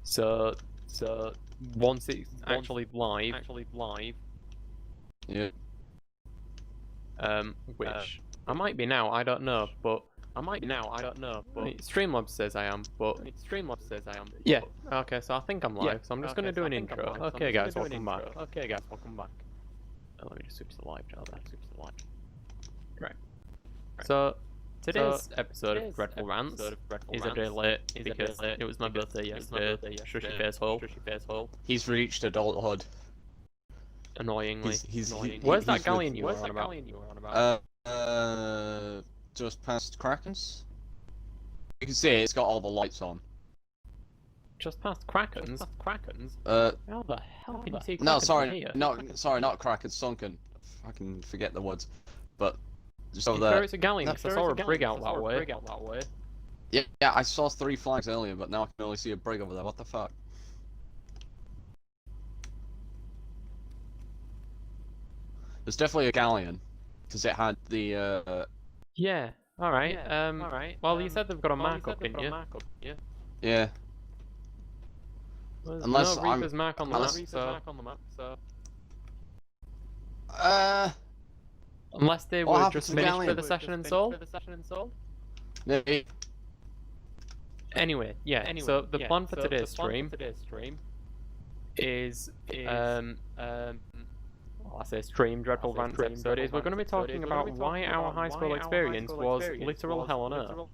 So once it's actually live, Yeah. which I might be now, I don't know, but Streamlabs says I am, but yeah. Okay, so I think I'm live. So I'm just gonna do an intro. Okay, guys, welcome back. Let me just switch to the live channel there. Right. So today's episode of Dreadful Rants is a day late because it was my birthday yesterday. Shushy face hole. He's reached adulthood. Annoyingly. He's Where's that galleon you were on about? Just past Krakens. You can see it's got all the lights on. Just past Krakens? How the hell can you see Krakens No, from sorry, here? not Krakens, Sunken. I can forget the words, but just over You there. sure it's a galleon? Because I saw a brig out that way. Yeah, I saw 3 flags earlier, but now I can only see a brig over there. What the fuck? It's definitely a galleon, because it had the Yeah. All right. Well, you said they've got a markup, didn't you? yeah. There's Unless no Reaper's mark on the map, so unless they What were happened just to the finished for galleon? the session and sold. Maybe. Anyway, yeah. So the plan for today's stream is well, I say stream Dreadful Rants episode is we're going to be talking about why our high school experience was literal hell on earth.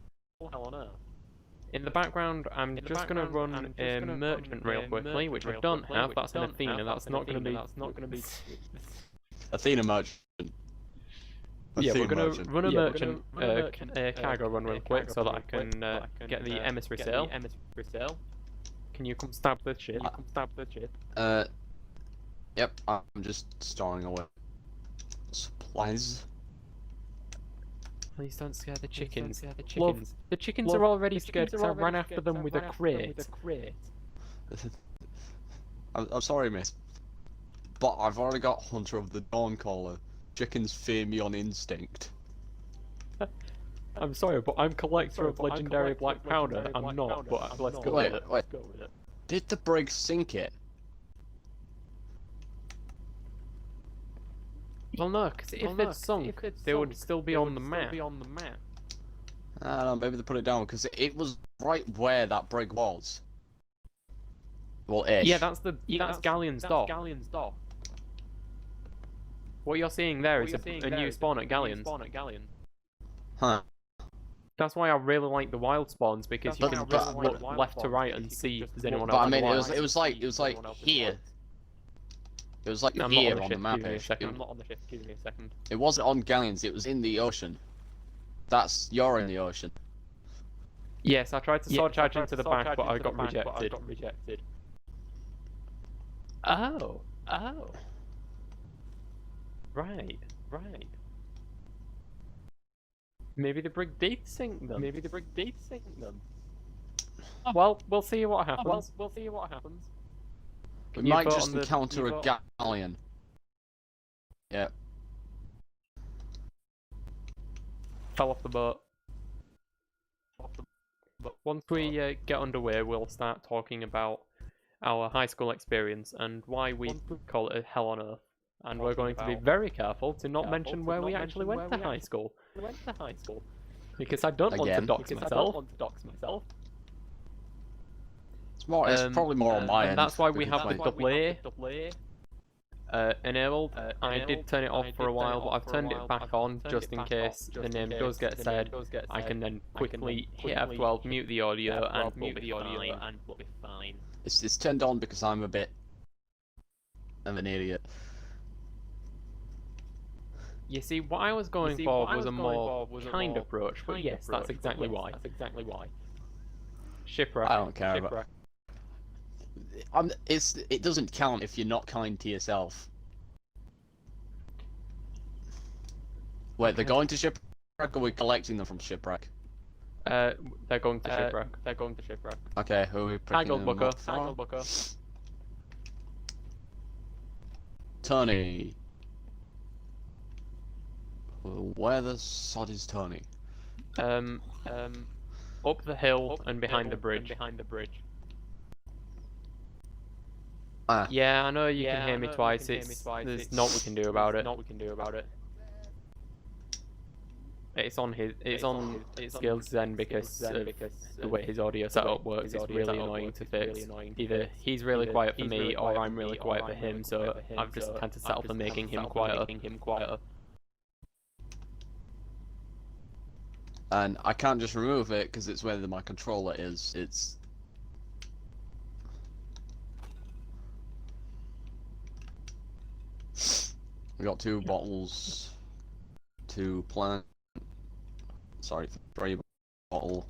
In the background, I'm just going to run a merchant real quickly, which I don't have. That's an Athena. That's not going to be. Athena merchant. Yeah, we're Athena going merchant. to run a merchant cargo run real quick so that I can get the emissary sale. Can you come stab the shit? Yep, I'm just storing away supplies. Please don't scare the chickens. Love, the chickens are already scared because I ran after them with a crate. I'm sorry, miss, but I've already got Hunter of the Dawncaller. Chickens fear me on instinct. I'm sorry, but I'm collector of legendary black powder. I'm not, but let's go with it. Wait. Did the brig sink it? Well, no, because if they'd sunk, they would still be on the map. I don't know, maybe they put it down because it was right where that brig was. Well, ish. Yeah, that's Galleon's dock. What you're seeing there is a new spawn at Galleon's. Huh. That's why I really like the wild spawns, because you can just look left to right and see if there's anyone else. But I mean, it was like here. It was like here on the map. I'm not on the ship. Give me a second. It wasn't on galleons. It was in the ocean. You're in the ocean. Yes, I tried to sword charge into the back, but I got rejected. Oh. Right. Maybe the brig did sink them. Well, we'll see what happens. We might just encounter a galleon. Yeah. Fell off the boat. Once we get underway, we'll start talking about our high school experience and why we call it a hell on earth. And we're going to be very careful to not mention where we actually went to high school. Because I don't want to dox myself. It's probably more on my end. And that's why we have the double A enabled. I did turn it off for a while, but I've turned it back on just in case the name does get said. I can then quickly hit F12, mute the audio, and we'll be fine. It's turned on because I'm a bit of an idiot. You see, what I was going for was a more kind approach, but yes, that's exactly why. Shipwreck. I don't care about. It doesn't count if you're not kind to yourself. Wait, they're going to shipwreck, or we're collecting them from shipwreck? They're going to shipwreck. Okay, who are we picking them up from? Tony. Where the sod is Tony? Up the hill and behind the bridge. Yeah, I know you can hear me twice. There's not we can do about it. It's on Skills end because of the way his audio setup works. It's really annoying to fix. Either he's really quiet for me or I'm really quiet for him, so I've just had to settle for making him quieter. And I can't just remove it because it's where my controller is. We got 2 bottles, 2 plant. Sorry, 3 bottle.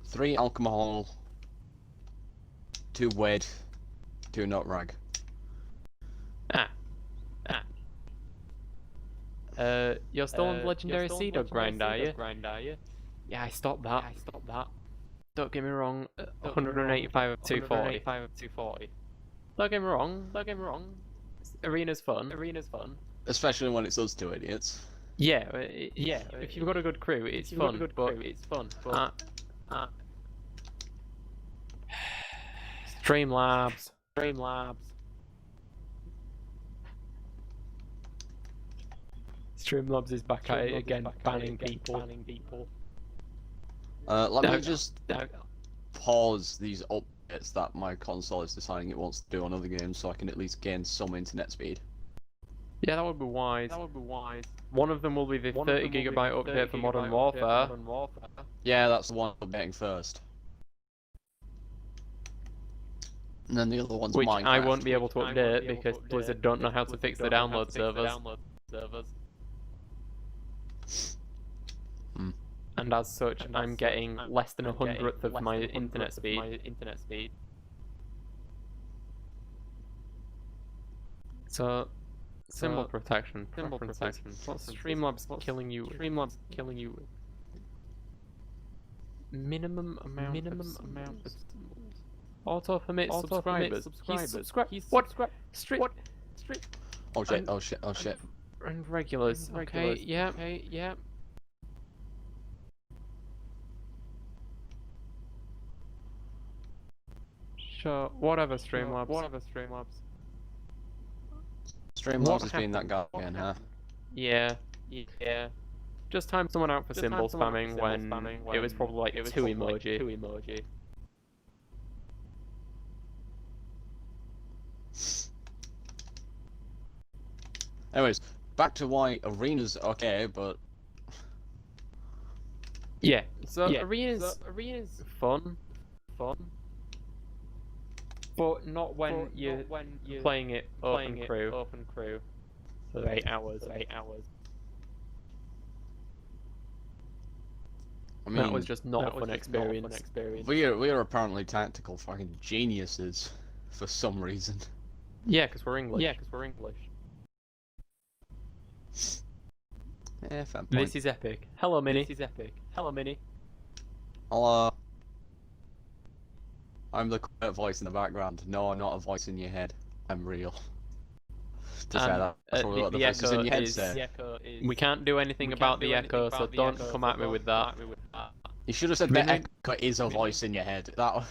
3 alcohol, 2 weed, 2 nut rag. You're still on the legendary Sea Dog grind, are you? Yeah, I stopped that. Don't get me wrong. 185 of 240. Don't get me wrong. Arena's fun. Especially when it's us 2 idiots. Yeah. If you've got a good crew, it's fun. Streamlabs. Streamlabs is back at it again, banning people. Let me just pause these updates that my console is deciding it wants to do on other games so I can at least gain some internet speed. Yeah, that would be wise. One of them will be the 30 gigabyte update for Modern Warfare. Yeah, that's the one I'm updating first. And then the other one's Which Minecraft. I won't be able to update because Blizzard don't know how to fix the download servers. And as such, I'm getting less than 100th of my internet speed. So, symbol protection. What's Streamlabs killing you? Minimum amount of auto permit subscribers. What? Street. Oh shit. And regulars. Okay, yeah. Sure, whatever, Streamlabs. Streamlabs has been that guy again, huh? Yeah. Just timed someone out for symbol spamming when it was probably like 2 emoji. Anyways, back to why Arena's okay, but... Yeah, so Arena's fun. But not when you're playing it open crew. For 8 hours. I mean, that was just not a fun experience. We are apparently tactical fucking geniuses for some reason. Yeah, because we're English. Yeah, fair point. This is epic. Hello, Minnie. Hello. I'm the quiet voice in the background. No, I'm not a voice in your head. I'm real. To say that, that's probably what the voices in your head say. We can't do anything about the echo, so don't come at me with that. You should have said the echo is a voice in your head. That.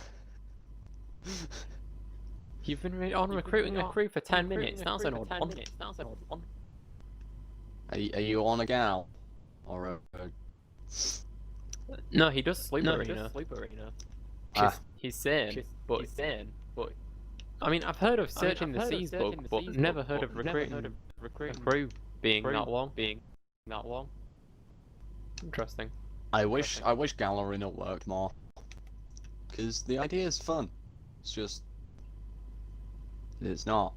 You've been recruiting a crew for 10 minutes. That's an odd one. Are you on a gal? Or a... No, he does sleep arena. He's sane, but I mean, I've heard of searching the seas bug, but never heard of recruiting a crew being that long. Interesting. I wish gal arena worked more, because the idea is fun. It's just it's not.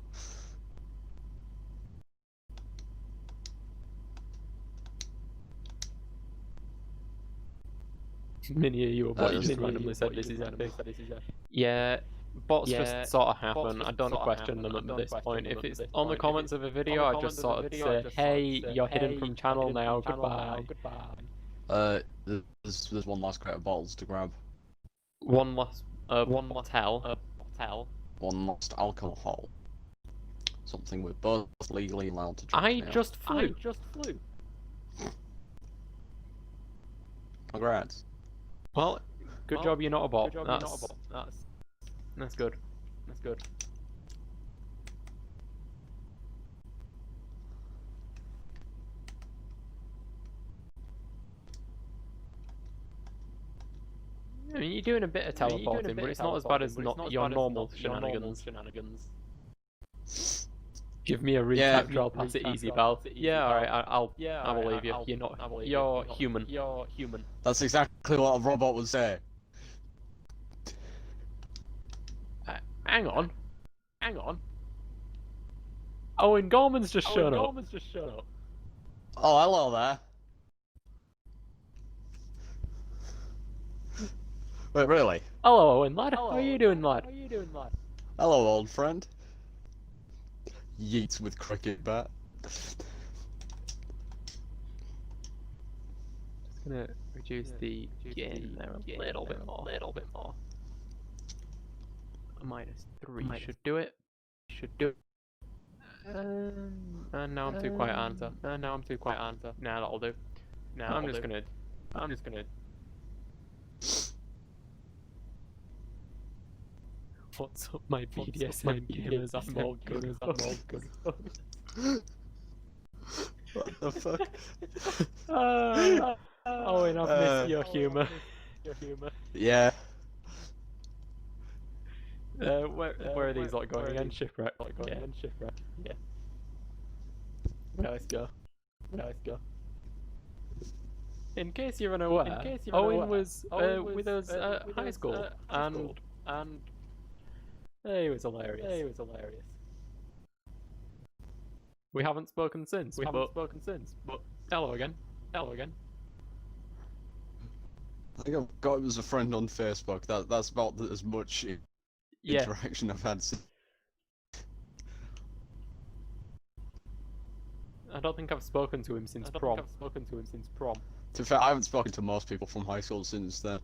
Many of you just randomly said this is epic. Yeah, bots just sort of happen. I don't question them at this point. If it's on the comments of a video, I just sort of say, hey, you're hidden from channel now, goodbye. There's one last crate of bottles to grab. One last motel. One lost alcohol. Something we're both legally allowed to drink. I just flew. Congrats. Well, Good job you're not a bot. That's good. That's good. I mean, you're doing a bit of teleporting, but it's not as bad as your normal shenanigans. Give me a recap drill, pass it easy, pal. Yeah, alright, I will leave you. You're human. That's exactly what a robot would say. Hang on. Owen Gorman's just shown up. Oh, hello there. Wait, really? Hello, Owen, lad. How are you doing, lad? Hello, old friend. Yeets with cricket bat. Just gonna reduce the gain there a little bit more. A -3 should do it. And now I'm too quiet, answer. Nah, that'll do. I'm just gonna. What's up, my BDSM gamers? I'm all good. What the fuck? Owen, I've missed your humour. Yeah. Where are these like going again? Shipwreck. Yeah. Let's go. In case you're unaware, Owen was with us at high school, and he was hilarious. We haven't spoken since. But hello again. I think I've got him as a friend on Facebook. That's about as much interaction I've had since. I don't think I've spoken to him since prom. To be fair, I haven't spoken to most people from high school since then.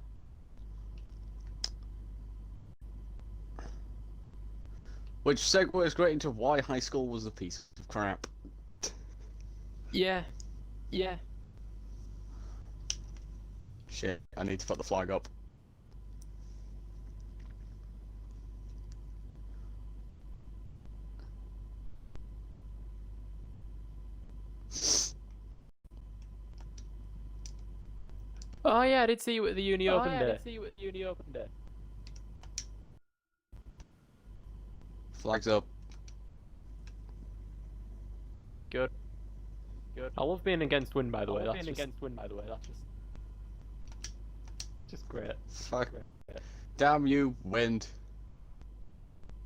Which segues great into why high school was a piece of crap. Yeah. Shit, I need to put the flag up. Oh yeah, I did see you at the uni open day. Flags up. Good. I love being against wind, by the way. That's just great. Fuck. Damn you, wind.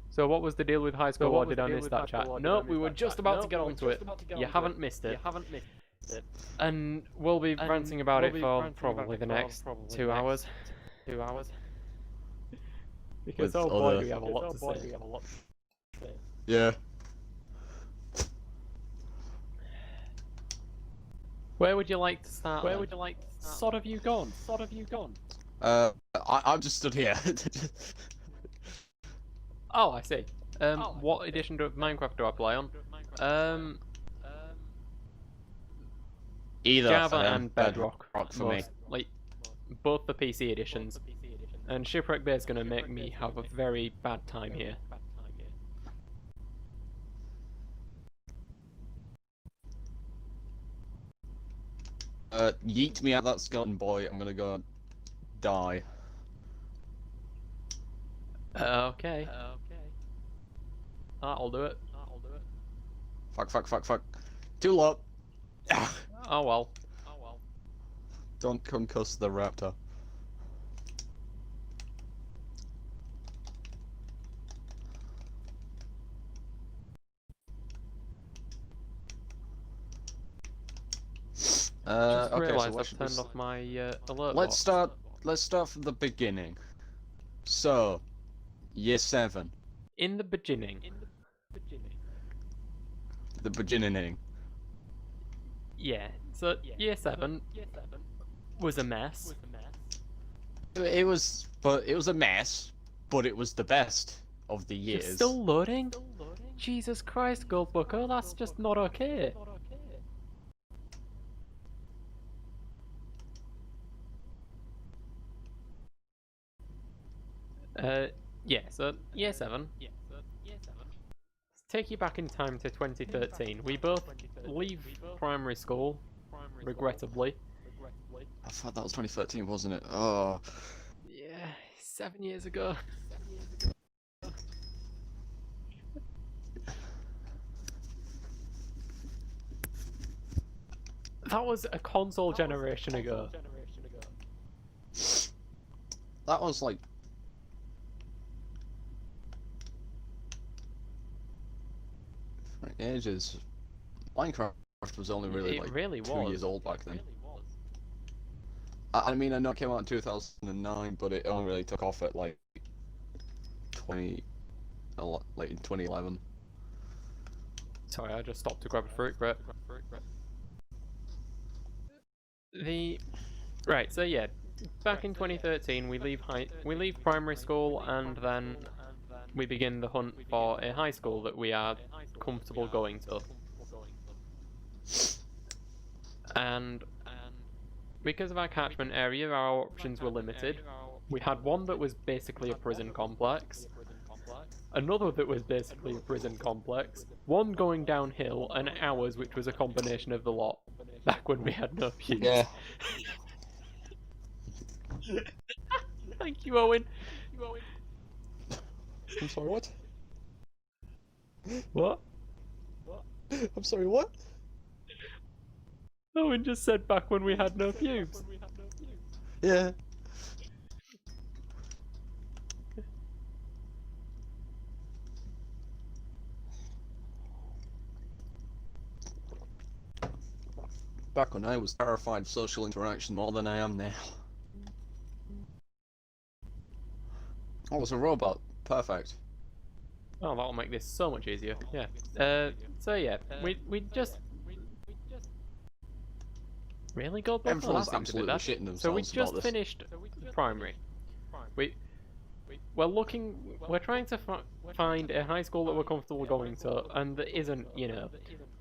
So what was the deal with high school, or did I miss that chat? No, we were just about to get onto it. You haven't missed it. And we'll be ranting about it for probably the next 2 hours. Because oh boy, do we have a lot to say. Yeah. Where would you like to start? Sod have you gone? I'm just stood here. Oh, I see. What edition of Minecraft do I play on? Either Java and Bedrock for me. Like both the PC editions. And Shipwreck Bay is going to make me have a very bad time here. Yeet me out that skeleton boy. I'm gonna go die. Okay. That'll do it. Fuck. Too low. Oh well. Don't concuss the raptor. Just okay, realised so I've turned off my alert Let's box. start from the beginning. So, year 7. In the beginning. The beginning. Yeah. So year 7 was a mess. It was a mess, but it was the best of the years. It's still loading? Jesus Christ, Goldbucker, that's just not okay. Yeah, so year 7. Let's take you back in time to 2013. We both leave primary school, regrettably. I thought that was 2013, wasn't it? Oh. Yeah, 7 years ago. That was a console generation ago. That was like... for ages. Minecraft was only really It like really 2 was. years old back then. I mean, I know it came out in 2009, but it only really took off at like 20... like in 2011. Sorry, I just stopped to grab a fruit, but right. So yeah, back in 2013, we leave primary school, and then we begin the hunt for a high school that we are comfortable going to. And because of our catchment area, our options were limited. We had one that was basically a prison complex, another that was basically a prison complex, one going downhill, and ours, which was a combination of the lot, back when we had no views. Yeah. Thank you, Owen. I'm sorry, what? What? I'm sorry, what? Owen just said back when we had no views. Yeah. Back when I was terrified of social interaction more than I am now. I was a robot. Perfect. Oh, that'll make this so much easier. Yeah. So yeah, we just really got both. Everyone's absolutely shitting themselves. So we about just this. finished primary. We're trying to find a high school that we're comfortable going to, and that isn't,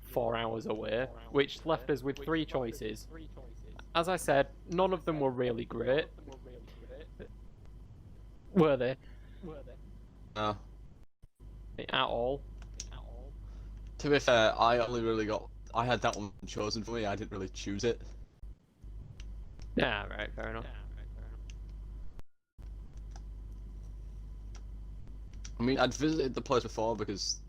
4 hours away, which left us with 3 choices. As I said, none of them were really great. Were they? No. At all? To be fair, I had that one chosen for me. I didn't really choose it. Yeah, right, fair enough. I mean, I'd visited the place before because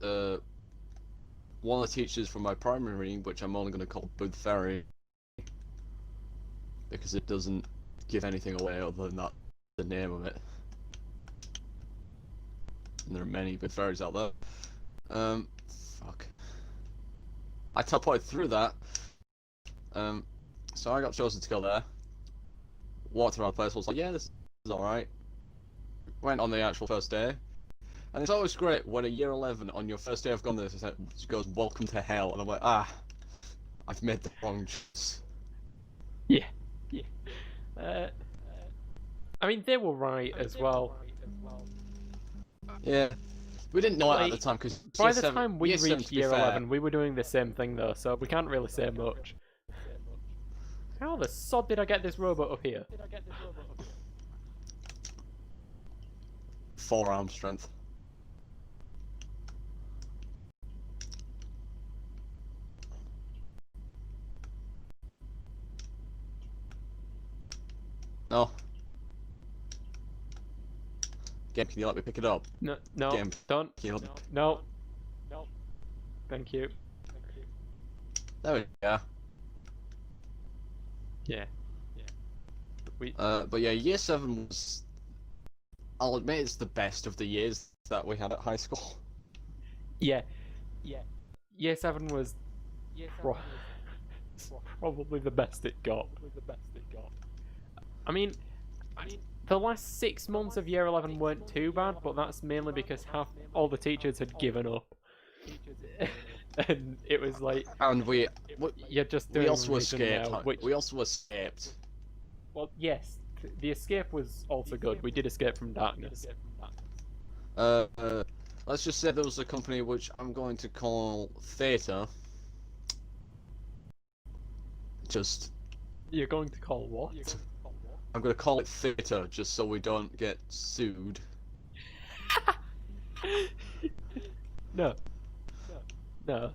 one of the teachers from my primary reading, which I'm only going to call Booth Ferry, because it doesn't give anything away other than that, the name of it. And there are many Booth Ferries out there. Fuck. I teleported through that. So I got chosen to go there. Walked around the place, was like, yeah, this is alright. Went on the actual first day. And it's always great when a year 11 on your first day of gone there goes, welcome to hell, and I'm like, I've made the wrong choice. Yeah. I mean, they were right as well. Yeah. We didn't know it at the time, because by the time we reached year 11, we were doing the same thing though, so we can't really say much. How the sod did I get this robot up here? 4 arm strength. No. Game, can you let me pick it up? No, Game, don't. Can you let me... No. Thank you. There we go. Yeah. But yeah, year 7 was... I'll admit it's the best of the years that we had at high school. Yeah. Year 7 was probably the best it got. I mean, the last 6 months of year 11 weren't too bad, but that's mainly because all the teachers had given up. And it was like... And you're just doing we also escaped. now, We also escaped. Well, yes, the escape was also good. We did escape from darkness. Let's just say there was a company which I'm going to call Theta. You're going to call what? I'm going to call it Theta, just so we don't get sued. No. No.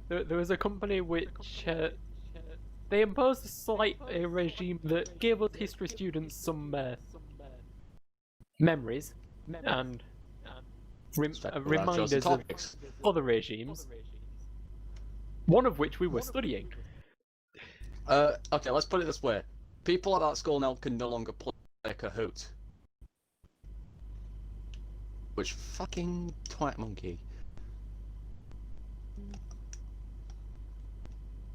There was a company which they imposed a regime that gave us history students some memories and reminders of other regimes, one of which we were studying. Okay, let's put it this way. People at that school now can no longer play Kahoot. Which fucking twat monkey.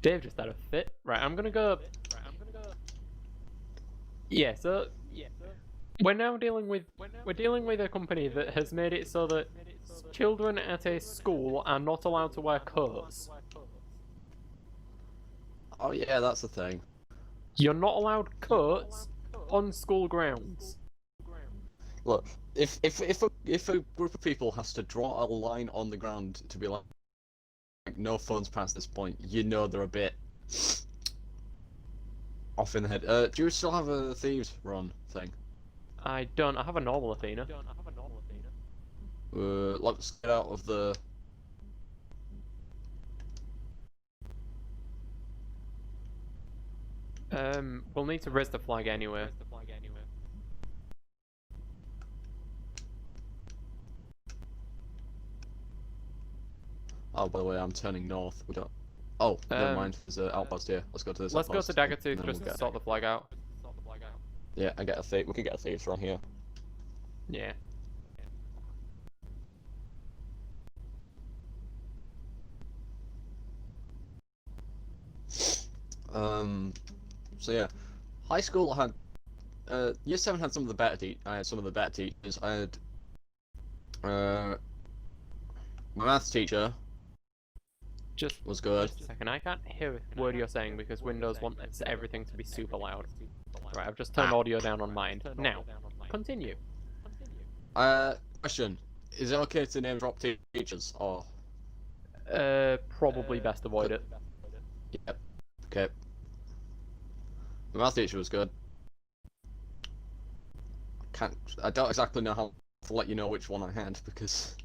Dave just had a fit. Right, I'm gonna go. Yeah, so we're dealing with a company that has made it so that children at a school are not allowed to wear coats. Oh yeah, that's the thing. You're not allowed coats on school grounds. Look, if a group of people has to draw a line on the ground to be like no phones past this point, you know they're a bit off in the head. Do you still have a thieves run thing? I don't. I have a normal Athena. Let's get out of the. We'll need to raise the flag anyway. Oh, by the way, I'm turning north. We don't. Oh, never mind. There's an outpost here. Let's go to this. Let's go to outpost, Daggertooth just to sort the flag out. Yeah, I get a thief. We can get a thieves from here. Yeah. So yeah, high school had. Year 7 had some of the better I had some of the better teachers. I had. My maths teacher. Just was good. Just a second, I can't hear a word you're saying because Windows wants everything to be super loud. Right, I've just turned audio down on mine. Now, continue. Question: is it okay to name drop teachers or? Probably best avoid it. Yep. Okay. The math teacher was good. I don't exactly know how to let you know which one I had because.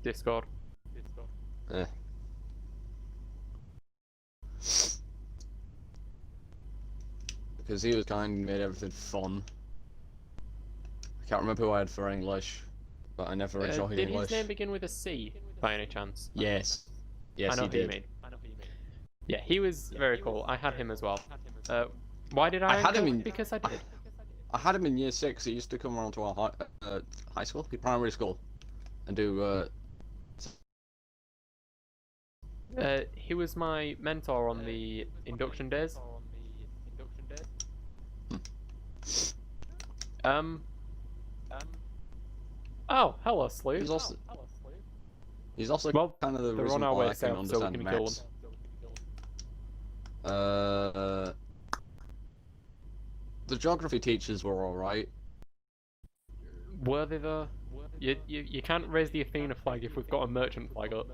Discord. Eh. Because he was kind and made everything fun. I can't remember who I had for English, but I never enjoyed did English. Did his name begin with a C, by any chance? Yes. Yes, I know he who you did. mean. Yeah, he was very cool. I had him as well. Why did I had him in... Because I did. I had him in year 6. He used to come around to our high school, primary school, and do he was my mentor on the induction days. Oh, hello, Slew. He's also well, kind of the reason why I can understand maths. The geography teachers were alright. Were they though? You can't raise the Athena flag if we've got a merchant flag up.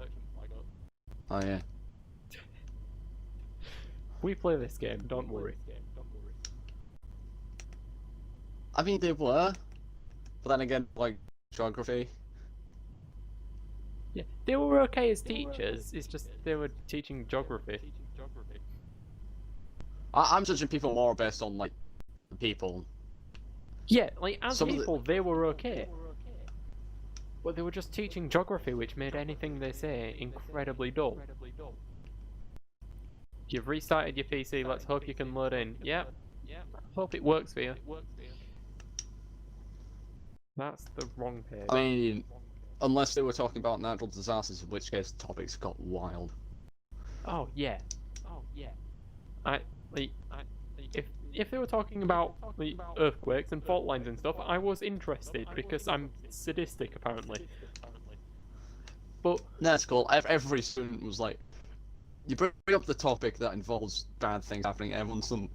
Oh yeah. We play this game, don't worry. I mean, they were, but then again, like geography. Yeah, they were okay as teachers. It's just they were teaching geography. I'm judging people more based on like the people. Yeah, like as people, they were okay. But they were just teaching geography, which made anything they say incredibly dull. You've restarted your PC, let's hope you can load in. Yep. Hope it works for you. That's the wrong page. I mean, unless they were talking about natural disasters, in which case the topics got wild. Oh yeah. If they were talking about the earthquakes and fault lines and stuff, I was interested because I'm sadistic apparently. But that's cool. Every student was like, you bring up the topic that involves bad things happening, everyone's suddenly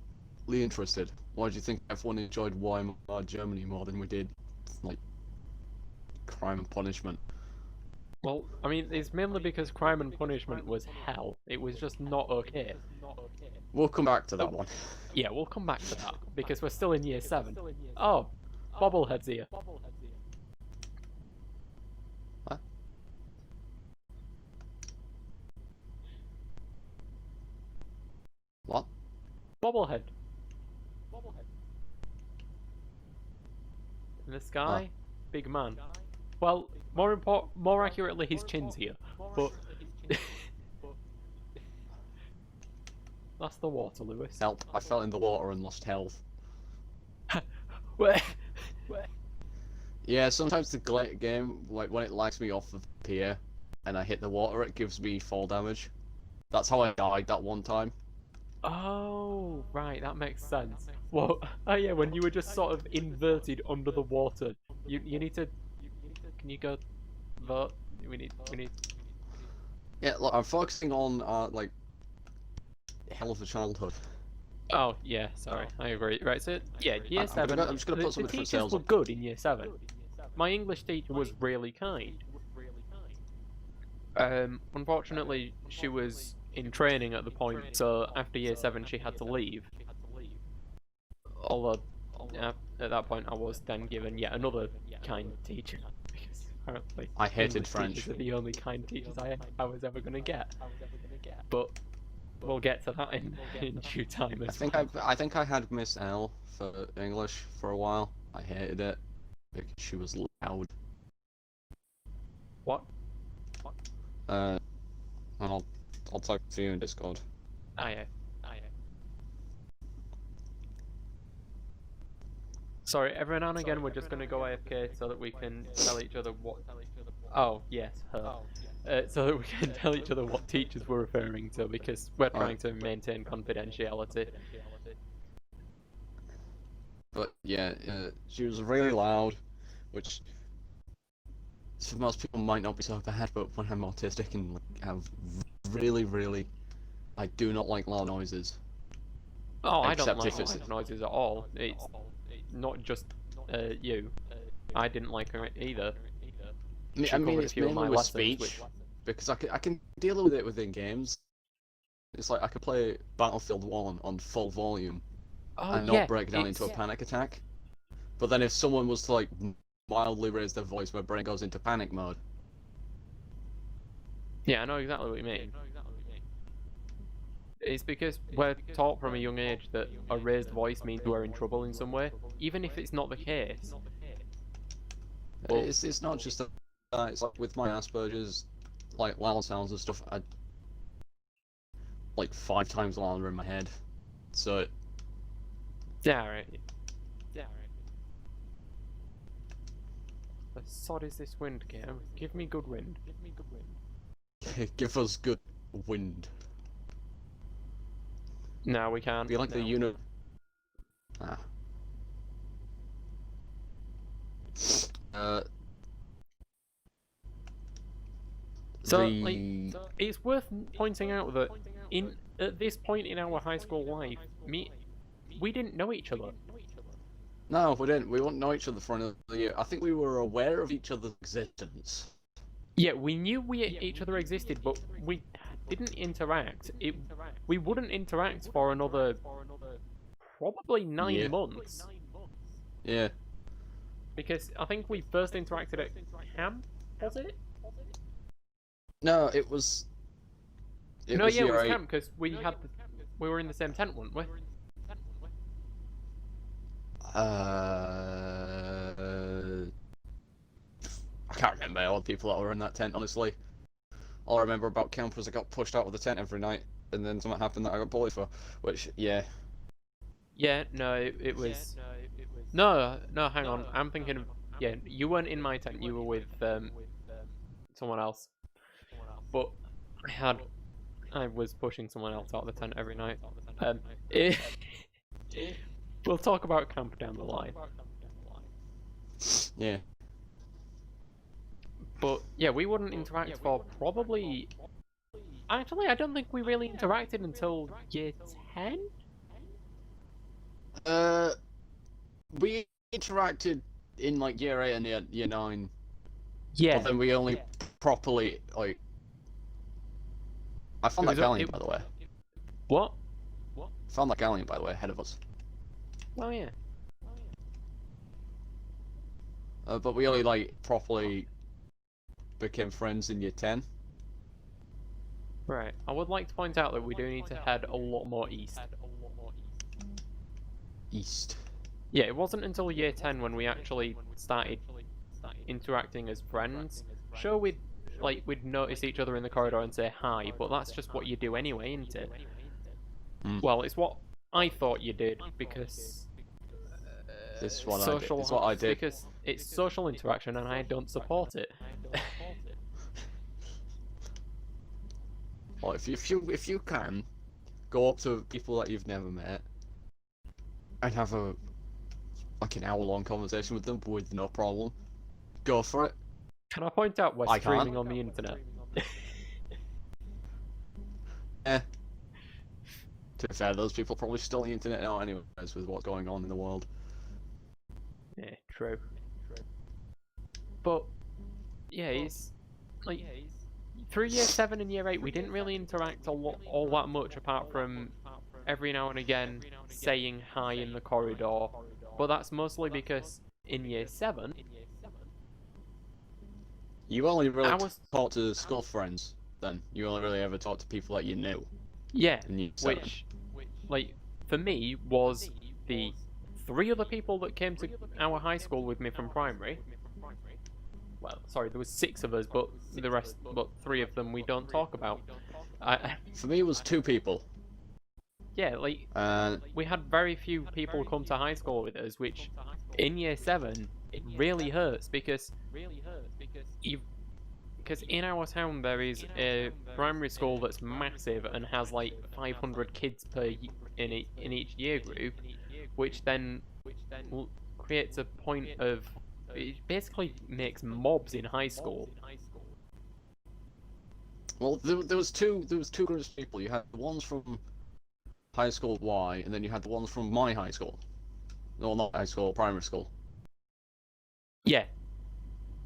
interested. Why do you think everyone enjoyed Weimar Germany more than we did, like, Crime and Punishment? Well, I mean, it's mainly because Crime and Punishment was hell. It was just not okay. We'll come back to that one. Yeah, we'll come back to that, because we're still in year 7. Oh, Bobblehead's here. Bobblehead. In the sky, big man. Well, more accurately, his chin's here, but that's the water, Lewis. Help! I fell in the water and lost health. Where? Yeah, sometimes the game, like when it lags me off the pier and I hit the water, it gives me fall damage. That's how I died that one time. Oh, right, that makes sense. Well, oh yeah, when you were just sort of inverted under the water. You need to. Can you go vote? We need. Yeah, look, I'm focusing on like hell of a childhood. Oh yeah, sorry, I agree. Right, so yeah, year 7. I'm just gonna put some the different teachers sales were up. good in year 7. My English teacher was really kind. Unfortunately, she was in training at the point, so after year 7 she had to leave. Although, at that point I was then given yet another kind teacher. Because apparently I hated English French. teachers are the only kind teachers I was ever going to get. But we'll get to that in due time. I think I had Miss L for English for a while. I hated it because she was loud. What? And I'll type to you in Discord. Ah yeah. Sorry, every now and again we're just going to go AFK so that we can tell each other what... Oh, yes, her. So that we can tell each other what teachers we're referring to, because we're trying to maintain confidentiality. But yeah, she was really loud, which for most people might not be so bad, but when I'm autistic and like, have really, I do not like loud noises. Oh, I don't Except like if it's- loud noises at all. It's not just you. I didn't like her either. I mean, it's few of my mainly with lessons, speech, because I can deal with it within games. It's like I could play Battlefield 1 on full volume Oh, and not break down into a panic attack. But then if someone was to like mildly raise their voice, my brain goes into panic mode. Yeah, I know exactly what you mean. It's because we're taught from a young age that a raised voice means we're in trouble in some way, even if it's not the case. Well, It's not just that. It's like with my Asperger's, like loud sounds and stuff. I like 5 times louder in my head. So yeah, right. The sod is this wind, game? Give me good wind. give us good wind. No, we can't. Be like the unit. Ah. So, it's worth pointing out that at this point in our high school life, we didn't know each other. No, we didn't. We wouldn't know each other for another year. I think we were aware of each other's existence. Yeah, we knew each other existed, but we didn't interact. We wouldn't interact for another probably 9 months. Yeah. Because I think we first interacted at camp, was it? No, it was. It was camp because we were in the same tent, weren't we? I can't remember all the people that were in that tent, honestly. All I remember about camp was I got pushed out of the tent every night, and then something happened that I got bullied for, which, yeah. Yeah, no, it was... No, hang on, I'm thinking of... Yeah, you weren't in my tent, you were with someone else. But I was pushing someone else out of the tent every night. We'll talk about camp down the line. Yeah. But yeah, we wouldn't interact for probably... Actually, I don't think we really interacted until year 10? We interacted in like year 8 and year 9. Yeah. But then we only properly, like... I found that galleon, by the way. What? Found that galleon, by the way, ahead of us. Oh, yeah. But we only, like, properly became friends in year 10. Right. I would like to point out that we do need to head a lot more east. east. Yeah, it wasn't until year 10 when we actually started interacting as friends. Sure, we'd notice each other in the corridor and say hi, but that's just what you do anyway, isn't it? Mm. Well, it's what I thought you did because This is what I did. It's what I did. because it's social interaction and I don't support it. Well, if you can go up to people that you've never met and have a like an hour-long conversation with them with no problem, go for it. Can I point out we're I streaming can't. on the internet? To be fair, those people are probably still on the internet now anyways with what's going on in the world. Yeah, true. But yeah, it's like through year 7 and year 8 we didn't really interact all that much apart from every now and again saying hi in the corridor. But that's mostly because in year 7 You only really I was talked to school friends then. You only really ever talked to people that you knew. yeah, In year 7. which like for me was the 3 other people that came to our high school with me from primary. Well, sorry, there was 6 of us, but the rest, but 3 of them we don't talk about. For me, it was 2 people. Yeah, like And we had very few people come to high school with us, which in year 7 it really hurts because because in our town there is a primary school that's massive and has like 500 kids in each year group, which then creates a point of it basically makes mobs in high school. well, there was two groups of people. You had the ones from high school Y, and then you had the ones from my high school. No, not high school, primary school. Yeah,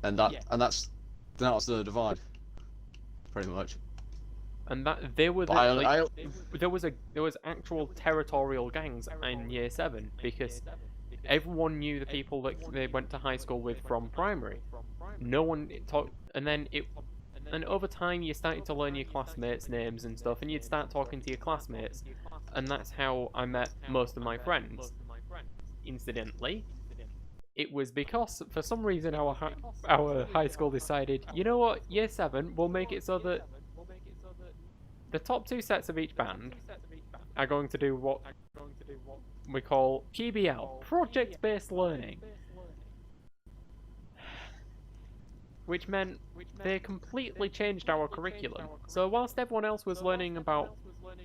And that's the divide, pretty much. and that they were But there was actual territorial gangs in year 7 because everyone knew the people that they went to high school with from primary. No one talked, and over time you started to learn your classmates' names and stuff, and you'd start talking to your classmates, and that's how I met most of my friends. Incidentally, it was because for some reason our high school decided, you know what, year 7 we'll make it so that the top 2 sets of each band are going to do what we call PBL, project-based learning, which meant they completely changed our curriculum. So whilst everyone else was learning about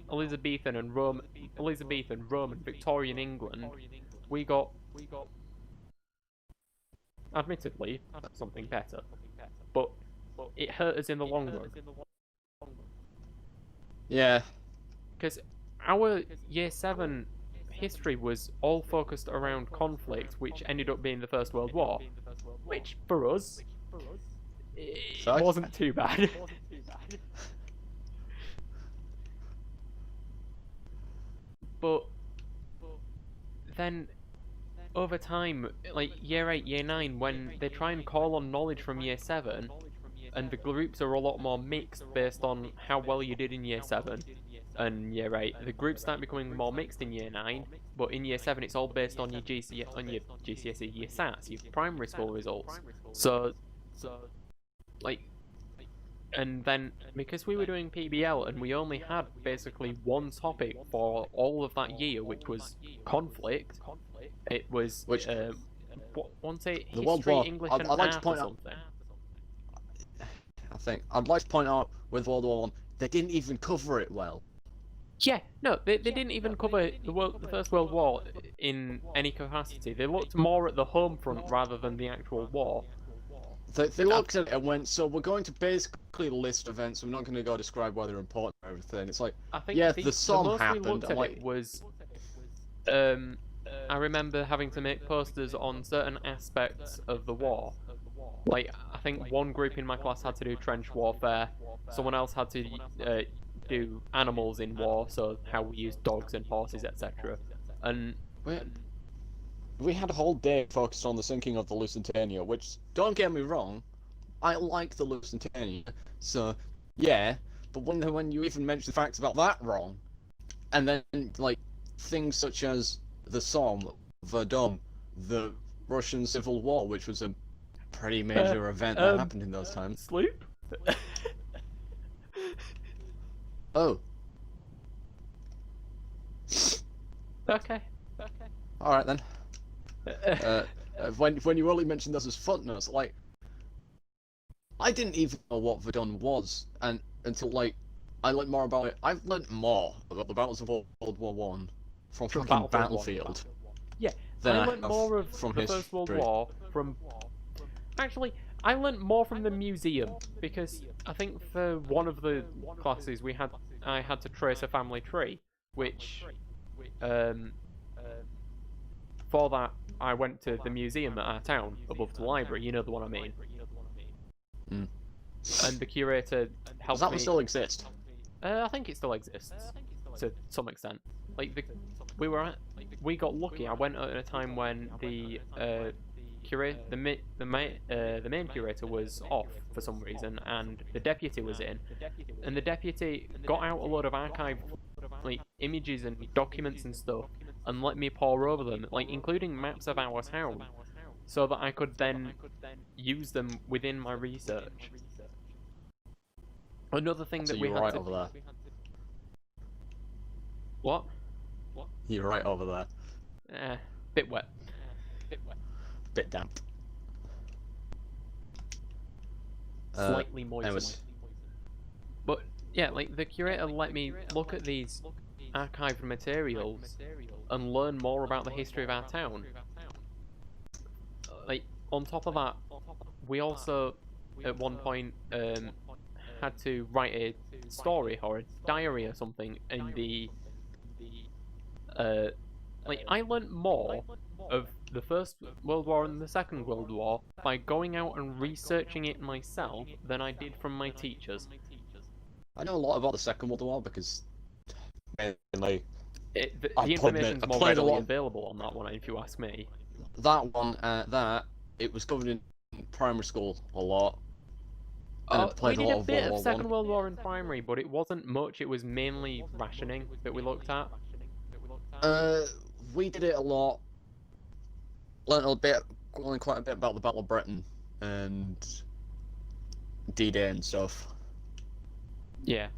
Elizabethan and Roman Victorian England, we got, admittedly, something better, but it hurt us in the long run. yeah. Because our year 7 history was all focused around conflict, which ended up being the First World War, which for us it wasn't too bad. But then over time, like year 8, year 9, when they try and call on knowledge from year 7, and the groups are a lot more mixed based on how well you did in year 7 and year 8, the groups start becoming more mixed in year 9, but in year 7 it's all based on your GCSE, your SATs, your primary school results. So like, and then because we were doing PBL and we only had basically one topic for all of that year, which was conflict, it was history, English, and I'd like to art or point out. something. I think I'd like to point out with World War One, they didn't even cover it well. Yeah, no, they didn't even cover the First World War in any capacity. They looked more at the home front rather than the actual war. They looked at it and went, so we're going to basically list events, we're not going to go describe why they're important or everything. It's like, I think yeah, the sun most happened. we looked at like, it was, I remember having to make posters on certain aspects of the war. Like, I think one group in my class had to do trench warfare, someone else had to do animals in war, so how we use dogs and horses, etc. And we had a whole day focused on the sinking of the Lusitania, which, don't get me wrong, I like the Lusitania, so, yeah, but when you even mention the facts about that wrong, and then, like, things such as the Somme, Verdun, the Russian Civil War, which was a pretty major event that happened in those times. Sloop? Oh. Okay. Alright then. When you only mentioned those as footnotes, like, I didn't even know what Verdun was, and until like I learned more about it. I've learned more about the battles of World War One from fucking Battlefield. Yeah, I learned more of the First World War from. Actually, I learned more from the museum because I think for one of the classes I had to trace a family tree, which for that I went to the museum at our town above the library. You know the one I mean. Mm. And the curator helped Does that me. one still exist? I think it still exists to some extent. Like we got lucky. I went at a time when the the main curator was off for some reason, and the deputy was in, and the deputy got out a lot of archive like images and documents and stuff, and let me pore over them, like including maps of our town, so that I could then use them within my research. Another thing So that we you're had right to... over there. What? You're right over there. Bit wet. Bit damp. Slightly moistened. But yeah, like the curator let me look at these archived materials and learn more about the history of our town. Like on top of that, we also at one point had to write a story or a diary or something in the like I learnt more of the First World War and the Second World War by going out and researching it myself than I did from my teachers. I know a lot about the Second World War because mainly The information's more readily available on that one, if you ask me. That one, it was covered in primary school a lot. We did a bit of Second World War in primary, but it wasn't much. It was mainly rationing that we looked at. We did it a lot. Learned quite a bit about the Battle of Britain and D-Day and stuff. Yeah.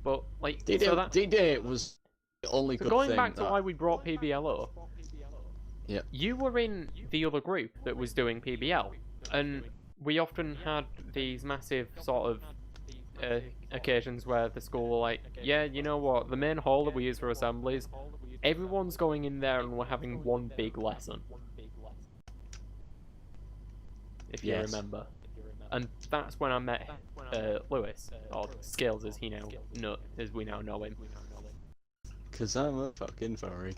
But like D-Day was the only good thing. Going back to why we brought PBL up. Yeah. You were in the other group that was doing PBL, and we often had these massive sort of occasions where the school were like, yeah, you know what, the main hall that we use for assemblies, everyone's going in there and we're having one big lesson. If you remember. And that's when I met Lewis, or Scales as we now know him. Cause I'm a fucking furry.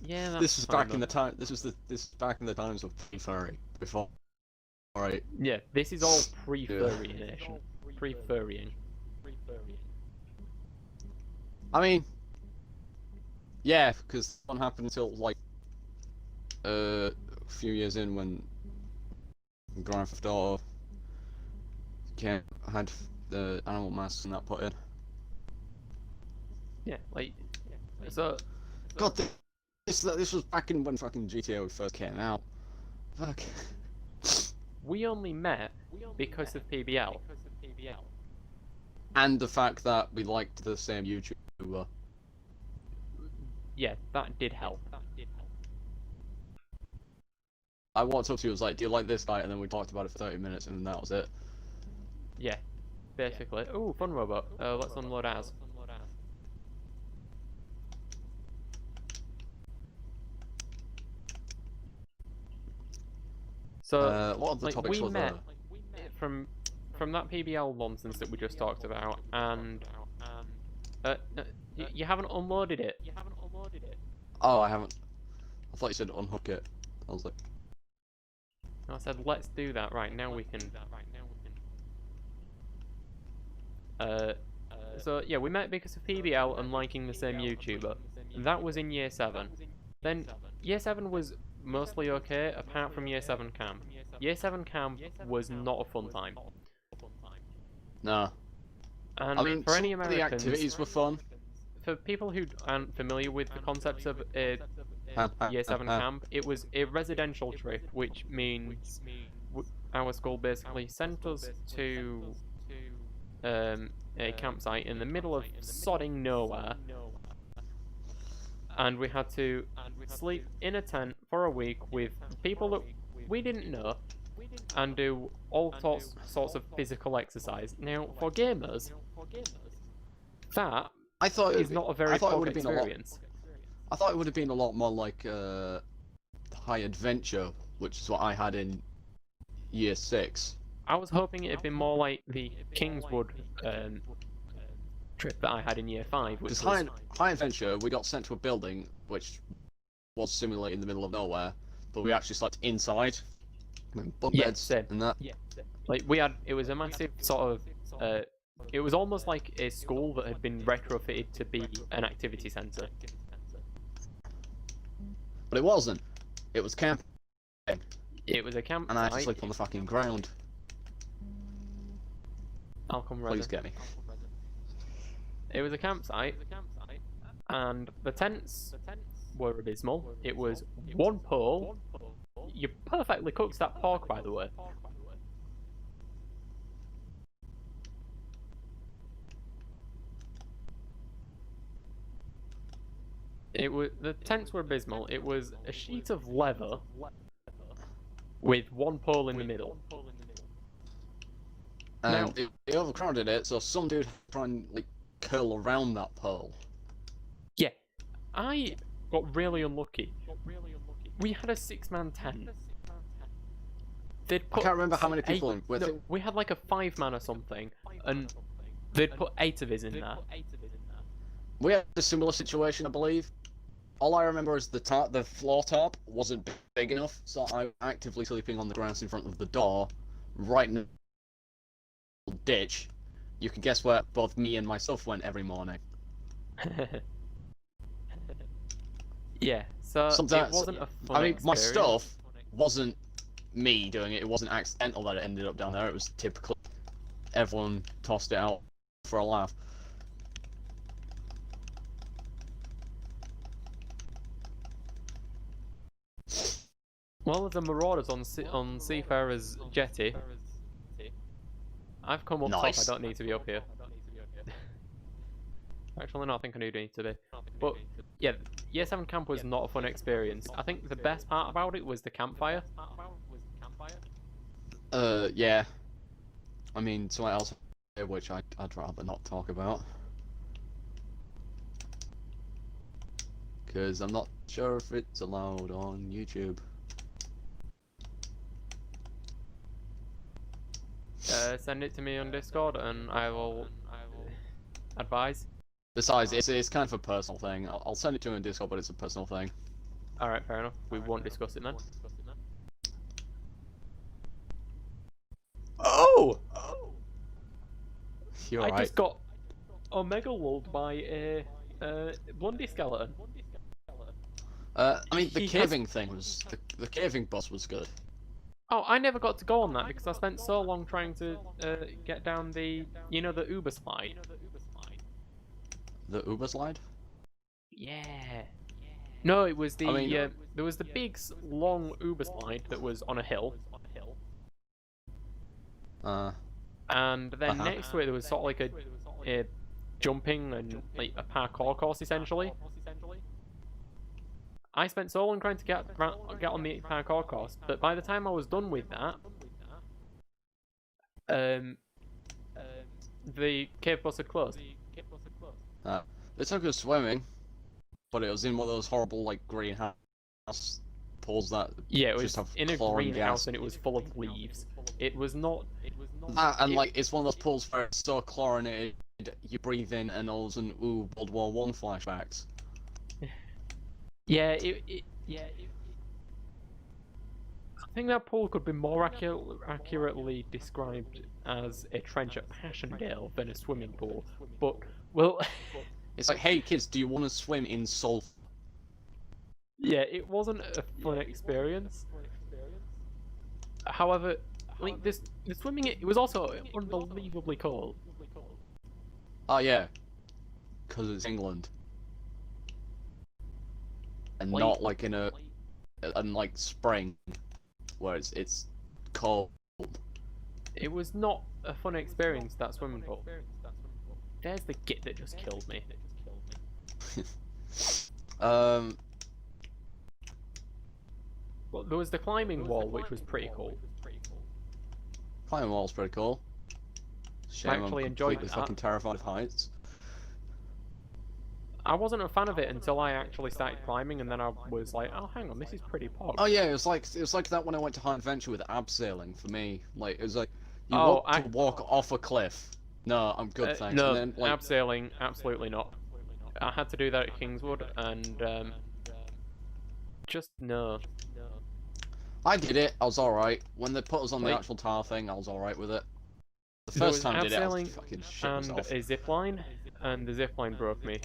Yeah, that's this was back in the time. This was back in the times of pre-furry. Before, alright. Yeah, this is all pre-furry nation. Pre-furrying. I mean, yeah, because one happened until like a few years in when Grand Theft Auto had the animal masks and that put in. Yeah, like so. God, this was back in when fucking GTA first came out. Fuck. We only met because of PBL. And the fact that we liked the same YouTuber. Yeah, that did help. I walked up to you and was like, do you like this guy? And then we talked about it for 30 minutes and then that was it. Yeah, basically. Ooh, fun robot. Let's unload ours. So, what are the topics we met from that PBL nonsense that we just talked about, and you haven't unloaded it. Oh, I haven't. I thought you said unhook it. I was like, I said let's do that right now. We can. So yeah, we met because of PBL and liking the same YouTuber. That was in year 7. Then year 7 was mostly okay, apart from year 7 camp. Year 7 camp was not a fun time. nah. And I mean, for any Americans, the activities were fun. for people who aren't familiar with the concepts of a year 7 camp. It was a residential trip, which means our school basically sent us to a campsite in the middle of sodding nowhere, and we had to sleep in a tent for a week with people that we didn't know and do all sorts of physical exercise. Now, for gamers, that is not a very fun experience. I thought it would have been a lot more like high adventure, which is what I had in year 6. I was hoping it'd been more like the Kingswood trip that I had in year 5. Which was high adventure, we got sent to a building which was simulated in the middle of nowhere, but we actually slept inside, bunk beds and that. Like it was a massive sort of. It was almost like a school that had been retrofitted to be an activity centre. But it wasn't. It was camping. It was a camp. And I had to sleep on the fucking ground. I'll come Please get me. It was a campsite, and the tents were abysmal. It was one pole. You perfectly cooked that pork, by the way. The tents were abysmal. It was a sheet of leather with one pole in the middle. And it overcrowded it, so some dude tried and like curl around that pole. Yeah, I got really unlucky. We had a 6-man tent. I can't remember how many people in with it. We had like a 5-man or something, and they'd put 8 of us in there. We had a similar situation, I believe. All I remember is the floor top wasn't big enough, so I was actively sleeping on the grass in front of the door, right in the ditch. You can guess where both me and myself went every morning. Yeah, so it wasn't a fun experience. My stuff wasn't me doing it. It wasn't accidental that it ended up down there. It was typical. Everyone tossed it out for a laugh. Well, as a Marauders on Seafarer's jetty, I've come up top. I don't need to be up here. Actually, no, I think I do need to be. But yeah, Year 7 camp was not a fun experience. I think the best part about it was the campfire. Yeah. I mean, something else which I'd rather not talk about. Because I'm not sure if it's allowed on YouTube. Send it to me on Discord and I will advise. Besides, it's kind of a personal thing. I'll send it to you on Discord, but it's a personal thing. Alright, fair enough. We won't discuss it then. Oh! You're right. I just got Omega lulled by a Blondie skeleton. I mean, the caving thing was... The caving boss was good. Oh, I never got to go on that because I spent so long trying to get down the, you know, the Uber slide. The Uber slide? Yeah. No, it was the, there was the big, long Uber slide that was on a hill. And then next to it there was sort of like a jumping and like a parkour course essentially. I spent so long trying to get on the parkour course, but by the time I was done with that, the cave bus had closed. They took us swimming, but it was in one of those horrible like greenhouse pools that it was in a greenhouse and it was full of leaves. It was not. And like it's one of those pools where it's so chlorinated, you breathe in and all of a sudden, ooh, World War I flashbacks. Yeah, I think that pool could be more accurately described as a trench at Passchendaele than a swimming pool. But, well... It's like, hey kids, do you want to swim in salt? Yeah, it wasn't a fun experience. However, like, the swimming, it was also unbelievably cold. Oh yeah, because it's England. and not like in like spring, where it's cold. It was not a fun experience, that swimming pool. There's the git that just killed me. Well, there was the climbing wall, which was pretty cool. Climbing wall's pretty cool. Shame actually I'm enjoyed completely that. fucking terrified of heights. I wasn't a fan of it until I actually started climbing, and then I was like, oh, hang on, this is pretty pog. Oh yeah, it was like that when I went to High Adventure with abseiling for me. Like it was like you Oh, want to walk off a cliff. No, I'm good, thanks. No, And then, like, abseiling, absolutely not. I had to do that at Kingswood, and just no. I did it. I was all right. When they put us on the Like, actual tile thing, I was all right with it. The there first was time I did it, I was abseiling fucking shit and myself. a zip line, and the zip line broke me.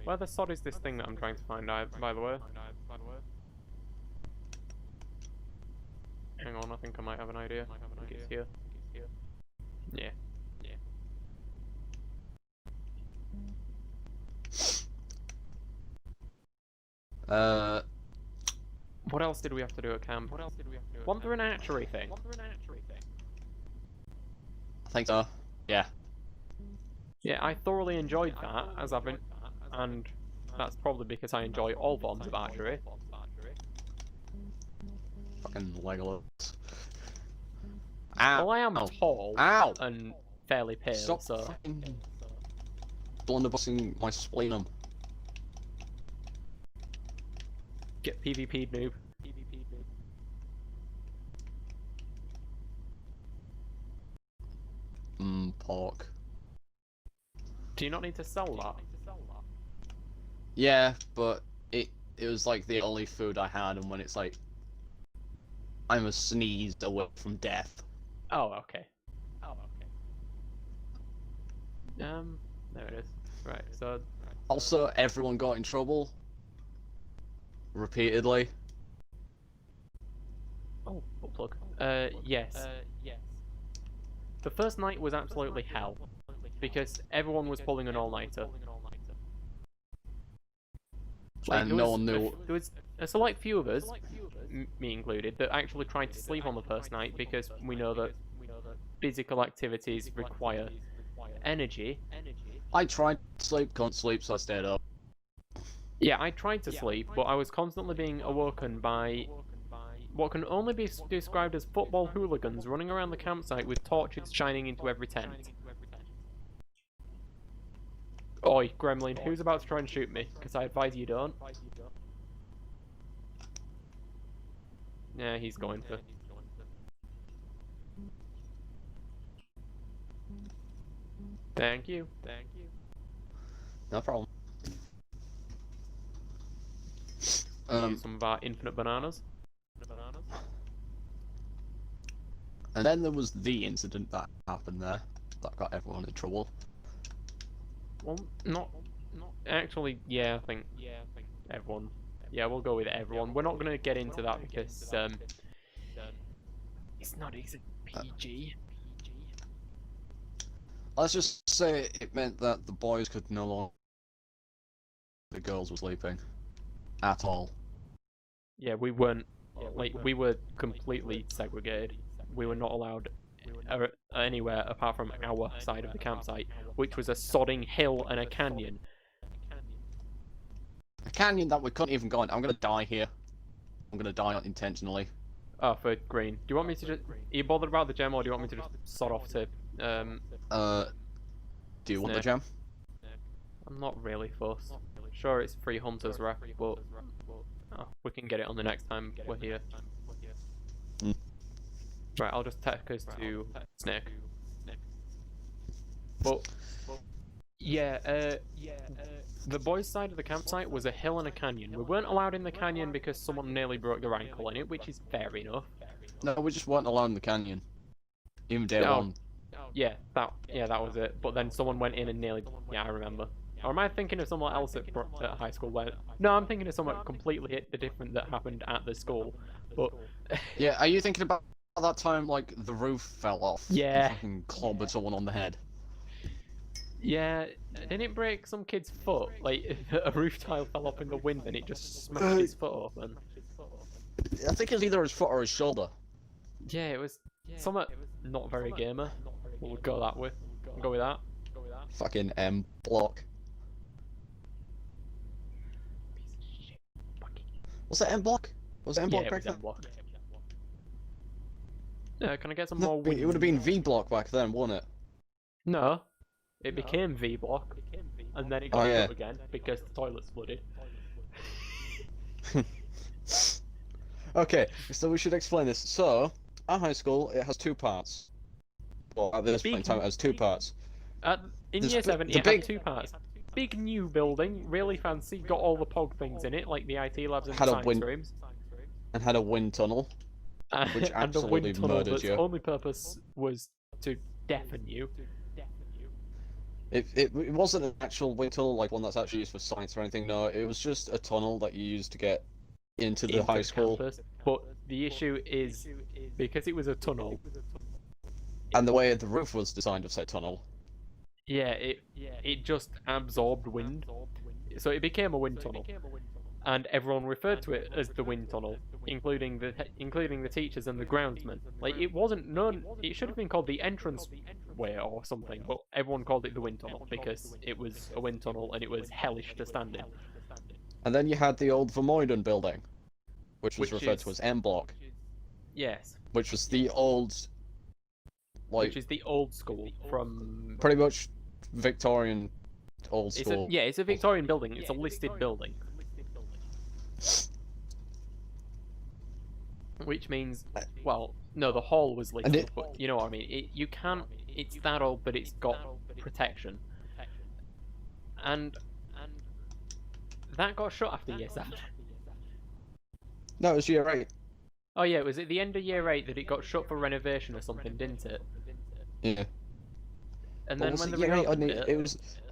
Where the sod is this thing that I'm trying to find out, by the way? Hang on, I think I might have an idea. I think it's here. Yeah. What else did we have to do at camp? Wasn't there an archery thing? I think so. Yeah. Yeah, I thoroughly enjoyed that, as I've been, and that's probably because I enjoy all forms of archery. Fucking Legolas. Ow. Well, I am tall Ow. and fairly pale, Stop so fucking blunderbussing my splenum. get PvP'd, noob. Pork. Do you not need to sell that? Yeah, but it was like the only food I had, and when it's like I'm a sneeze away from death. Oh, okay. There it is. Right, so... Also, everyone got in trouble. Repeatedly. Oh, butt plug. Yes. The first night was absolutely hell, because everyone was pulling an all-nighter. Like, And no one knew. There was a select few of us, me included, that actually tried to sleep on the first night because we know that physical activities require energy. I tried to sleep, couldn't sleep, so I stayed up. Yeah, I tried to sleep, but I was constantly being awoken by what can only be described as football hooligans running around the campsite with torches shining into every tent. Oi, Gremlin, who's about to try and shoot me? Because I advise you don't. Yeah, he's going to. Thank you. No problem. Use some of our infinite bananas. And then there was the incident that happened there that got everyone in trouble. Well, not actually. Yeah, I think everyone. Yeah, we'll go with everyone. We're not gonna get into that because it's not easy. PG. Let's just say it meant that the boys could no longer. The girls were sleeping. At all. Yeah, we weren't. Like, we were completely segregated. We were not allowed anywhere apart from our side of the campsite, which was a sodding hill and a canyon. A canyon that we couldn't even go in. I'm gonna die here. I'm gonna die intentionally. Oh, for green. Do you want me to just... Are you bothered about the gem, or do you want me to just sod off to... Do you want the gem? I'm not really fussed. Sure, it's free hunter's wrap, but... Oh, we can get it on the next time we're here. Right, I'll just take us to Snake. But... Yeah, the boys' side of the campsite was a hill and a canyon. We weren't allowed in the canyon because someone nearly broke their ankle in it, which is fair enough. No, we just weren't allowed in the canyon. Even day one. Yeah, that was it. But then someone went in and nearly... Yeah, I remember. Or am I thinking of someone else at high school where... No, I'm thinking of someone completely different that happened at the school. But... Yeah, are you thinking about that time, like, the roof fell off? Yeah. And fucking clobbered someone on the head? Yeah, didn't it break some kid's foot? Like, a roof tile fell off in the wind and it just smashed his foot open. I think it's either his foot or his shoulder. Yeah, it was somewhat not very gamer. We'll go that way. Go with that. Fucking M block. Was that M block? Was it M block Yeah, it back was then? M block. Yeah, can I get some No, more wind? it would have been V block back then, wouldn't it? No, it became V block, and then it got shut again because the toilet's flooded. Okay, so we should explain this. So, our high school, it has two parts. Well, at this point in time, it has two parts. In year 7, it had 2 parts. Big new building, really fancy, got all the POG things in it, like the IT labs and the science rooms. And had a wind tunnel, which and a absolutely wind tunnel murdered that's you. only purpose was to deafen you. It wasn't an actual wind tunnel like one that's actually used for science or anything. No, it was just a tunnel that you used to get into the high school. Campus. But the issue is, because it was a tunnel, and the way the roof was designed of said tunnel. Yeah, it just absorbed wind, so it became a wind tunnel, and everyone referred to it as the wind tunnel, including the teachers and the groundsmen. Like, it wasn't known. It should have been called the entrance way or something, but everyone called it the wind tunnel because it was a wind tunnel and it was hellish to stand in. And then you had the old Vermeulen building, which was referred to as M block. Yes. Which was the old, like, which is the old school from pretty much Victorian old school. It's a Victorian building. It's a listed building. Which means, well, no, the hall was listed, but you know what I mean. You can't. It's that old, but it's got protection. And that got shut after year 7. No, it was year 8. Oh yeah, it was at the end of year 8 that it got shut for renovation or something, didn't it? Yeah. And then when year 8,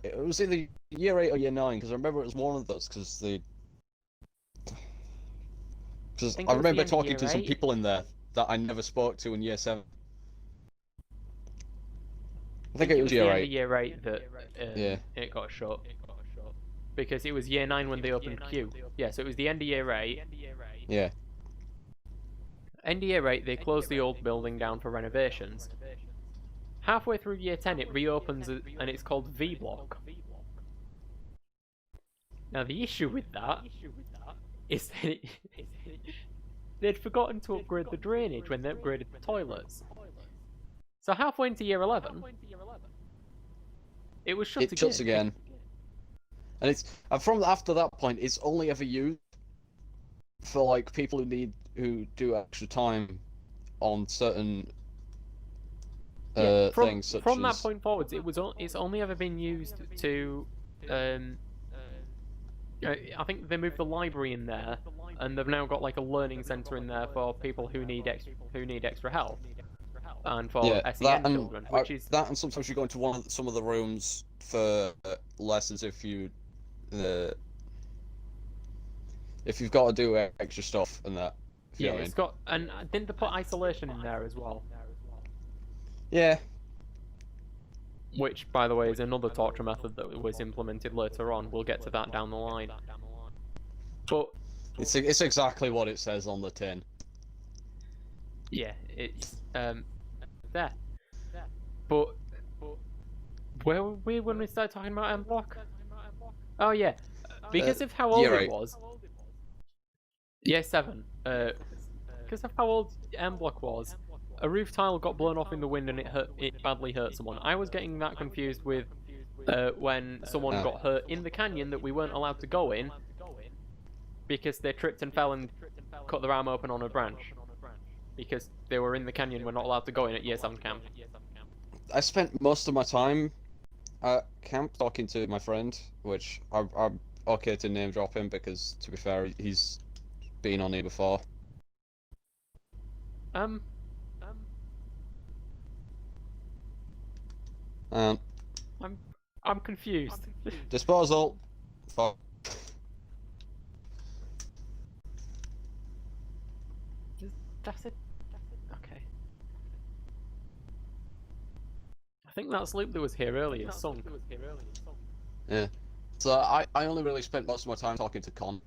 it was either year 8 or year 9, because I remember it was one of those, because I remember talking to some people in there that I never spoke to in year 7. I think it was year 8. Year 8 that it got shut. Because it was year 9 when they opened Q. Yeah, so it was the end of year 8. Yeah. End of year 8, they closed the old building down for renovations. Halfway through year 10, it reopens and it's called V Block. Now, the issue with that is that they'd forgotten to upgrade the drainage when they upgraded the toilets. So halfway into year 11, it was shut again. It shuts again. And from after that point, it's only ever used for like people who do extra time on certain things. Such from that point forwards, it's only ever been used to. I think they moved the library in there, and they've now got like a learning centre in there for people who need extra help, and for SEN children. Which is that, and sometimes you go into some of the rooms for lessons if you've got to do extra stuff and that. Yeah, it's got, and didn't they put isolation in there as well? Yeah. Which, by the way, is another torture method that was implemented later on. We'll get to that down the line. But it's exactly what it says on the tin. Yeah, it's there. But where were we when we started talking about M Block? Oh yeah, because of how old it was. Year 7. Because of how old M Block was, a roof tile got blown off in the wind and it badly hurt someone. I was getting that confused with when someone got hurt in the canyon that we weren't allowed to go in because they tripped and fell and cut their arm open on a branch. Because they were in the canyon, we're not allowed to go in at year 7 camp. I spent most of my time at camp talking to my friend, which I'm okay to name drop him because, to be fair, he's been on here before. I'm confused. Disposal. Fuck. That's it. Okay. I think that sloop that was here earlier sunk. Yeah. So I only really spent most of my time talking to Connor.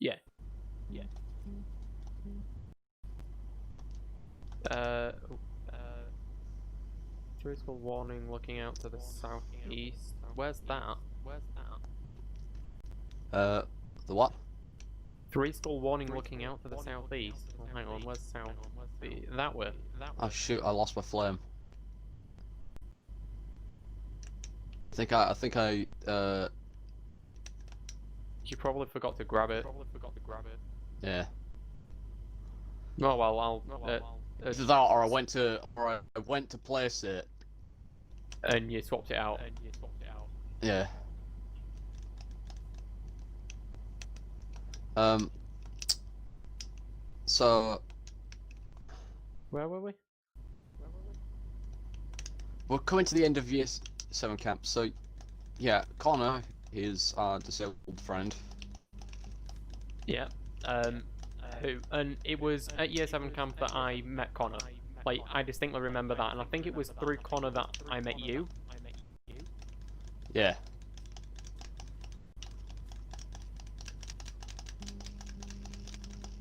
Yeah. Three school warning looking out to the southeast. Where's that? The what? Three school warning looking out to the southeast. Oh, hang on, where's south? That way. Oh shoot! I lost my flame. I think I You probably forgot to grab it. yeah. Oh well, I'll. Either that, or I went to place it. And you swapped it out. Yeah. So Where were we? we're coming to the end of year 7 camp. So yeah, Connor is our disabled friend. Yeah. And it was at year 7 camp that I met Connor. Like, I distinctly remember that, and I think it was through Connor that I met you. Yeah.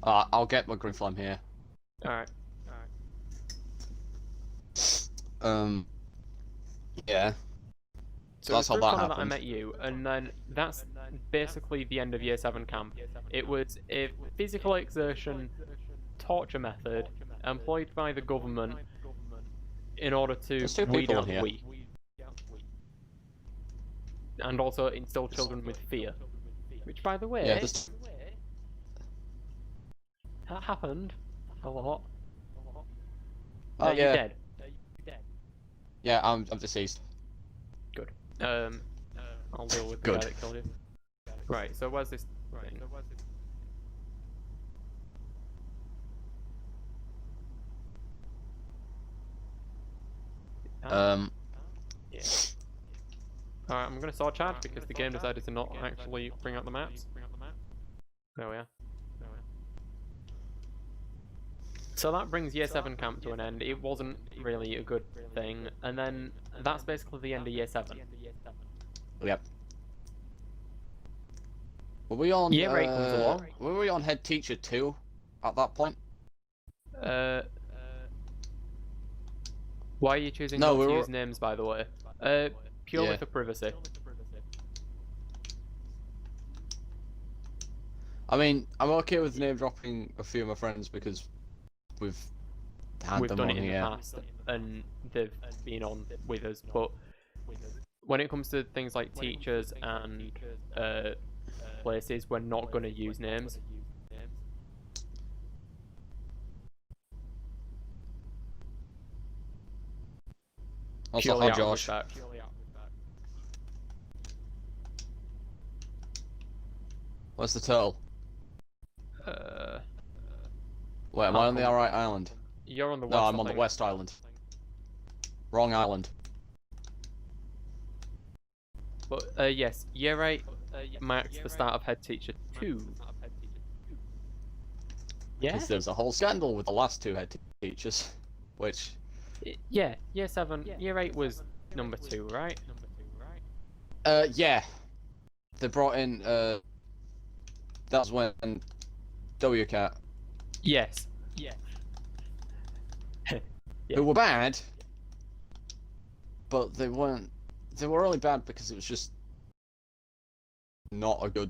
I'll get my green flame here. Alright. Yeah. So that's how through that Connor happened. that I met you, and then that's basically the end of year 7 camp. It was a physical exertion torture method employed by the government in order to There's 2 weed people out in the here. weak. And also instill children with fear. Which, by the way, Yeah, that happened a lot. Oh, You're yeah. dead. Yeah, I'm deceased. Good. I'll deal with the Good. guy that killed you. Right, so where's this thing? Yeah. Alright, I'm gonna sword charge because the game decided to not actually bring out the maps. There we are. So that brings year 7 camp to an end. It wasn't really a good thing, and then that's basically the end of year 7. Yep. Were we on? Year 8 comes along. Were we on head teacher 2 at that point? Why are you choosing No, not to use names, by the way? Purely for privacy. I mean, I'm okay with name dropping a few of my friends because we've had them done on it in here. the past, and they've been on with us, but when it comes to things like teachers and places, we're not going to use names. Also, hi Josh. Where's the turtle? Wait, am I on the right island? You're on the west. No, I'm on the west island. Wrong island. But yes, year 8 marks the start of head teacher 2. Yeah? Because there's a whole scandal with the last 2 head teachers, which... Yeah, year 7, year 8 was number 2, right? Yeah. They brought in, that's when WCAT. Yes. Yeah. Who were bad, but they weren't... They were only bad because it was just not a good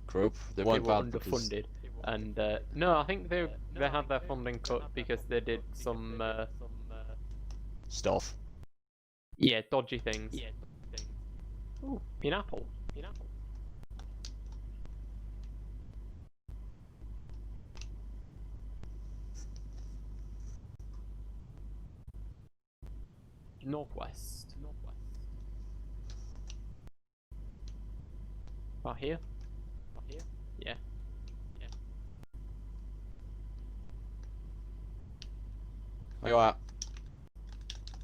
group. They weren't were bad underfunded. And no, I think they had their funding cut because they did some stuff. Yeah, dodgy things. Ooh, pineapple. Northwest. About here? Yeah. Where you at?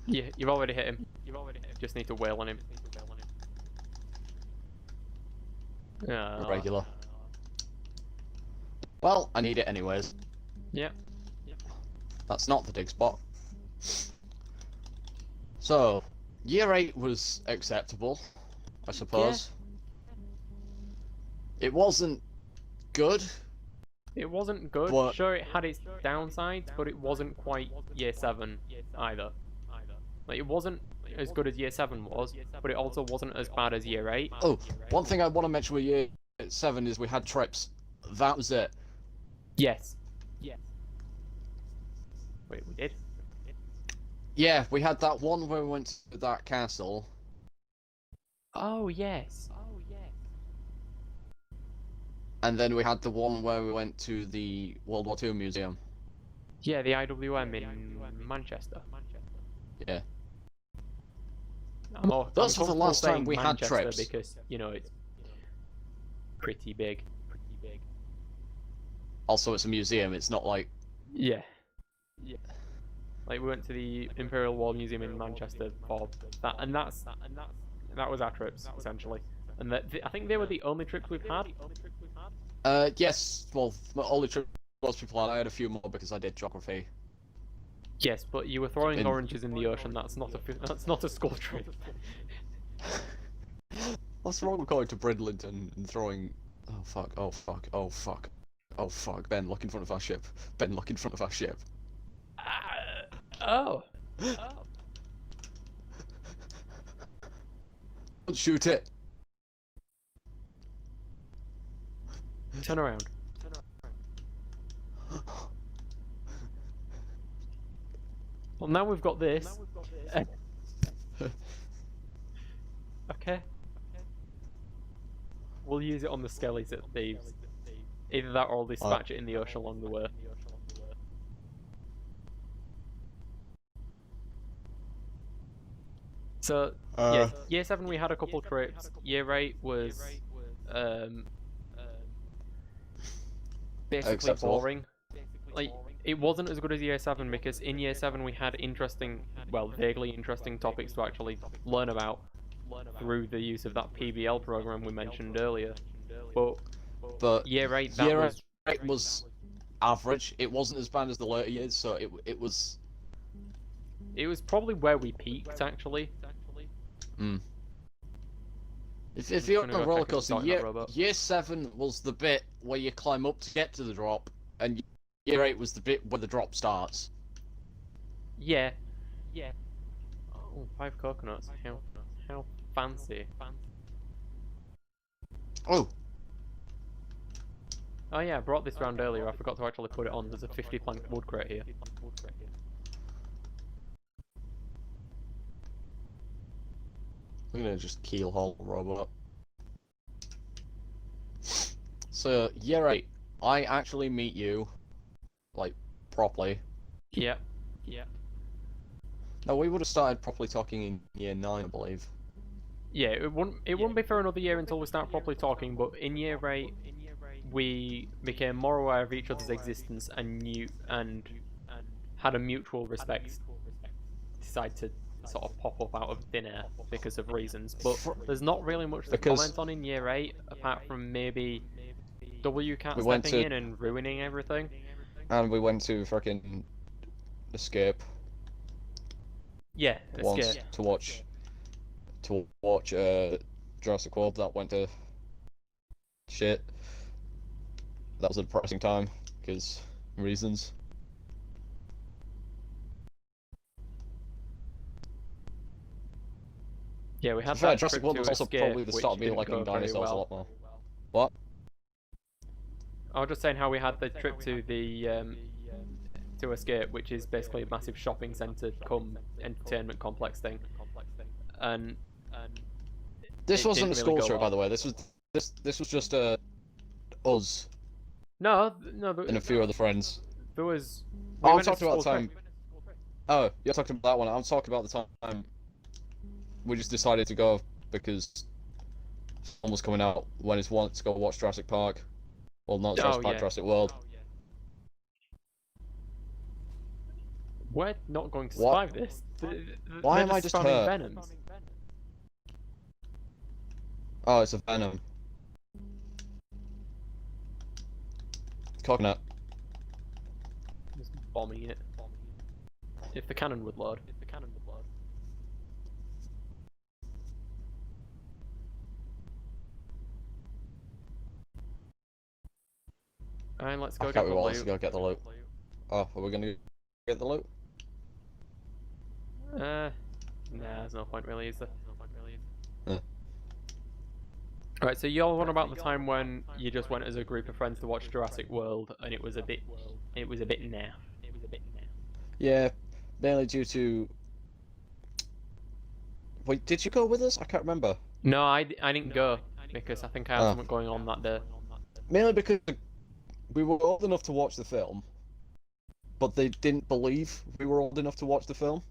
Yeah, you've already hit him. Just need to wail on him. Regular. Well, I need it anyways. Yeah. That's not the dig spot. So, year 8 was acceptable, I suppose. It wasn't good. It wasn't good. But Sure, it had its downsides, but it wasn't quite year 7 either. Like, it wasn't as good as year 7 was, but it also wasn't as bad as year 8. oh, one thing I want to mention with year 7 is we had trips. That was it. Yes. Wait, we did? Yeah, we had that one where we went to that castle. Oh, yes. And then we had the one where we went to the World War II museum. Yeah, the IWM in Manchester. Yeah. Those were the last time we had trips. Because, you know, it's pretty big. Also, it's a museum, it's not like... Yeah. Like, we went to the Imperial War Museum in Manchester for that, and that was our trips, essentially. And I think they were the only trips we've had. Yes, well, my only trip most people had. I had a few more because I did geography. Yes, but you were throwing oranges in the ocean. That's not a school trip. What's wrong with going to Bridlington and throwing... Oh fuck, oh fuck, oh fuck. Oh fuck, Ben, look in front of our ship. Ben, look in front of our ship. Oh. Don't shoot it. Turn around. Well, now we've got this. Okay. We'll use it on the skellies at thieves. Either that or I'll dispatch it in the ocean along the way. So, yeah, year 7 we had a couple trips. Year 8 was basically acceptable. Boring. Like, it wasn't as good as year 7 because in year 7 we had interesting, well, vaguely interesting topics to actually learn about through the use of that PBL program we mentioned earlier. But year 8, that was average. It wasn't as bad as the later years, so it was... It was probably where we peaked, actually. If you're on a roller coaster, year 7 was the bit where you climb up to get to the drop, and year 8 was the bit where the drop starts. Yeah. Oh, 5 coconuts. How fancy. Oh. Oh yeah, I brought this round earlier. I forgot to actually put it on. There's a 50 plank wood crate here. We're gonna just keelhaul the robot. So, year 8, I actually meet you, like, properly. Yep. No, we would have started properly talking in year 9, I believe. Yeah, it wouldn't be for another year until we start properly talking, but in year 8, we became more aware of each other's existence and had a mutual respect. Decided to sort of pop up out of thin air because of reasons, but there's not really much to comment on in year 8 apart from maybe WCAT stepping in and ruining everything. And we went to fucking Escape. Yeah, Escape. To watch Jurassic World. That went to shit. That was a depressing time because reasons. Yeah, we had that Jurassic World was also probably the start of me liking dinosaurs a lot more. What? I was just saying how we had the trip to the to Escape, which is basically a massive shopping centre come entertainment complex thing, and this wasn't a school trip, by the way. This was just us. No, and a few other friends. There was. I'm talking about the time. Oh, you're talking about that one. I'm talking about the time we just decided to go because someone was coming out when it's wanted to go watch Jurassic Park. Well, not Jurassic Park, Jurassic World. We're not going to survive this. Why am I just hurt? Venoms. Oh, it's a venom. Coconut. Just bombing it. If the cannon would load. Alright, let's I go can't get be the bothered to loot. go get the loot. Oh, are we gonna get the loot? Nah, there's no point really, is there? Yeah. Right, so you're on about the time when you just went as a group of friends to watch Jurassic World, and it was a bit naff. Yeah, mainly due to. Wait, did you go with us? I can't remember. No, I didn't go because I think I had Oh. something going on that day. Mainly because we were old enough to watch the film, but they didn't believe we were old enough to watch the film,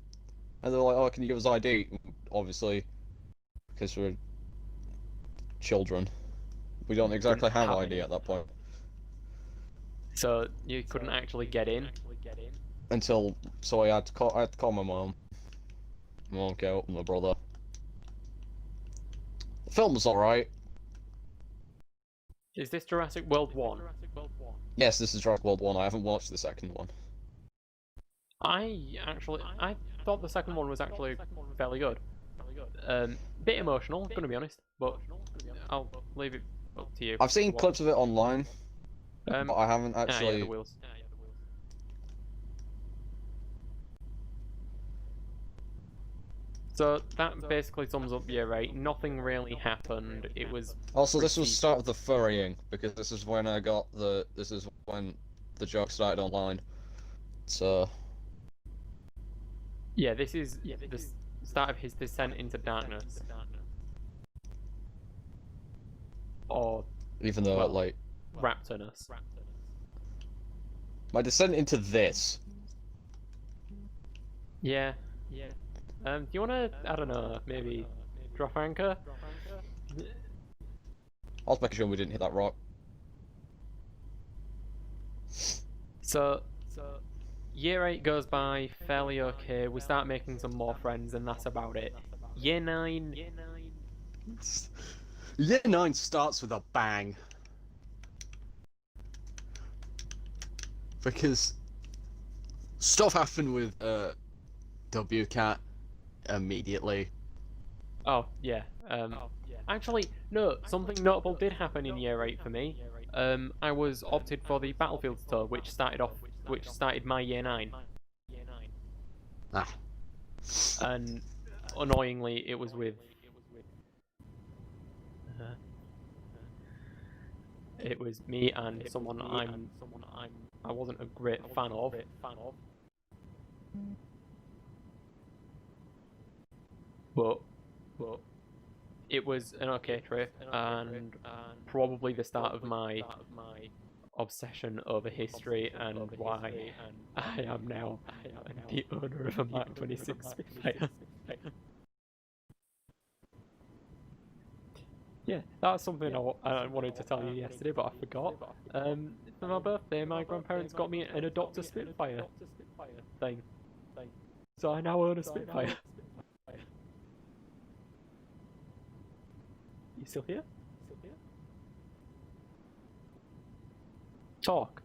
and they're like, "Oh, can you give us ID?" Obviously, because we're children, we don't exactly have ID at that point. So you couldn't actually get in. Until so I had to call my mom. My mom came up with my brother. The film was alright. Is this Jurassic World 1? Yes, this is Jurassic World 1. I haven't watched the second one. I thought the second one was actually fairly good. Bit emotional, gonna be honest, but I'll leave it up to you. I've seen clips of it online, but I haven't yeah, actually. the wheels. So that basically sums up year 8. Nothing really happened. It was Also, this was the start of the furrying, because this is when I got the. This is when the joke started online. So. Yeah, this is the start of his descent into darkness. Or Even though, well, like. Raptorness. My descent into this. Yeah. Do you wanna, I don't know, maybe drop anchor? I was making sure we didn't hit that rock. So year 8 goes by fairly okay. We start making some more friends, and that's about it. Year 9. Year 9 starts with a bang. Because stuff happened with WCAT immediately. Oh yeah. Actually, no. Something notable did happen in year 8 for me. I was opted for the Battlefields tour, which started my year 9. Ah. And annoyingly, it was with. It was me and someone I wasn't a great fan of. But it was an okay trip, and probably the start of my obsession over history and why I am now the owner of a Mark 26 Spitfire. Yeah, that's something I wanted to tell you yesterday, but I forgot. For my birthday, my grandparents got me an Adopt a Spitfire thing. So I now own a Spitfire. You still here? Talk.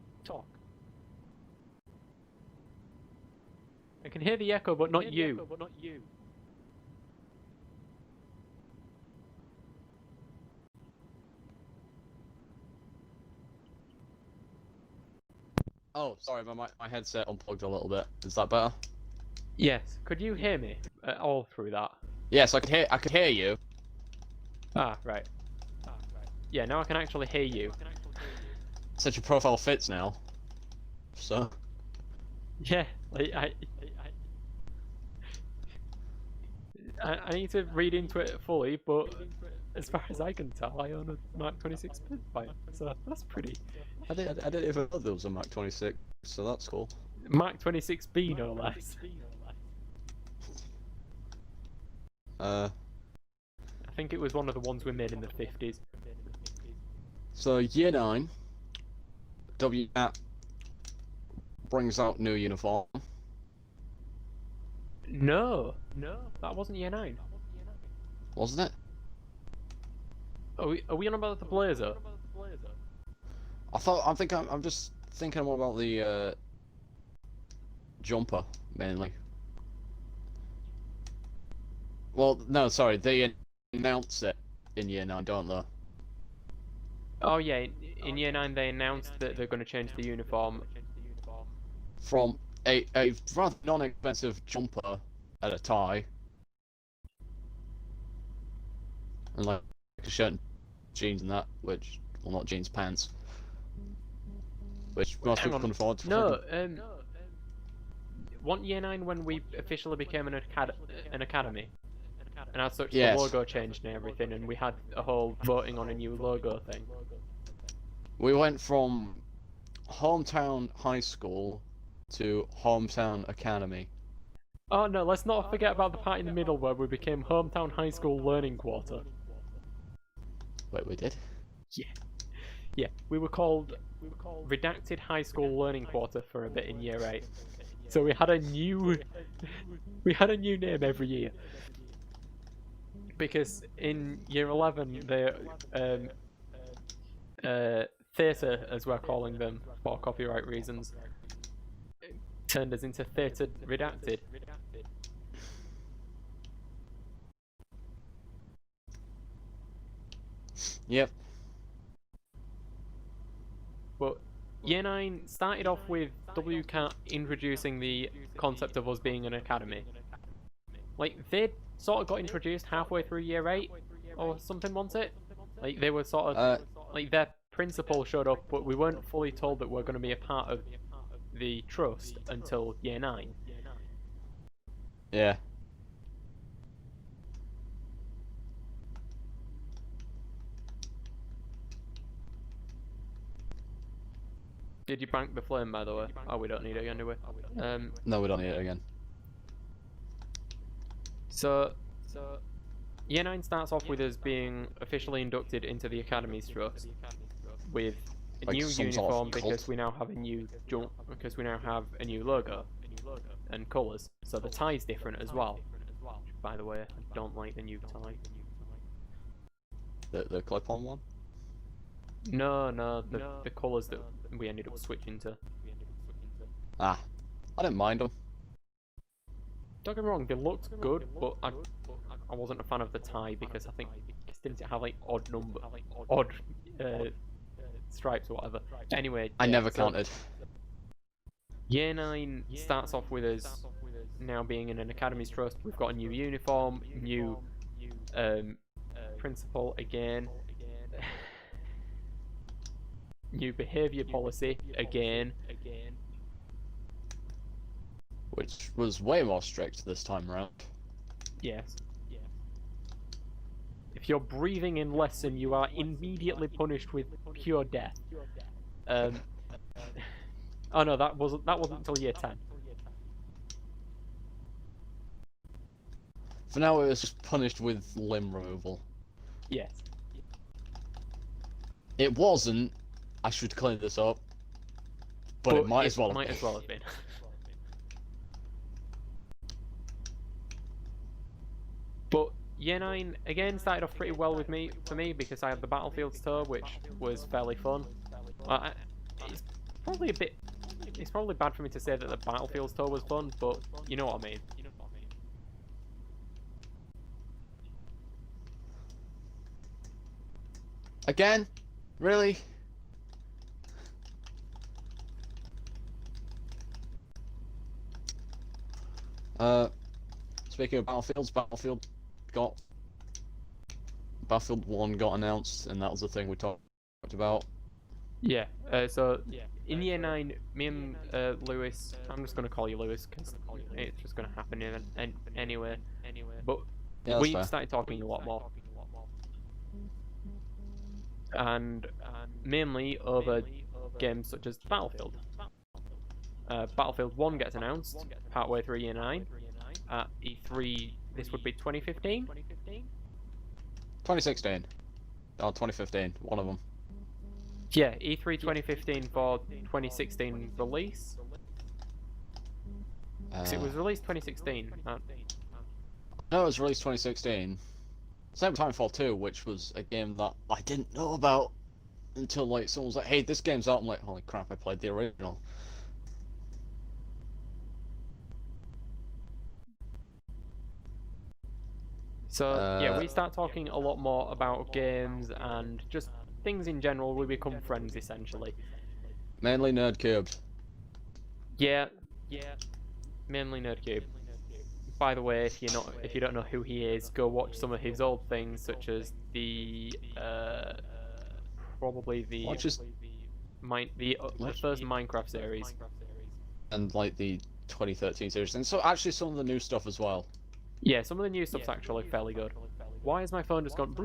I can hear the echo, but not you. Oh, sorry, my headset unplugged a little bit. Is that better? Yes. Could you hear me all through that? Yes, I could hear you. Ah, right. Yeah, now I can actually hear you. Such your profile fits now. So. Yeah, like I need to read into it fully, but as far as I can tell, I own a Mark 26 Spitfire, so that's pretty. I didn't even know there was a Mark 26, so that's cool. Mark 26B, no less. I think it was one of the ones we made in the 50s. So year 9, WCAT brings out new uniform. No, that wasn't year 9. Wasn't it? Are we on about the Blazer? I'm just thinking more about the jumper mainly. Well, no, sorry, they announce it in year 9, don't they? Oh yeah, in year 9 they announced that they're going to change the uniform. From a rather non-expensive jumper and a tie, and like a shirt and jeans and that, which, well, not jeans, pants, which most people can afford. No, one year 9 when we officially became an academy, and as such Yes. the logo changed and everything, and we had a whole voting on a new logo thing. We went from hometown high school to hometown academy. Oh no, let's not forget about the part in the middle where we became hometown high school learning quarter. Wait, we did? Yeah, we were called redacted high school learning quarter for a bit in year 8. So we had a new name every year. Because in year 11 the theatre, as we're calling them for copyright reasons, turned us into theatre redacted. Yep. But year 9 started off with WCAT introducing the concept of us being an academy. Like, they sort of got introduced halfway through year 8 or something, wasn't it? Like, they were sort of like, their principal showed up, but we weren't fully told that we're going to be a part of the trust until year 9. Yeah. Did you bank the flame, by the way? Oh, we don't need it again, do we? No, we don't need it again. So year 9 starts off with us being officially inducted into the Academy's Trust with a Like new some sort of uniform, cult. because we now have a new logo and colours. So the tie's different as well. By the way, I don't like the new tie. The clip-on one? No, the colours that we ended up switching to. Ah, I didn't mind them. Don't get me wrong, they looked good, but I wasn't a fan of the tie because I think didn't it have like odd stripes or whatever. Anyway, I yeah, never so counted. Year 9 starts off with us now being in an Academy's Trust. We've got a new uniform, new principal again, new behaviour policy again. Which was way more strict this time around. Yes. If you're breathing in lesson, you are immediately punished with pure death. Oh no, that wasn't until year 10. For now, it was just punished with limb removal. Yes. It wasn't. I should clean this up. But it might as well have been. But year 9 again started off pretty well with for me because I had the Battlefields tour, which was fairly fun. It's probably bad for me to say that the Battlefields tour was fun, but you know what I mean. Again? Really? Speaking of Battlefield Battlefield 1 got announced, and that was the thing we talked about. Yeah, in year 9, me and Lewis, I'm just going to call you Lewis because it's just going to happen anyway, but Yeah, we fair. started talking a lot more. And mainly over games such as Battlefield. Battlefield 1 gets announced partway through year 9 at E3. This would be 2015? 2016. Or 2015, one of them. Yeah, E3 2015 for 2016 release. 'Cause it was released 2016. No, it was released 2016. Same with Titanfall 2, which was a game that I didn't know about until like someone was like, "Hey, this game's out." I'm like, "Holy crap! I played the original." So yeah, we start talking a lot more about games and just things in general, we become friends essentially. Mainly nerd cubed. Yeah, mainly Nerdcube. By the way, if you don't know who he is, go watch some of his old things, such as the probably Watch his the first Minecraft series. and like the 2013 series, and so actually some of the new stuff as well. Yeah, some of the new stuff's actually fairly good. Why has my phone just gone?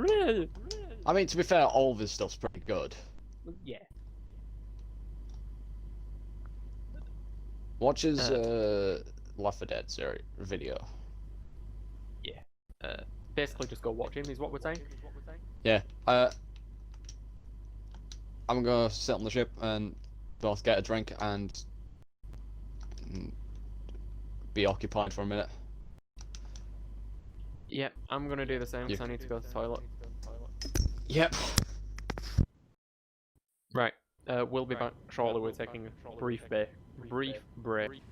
I mean, to be fair, all of his stuff's pretty good. Yeah. Watch his Left 4 Dead series video. Yeah. Basically, just go watch him. Is what we're saying. Yeah. I'm gonna sit on the ship and both get a drink and be occupied for a minute. Yeah, I'm gonna do the same because I need to go to the toilet. Yep. Right. We'll be back shortly. We're taking a brief break.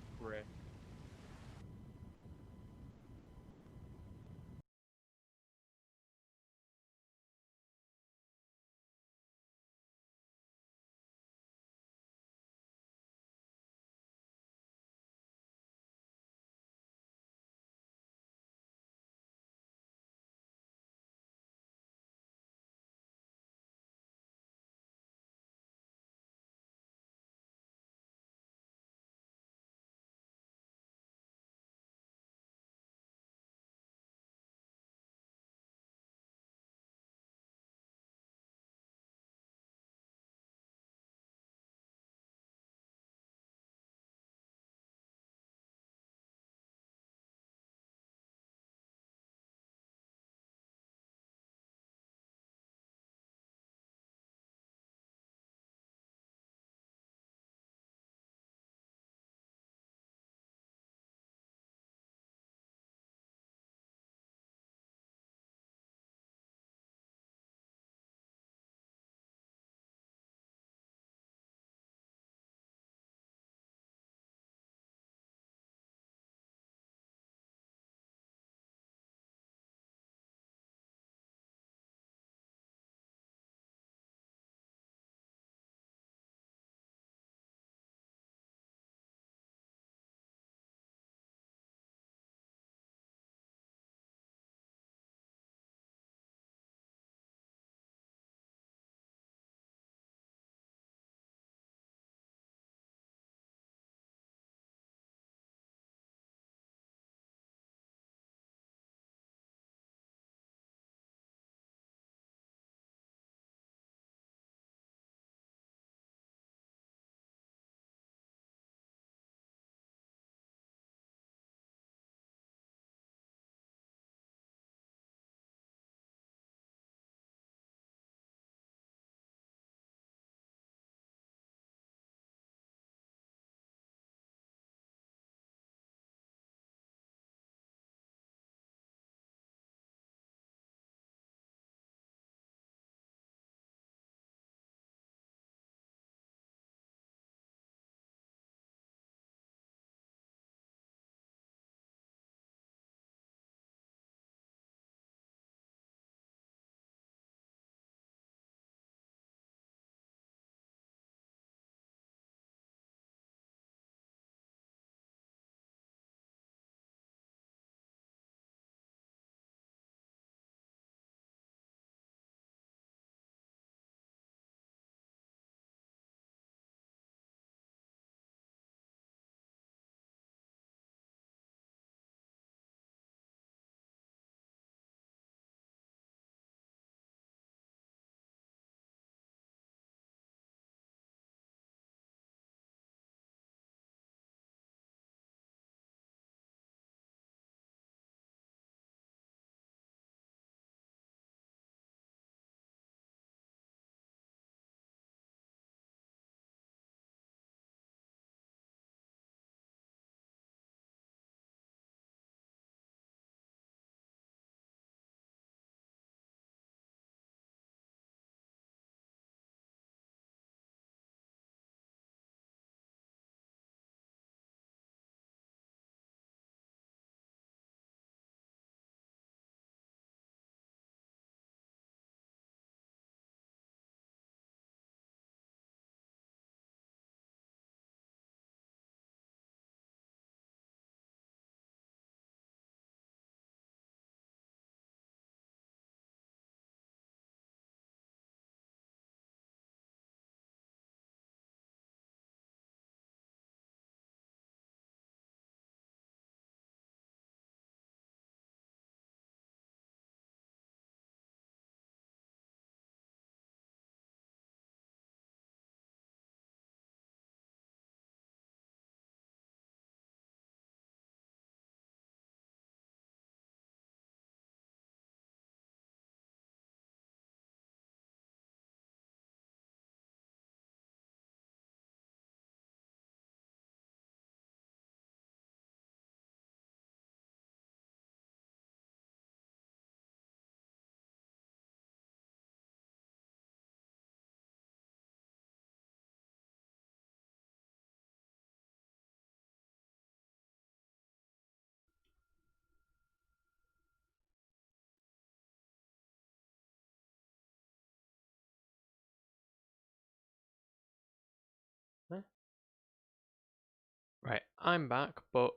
I'm back, but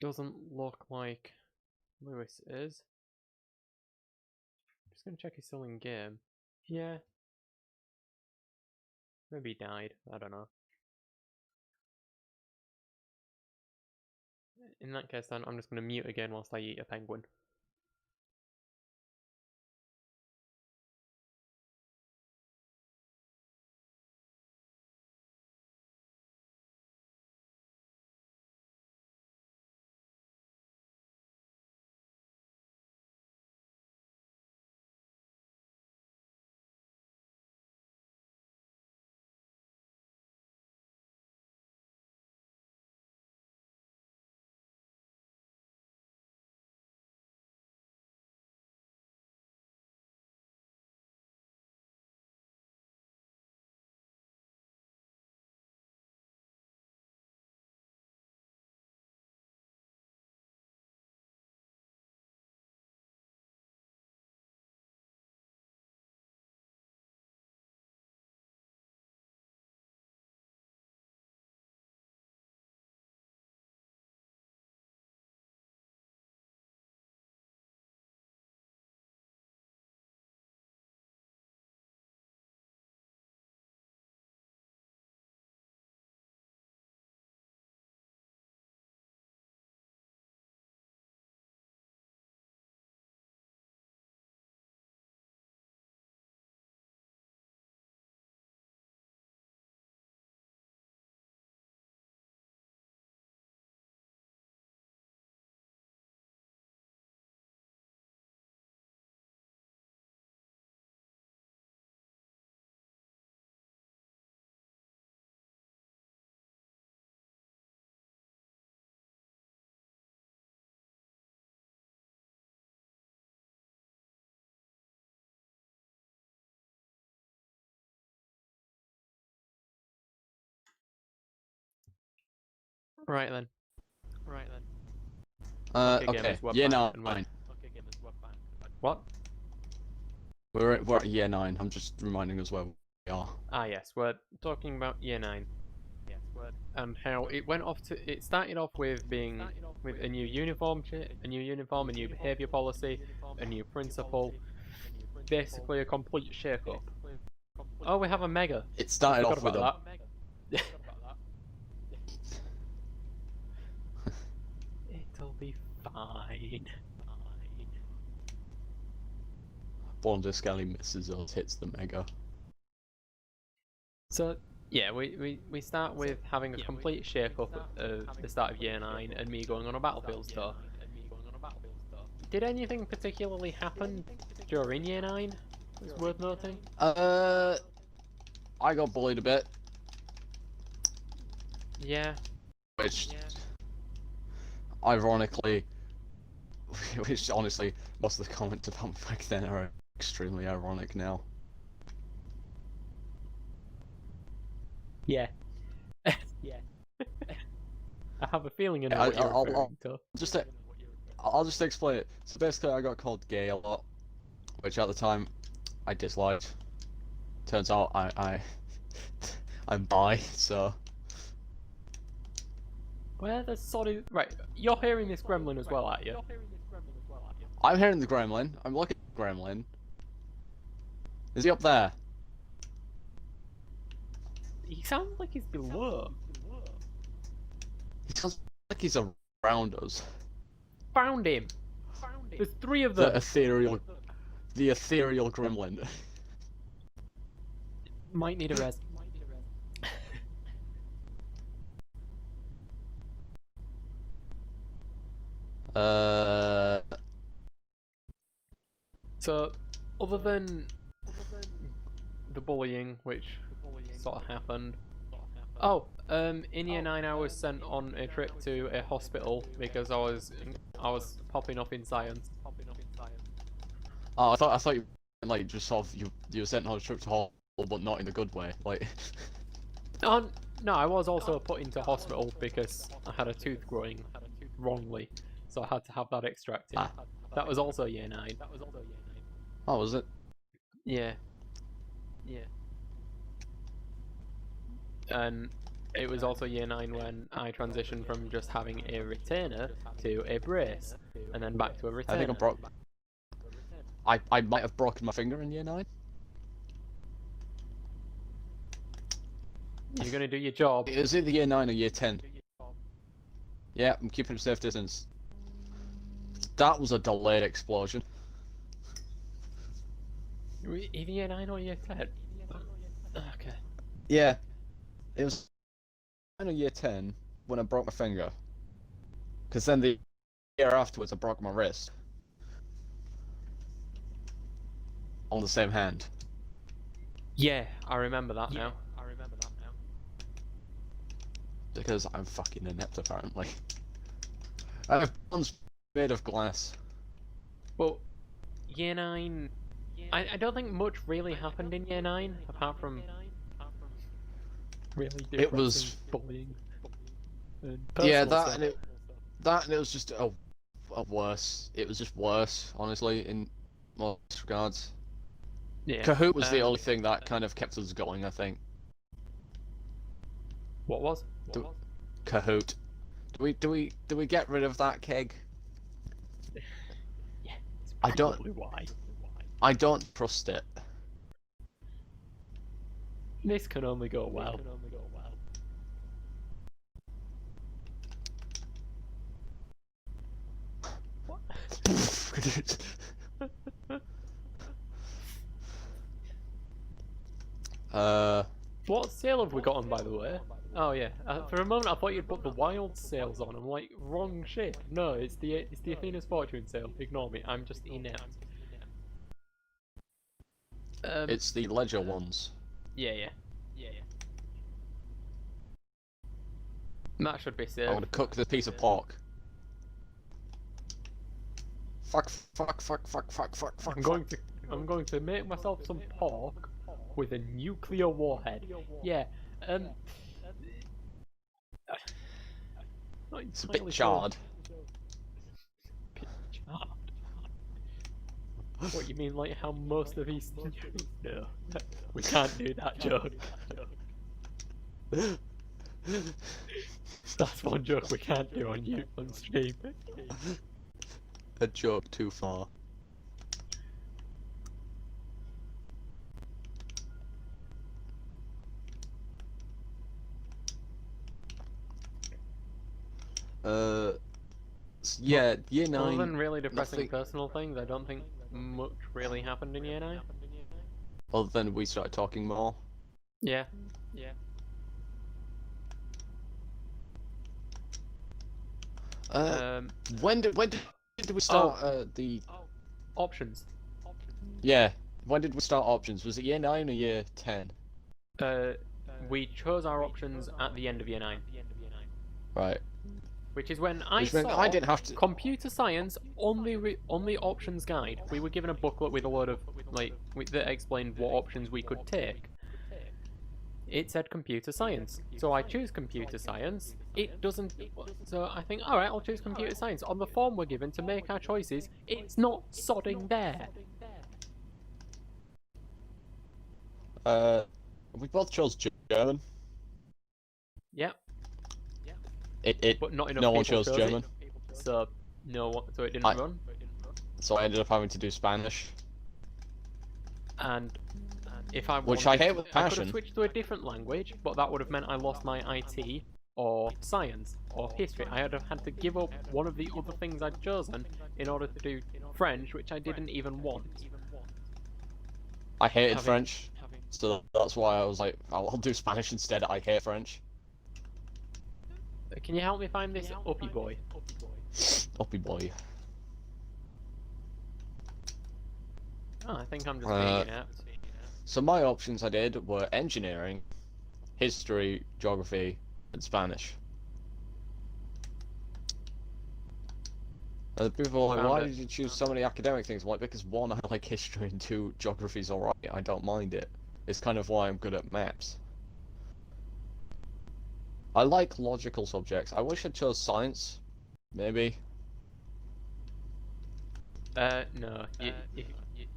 doesn't look like Lewis is. I'm just gonna check he's still in game. Yeah. Maybe he died. I don't know. In that case, then I'm just gonna mute again whilst I eat a penguin. Right then. Okay, year 9. What? We're at year 9. I'm just reminding us where we are. Ah yes, we're talking about year 9. And how it went off to. It started off with being with a new uniform, a new behaviour policy, a new principal, basically a complete shake-up. Oh, we have a mega. It started off with that. It'll be fine. Boulder Skelly misses us, hits the mega. So yeah, we start with having a complete shake-up at the start of year 9 and me going on a battlefield tour. Did anything particularly happen during year 9? It's worth noting. I got bullied a bit. Yeah. Which, ironically, which honestly, most of the comments about me back then are extremely ironic now. Yeah. Yeah. I have a feeling I know what you're referring to. I'll just explain it. So basically, I got called gay a lot, which at the time I disliked. Turns out I'm bi, so. Where the sod is... Right, you're hearing this gremlin as well, aren't you? I'm hearing the gremlin. I'm looking at the gremlin. Is he up there? He sounds like he's below. He sounds like he's around us. Found him. There's 3 of them. The ethereal gremlin. Might need a res. So, other than the bullying, which sort of happened. Oh, in year 9 I was sent on a trip to a hospital because I was popping off in science. Oh, I thought you like just sort of you were sent on a trip to hospital, but not in a good way. Like. Oh, no, I was also put into hospital because I had a tooth growing wrongly, so I had to have that extracted. Ah. That was also year 9. Oh, was it? Yeah. And it was also year 9 when I transitioned from just having a retainer to a brace, and then back to a retainer. I think I might have broken my finger in year 9. You're gonna do your job. It was either year 9 or year 10. Yeah, I'm keeping a safe distance. That was a delayed explosion. Either year 9 or year 10? Okay. Yeah, it was 9 or year 10 when I broke my finger. Because then the year afterwards I broke my wrist. On the same hand. Yeah, I remember that now. Because I'm fucking inept, apparently. I have bones made of glass. Well, year 9... I don't think much really happened in year 9, apart from really depressing It was... bullying. Yeah, that and it was just a worse. It was just worse, honestly, in most regards. Yeah. Kahoot was the only thing that kind of kept us going, I think. What was? Kahoot. Do we get rid of that keg? Yeah. I don't. Why? I don't trust it. This can only go well. What sale have we got on, by the way? Oh yeah. For a moment, I thought you'd put the wild sales on. I'm like, wrong shit. No, it's the Athena's Fortune sale. Ignore me. I'm just inept. It's the ledger ones. Yeah. That should be safe. I'm gonna cook this piece of pork. Fuck. I'm going to make myself some pork with a nuclear warhead. Yeah. It's a bit charred. What, you mean like how most of Eastern Europe? No, we can't do that joke. That's one joke we can't do on stream. A joke too far. Yeah, year 9. Other than really depressing nothing... personal things, I don't think much really happened in year 9. Other than we started talking more. Yeah. When did we start the options? Yeah, when did we start options? Was it year 9 or year 10? We chose our options at the end of year 9. Right. Which is when I saw I didn't have to... computer science on the options guide. We were given a booklet with a lot of that explained what options we could take. It said computer science, so I choose computer science. It doesn't, so I think, all right, I'll choose computer science. On the form we're given to make our choices, it's not sodding there. We both chose German. Yep. But not enough no one people chose German. So so it didn't run. So I ended up having to do Spanish. And if I Which I hate with I could passion. have switched to a different language, but that would have meant I lost my IT or science or history. I would have had to give up one of the other things I'd chosen in order to do French, which I didn't even want. I hated French, so that's why I was like, I'll do Spanish instead. I hate French. Can you help me find this uppy boy? Uppy boy. Oh, I think I'm just being inept. So my options I did were engineering, history, geography, and Spanish. And people are like, why did you choose so many academic things? I'm like, because 1, I like history, and 2, geography's alright. I don't mind it. It's kind of why I'm good at maps. I like logical subjects. I wish I chose science. Maybe. No.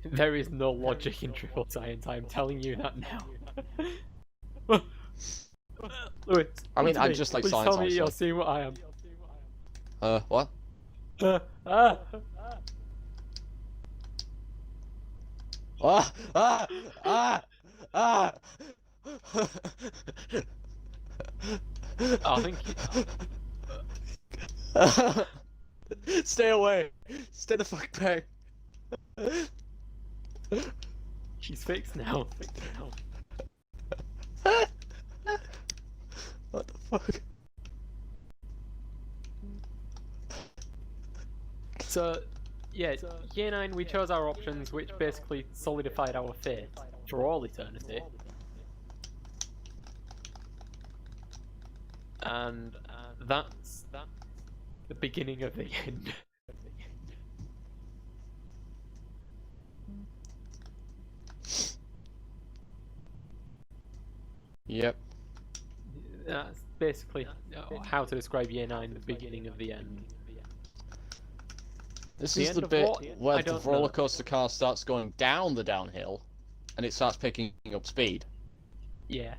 There is no logic in triple science, I am telling you that now. Louis, I mean, to I me. just like Please science. tell me you're seeing what I am. What? Ah! Ah! Ah! Ah! Ah! I think Stay away! Stay the fuck back! she's fixed now. What the fuck? So, yeah, year 9 we chose our options, which basically solidified our fate for all eternity. And that's the beginning of the end. Yep. That's basically how to describe year 9, the beginning of the end. This The is end the of bit what? where I the don't know. roller coaster car starts going down the downhill, and it starts picking up speed. Yeah.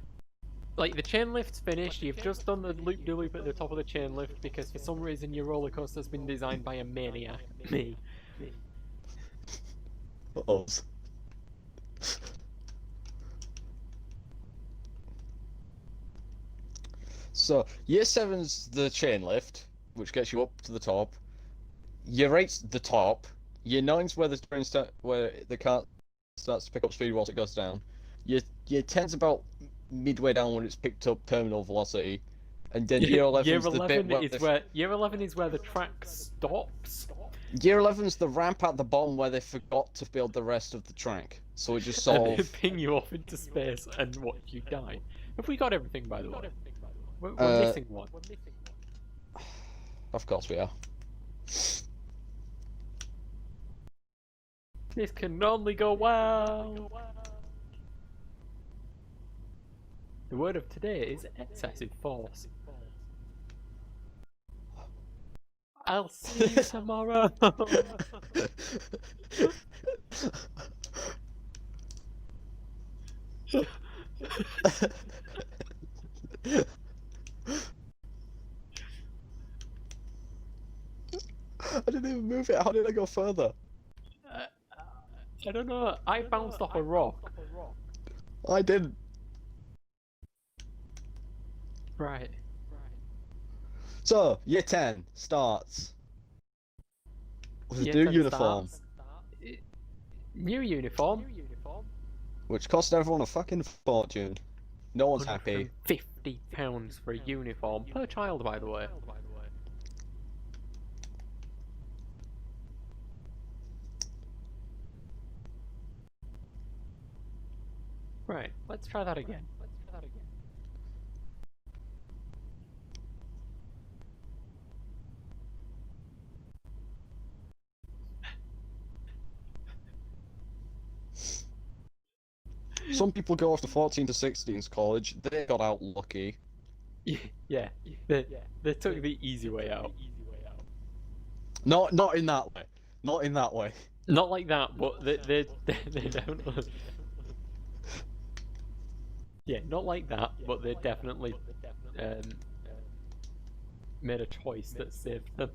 Like, the chain lift's finished, you've just done the loop-de-loop at the top of the chain lift because for some reason your roller coaster's been designed by a maniac. Me. Oh. So, year 7's the chain lift, which gets you up to the top. Year 8's the top. Year 9's where the train where the car starts to pick up speed whilst it goes down. Year 10's about midway down when it's picked up terminal velocity. And then year 11's the bit where Year 11 is where the track stops. Year 11's the ramp at the bottom where they forgot to build the rest of the track. So it just sort And they of... ping you off into space and watch you die. Have we got everything, by the way? We're missing one. Of course we are. This can only go well. The word of today is excessive force. I'll see you tomorrow. I didn't even move it. How did I go further? I don't know. I bounced off a rock. I didn't. Right. So, year 10 starts with a Year new 10 uniform, starts. New uniform. which cost everyone a fucking fortune. No one's happy. £50 for a uniform per child, by the way. Right, let's try that again. Some people go off to 14 to 16's college. They got out lucky. Yeah, they took the easy way out. Not in that way. Not in that way. Not like that, but they don't. Yeah, not like that, but they definitely made a choice that saved them.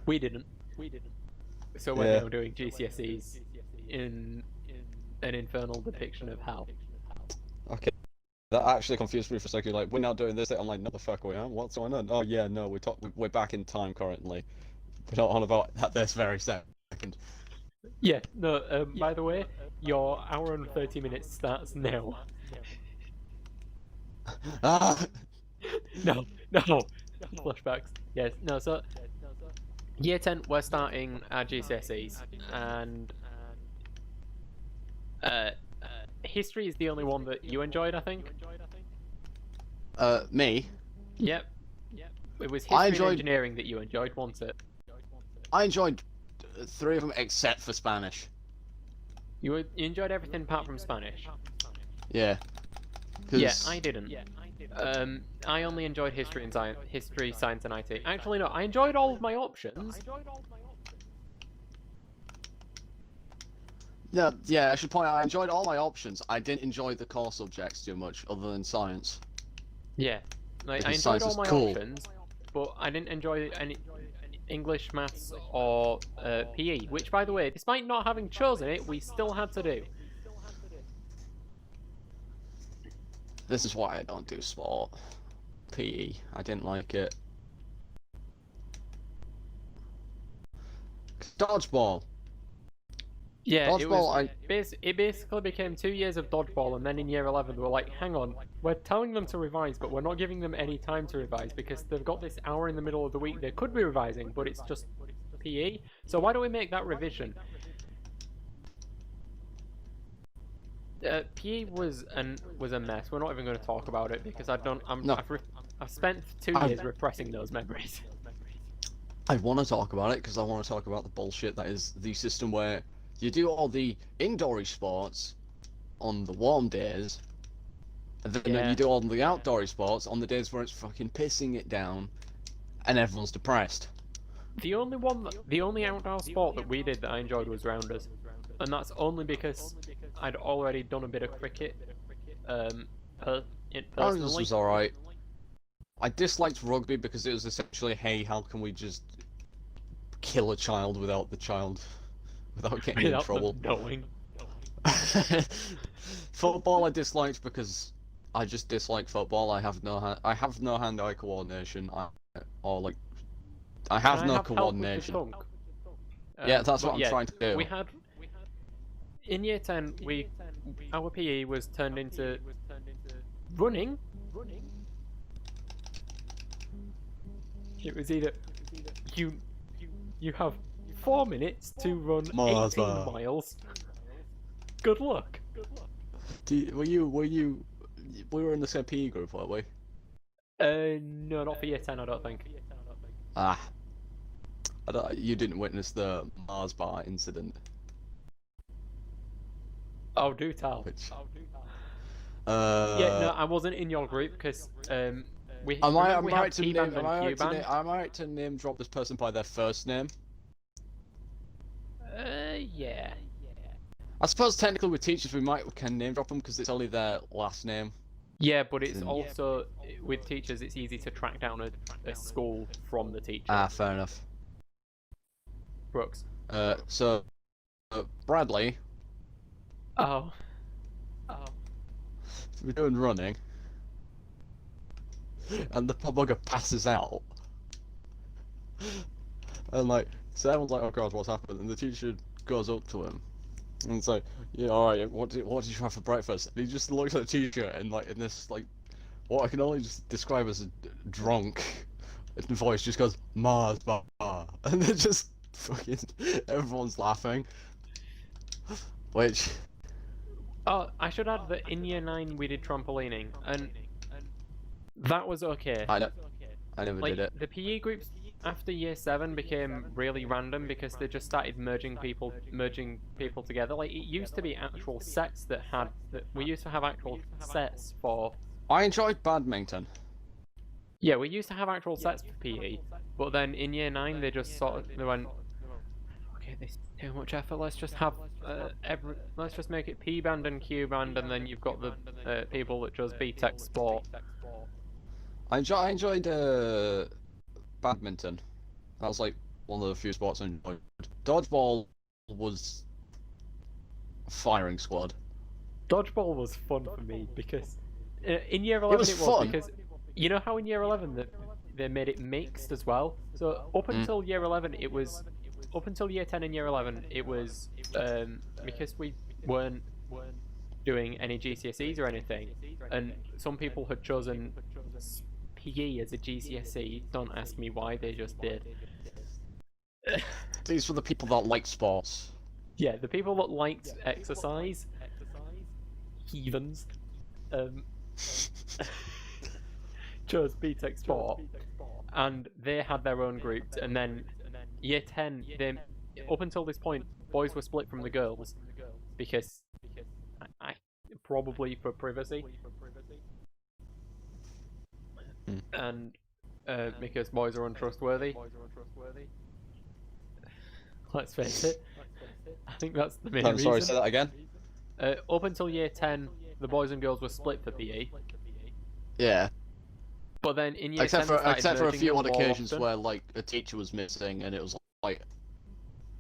We didn't. So we're now doing GCSEs in an infernal depiction of hell. Okay. That actually confused me for a second. Like, we're now doing this. I'm like, no, the fuck we are. What's going on? Oh yeah, no, we're back in time currently. We're not on about that this very second. Yeah, no, by the way, your hour and 30 minutes starts now. Ah! No. Flashbacks. Yes, no, so year 10, we're starting our GCSEs, and history is the only one that you enjoyed, I think. Me? Yep. It was history and engineering that you enjoyed, wasn't it? I enjoyed 3 of them except for Spanish. You enjoyed everything apart from Spanish? Yeah. Yeah, I didn't. I only enjoyed history and science, science, and IT. Actually, no, I enjoyed all of my options. Yeah, yeah, I should point out I enjoyed all my options. I didn't enjoy the core subjects too much, other than science. Yeah, like I Because enjoyed science all is my cool. options, but I didn't enjoy any English, maths, or PE. Which, by the way, despite not having chosen it, we still had to do. This is why I don't do sport. PE. I didn't like it. Dodgeball. Yeah, it was. Dodgeball, It basically became 2 years of dodgeball, and then in year 11 they were like, "Hang on, we're telling them to revise, but we're not giving them any time to revise because they've got this hour in the middle of the week they could be revising, but it's just PE. So why don't we make that revision?" PE was a mess. We're not even going to talk about it because No. I've spent 2 years repressing those memories. I want to talk about it because I want to talk about the bullshit that is the system where you do all the indoor sports on the warm days, and then Yeah. you do all the outdoor sports on the days where it's fucking pissing it down, and everyone's depressed. The only outdoor sport that we did that I enjoyed was rounders, and that's only because I'd already done a bit of cricket. Rounders Personally, was alright. I disliked rugby because it was essentially, hey, how can we just kill a child without getting in trouble? them knowing. Football I disliked because I just dislike football. I have no hand-eye coordination. I have no coordination. Yeah, that's what I'm trying to do. We had in year 10 our PE was turned into running. It was either you have 4 minutes to run 18 miles. Good luck. We were in the same PE group, weren't we? No, not for year 10, I don't think. Ah. You didn't witness the Mars bar incident. Oh, do tell. Which, yeah, no, I wasn't in your group because we. Am I we right had to T-band and Q-band. am I right to name drop this person by their first name? Yeah. I suppose technically with teachers we can name drop them because it's only their last name. Yeah, but it's also with teachers it's easy to track down a school from the teacher. Ah, fair enough. Brooks. So Bradley. Oh. We're doing running, and the bugger passes out, and so everyone's like, "Oh God, what's happened?" And the teacher goes up to him, and it's like, "Yeah, all right. What did you have for breakfast?" And he just looks at the teacher and in this what I can only just describe as a drunk voice, just goes Mars bar, and then just fucking everyone's laughing, which. Oh, I should add that in year 9 we did trampolining, and that was okay. I never did it. The PE groups after year 7 became really random because they just started merging people together. Like it used to be actual sets we used to have actual sets for. I enjoyed badminton. Yeah, we used to have actual sets for PE, but then in year 9 they just they went, okay, this is too much effort. Let's just have let's just make it P band and Q band, and then you've got the people that chose BTEC sport. I enjoyed badminton. That was one of the few sports I enjoyed. Dodgeball was firing squad. Dodgeball was fun for me because in year 11 it was fun. Because you know how in year 11 they made it mixed as well. So up until year 11 it was. Up until year 10 and year 11, it was because we weren't doing any GCSEs or anything, and some people had chosen PE as a GCSE. Don't ask me why, they just did. These were the people that liked sports. Yeah, the people that liked exercise. Heathens. Chose BTEC sport, and they had their own groups, and then year 10, up until this point, boys were split from the girls because I probably for privacy, and because boys are untrustworthy. Let's face it. I think that's the main I'm sorry, reason. say that again? Up until year 10, the boys and girls were split for PE. Yeah. But then in year Except 10, for a merging few them odd more occasions often. where like a teacher was missing and it was like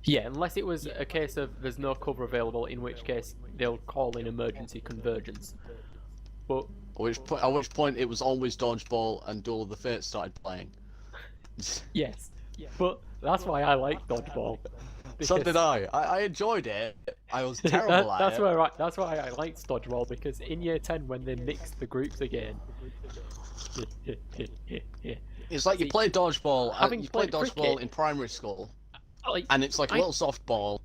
Yeah, unless it was a case of there's no cover available, in which case they'll call in emergency convergence. But at which point it was always dodgeball and Duel of the Fates started playing. yes, but that's why I like dodgeball. So did I. I enjoyed it. I was terrible at that's it. that's why I liked dodgeball, because in year 10 when they mixed the groups again. It's like you play dodgeball. having You play played dodgeball cricket, in primary school, like, and it's like a little softball,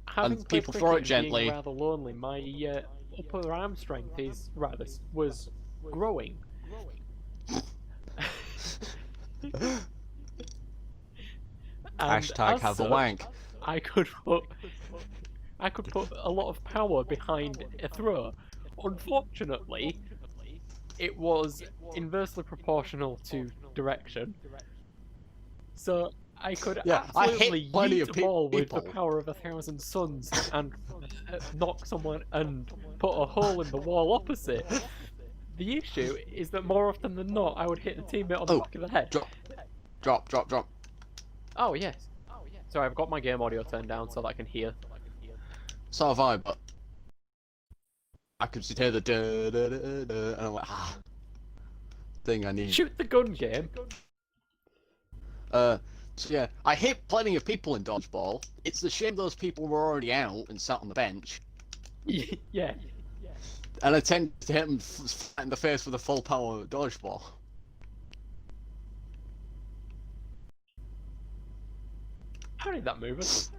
having and played people cricket throw it and gently. being rather lonely, my upper arm strength was growing. Hashtag have a wank. I could put a lot of power behind a throw. Unfortunately, it was inversely proportional to direction. So I could absolutely yeet a ball with the power of 1,000 suns and knock someone and put a hole in the wall opposite. The issue is that more often than not, I would hit the teammate on the back of the head. Drop. Oh, yes. Sorry, I've got my game audio turned down so that I can hear. So have I, but I could just hear the da da da da, and I'm like, thing I need. Shoot the gun game. So yeah, I hit plenty of people in dodgeball. It's a shame those people were already out and sat on the bench. Yeah. And I tend to hit them flat in the face with a full power dodgeball. How did that move us?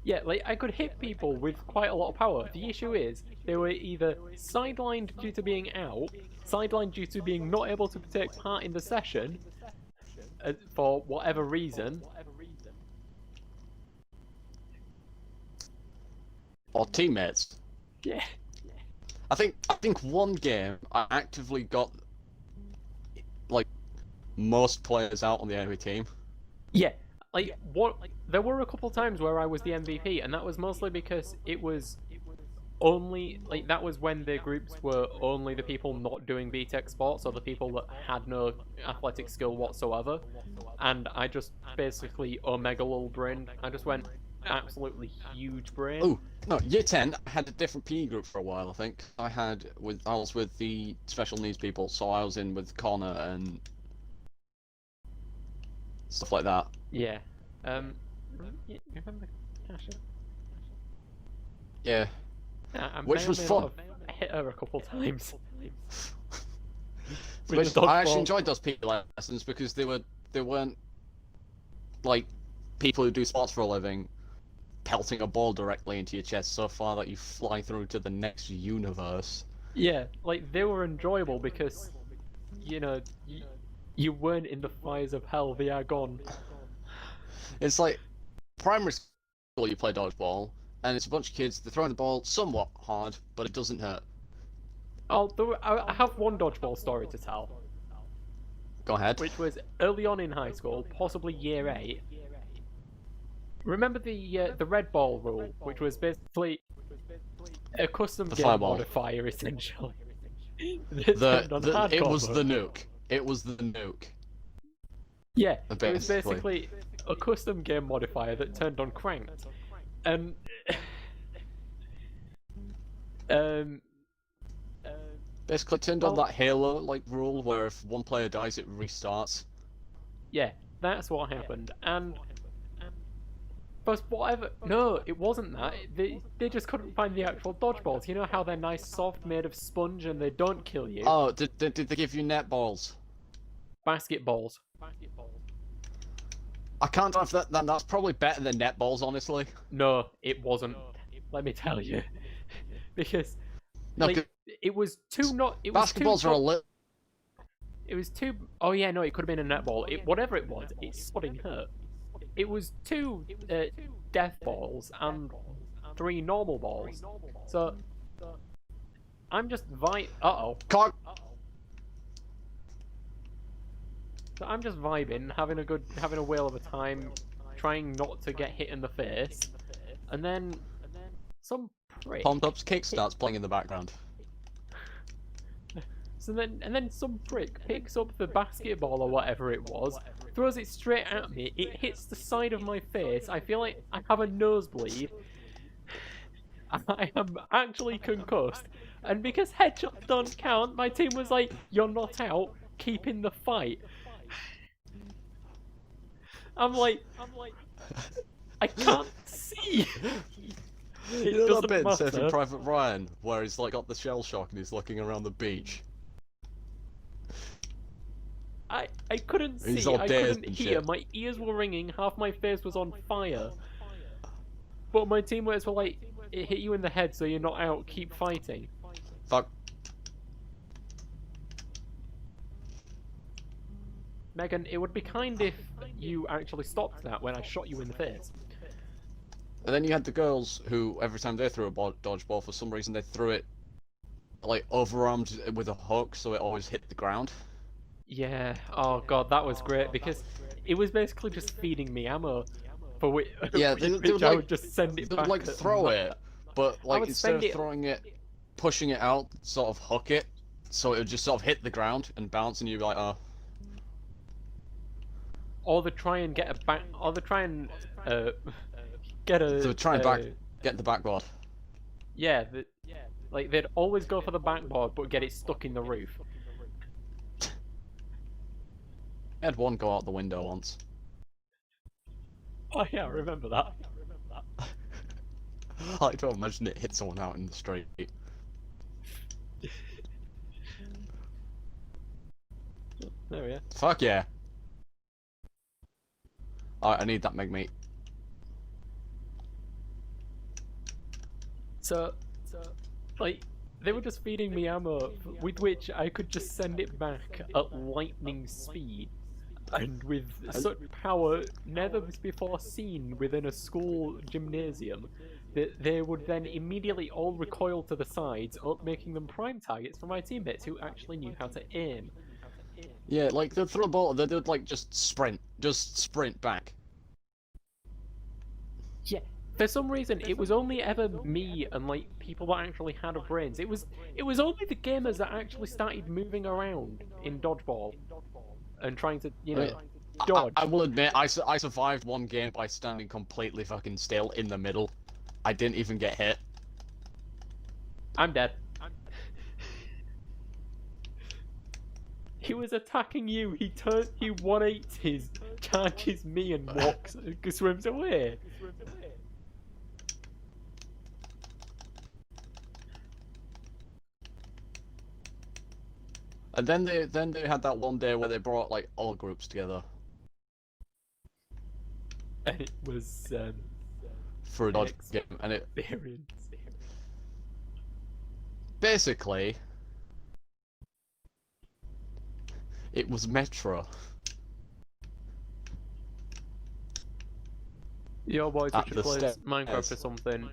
Yeah, like, I could hit people with quite a lot of power. The issue is, they were either sidelined due to being out, sidelined due to being not able to take part in the session, for whatever reason. Or teammates. Yeah. I think one game I actively got like most players out on the enemy team. Yeah. Like, there were a couple times where I was the MVP, and that was mostly because it was only, like, that was when the groups were only the people not doing BTEC sports, or the people that had no athletic skill whatsoever, and I just basically omega little brain. I just went absolutely huge brain. Oh, no, year 10, I had a different PE group for a while, I think. I was with the special needs people, so I was in with Connor and stuff like that. Yeah. You remember Kasha? Yeah. Which was fun. I hit her a couple times. I actually enjoyed those PE lessons because they weren't like people who do sports for a living pelting a ball directly into your chest so far that you fly through to the next universe. Yeah, like, they were enjoyable because, you know, you weren't in the fires of hell, they are gone. It's like primary school, you play dodgeball, and it's a bunch of kids. They're throwing the ball somewhat hard, but it doesn't hurt. Oh, I have one dodgeball story to tell. Go ahead. Which was early on in high school, possibly year 8. Remember the red ball rule, which was basically a custom game fireball modifier, essentially. It was the nuke. It was the nuke. Yeah, it was basically a custom game modifier that turned on cranked. And basically turned on that Halo like rule where if one player dies it restarts. Yeah, that's what happened. And but whatever, no, it wasn't that. They just couldn't find the actual dodgeballs. You know how they're nice, soft, made of sponge, and they don't kill you. Oh, did they give you netballs? Basketballs. I can't have that. That's probably better than netballs, honestly. No, it wasn't. Let me tell you, because no, like, it was too not. It was basketballs too, are a little. It was too. Oh yeah, no, it could have been a netball. Whatever it was, it spotting hurt. It was 2 death balls and 3 normal balls. So I'm just So I'm just vibing, having a whale of a time, trying not to get hit in the face, and then some prick. Pumped Up's kick starts playing in the background. So then some prick picks up the basketball or whatever it was, throws it straight at me. It hits the side of my face. I feel like I have a nosebleed. I am actually concussed. And because headshots don't count, my team was like, "You're not out. Keep in the fight." I'm like, I can't see. You know that bit in Saving Private Ryan where he's like got the shell shock and he's looking around the beach? I couldn't see, I couldn't hear, my ears were ringing, half my face was on fire. But my teammates were like, "It hit you in the head so you're not out, keep fighting." Fuck. Megan, it would be kind if you actually stopped that when I shot you in the face. And then you had the girls who, every time they threw a dodgeball, for some reason they threw it like overarmed with a hook so it always hit the ground. Yeah, oh god, that was great because it was basically just feeding me ammo. For which, yeah, they would, I would just send it back. They would like throw it, but like instead of throwing it, pushing it out, sort of hook it, so it would just sort of hit the ground and bounce, and you'd be like, oh. Or they try and get a back, or they try and get a. So try and get the backboard. Yeah, like they'd always go for the backboard, but get it stuck in the roof. I had one go out the window once. Oh yeah, I remember that. I don't imagine it hit someone out in the street. There we are. Fuck yeah. Alright, I need that meg meat. So, like, they were just feeding me ammo, with which I could just send it back at lightning speed. And with such power never before seen within a school gymnasium, that they would then immediately all recoil to the sides, up making them prime targets for my teammates who actually knew how to aim. Yeah, like they'd throw a ball, they'd like just sprint back. Yeah, for some reason it was only ever me and like people that actually had brains. It was only the gamers that actually started moving around in dodgeball. And trying to, you know, dodge. I will admit, I survived one game by standing completely fucking still in the middle. I didn't even get hit. I'm dead. He was attacking you. He 180s, charges me, and swims away. And then they had that one day where they brought like all groups together. And it was for a dodge game, and it basically it was Metro. Yo boys, we should play Minecraft or something.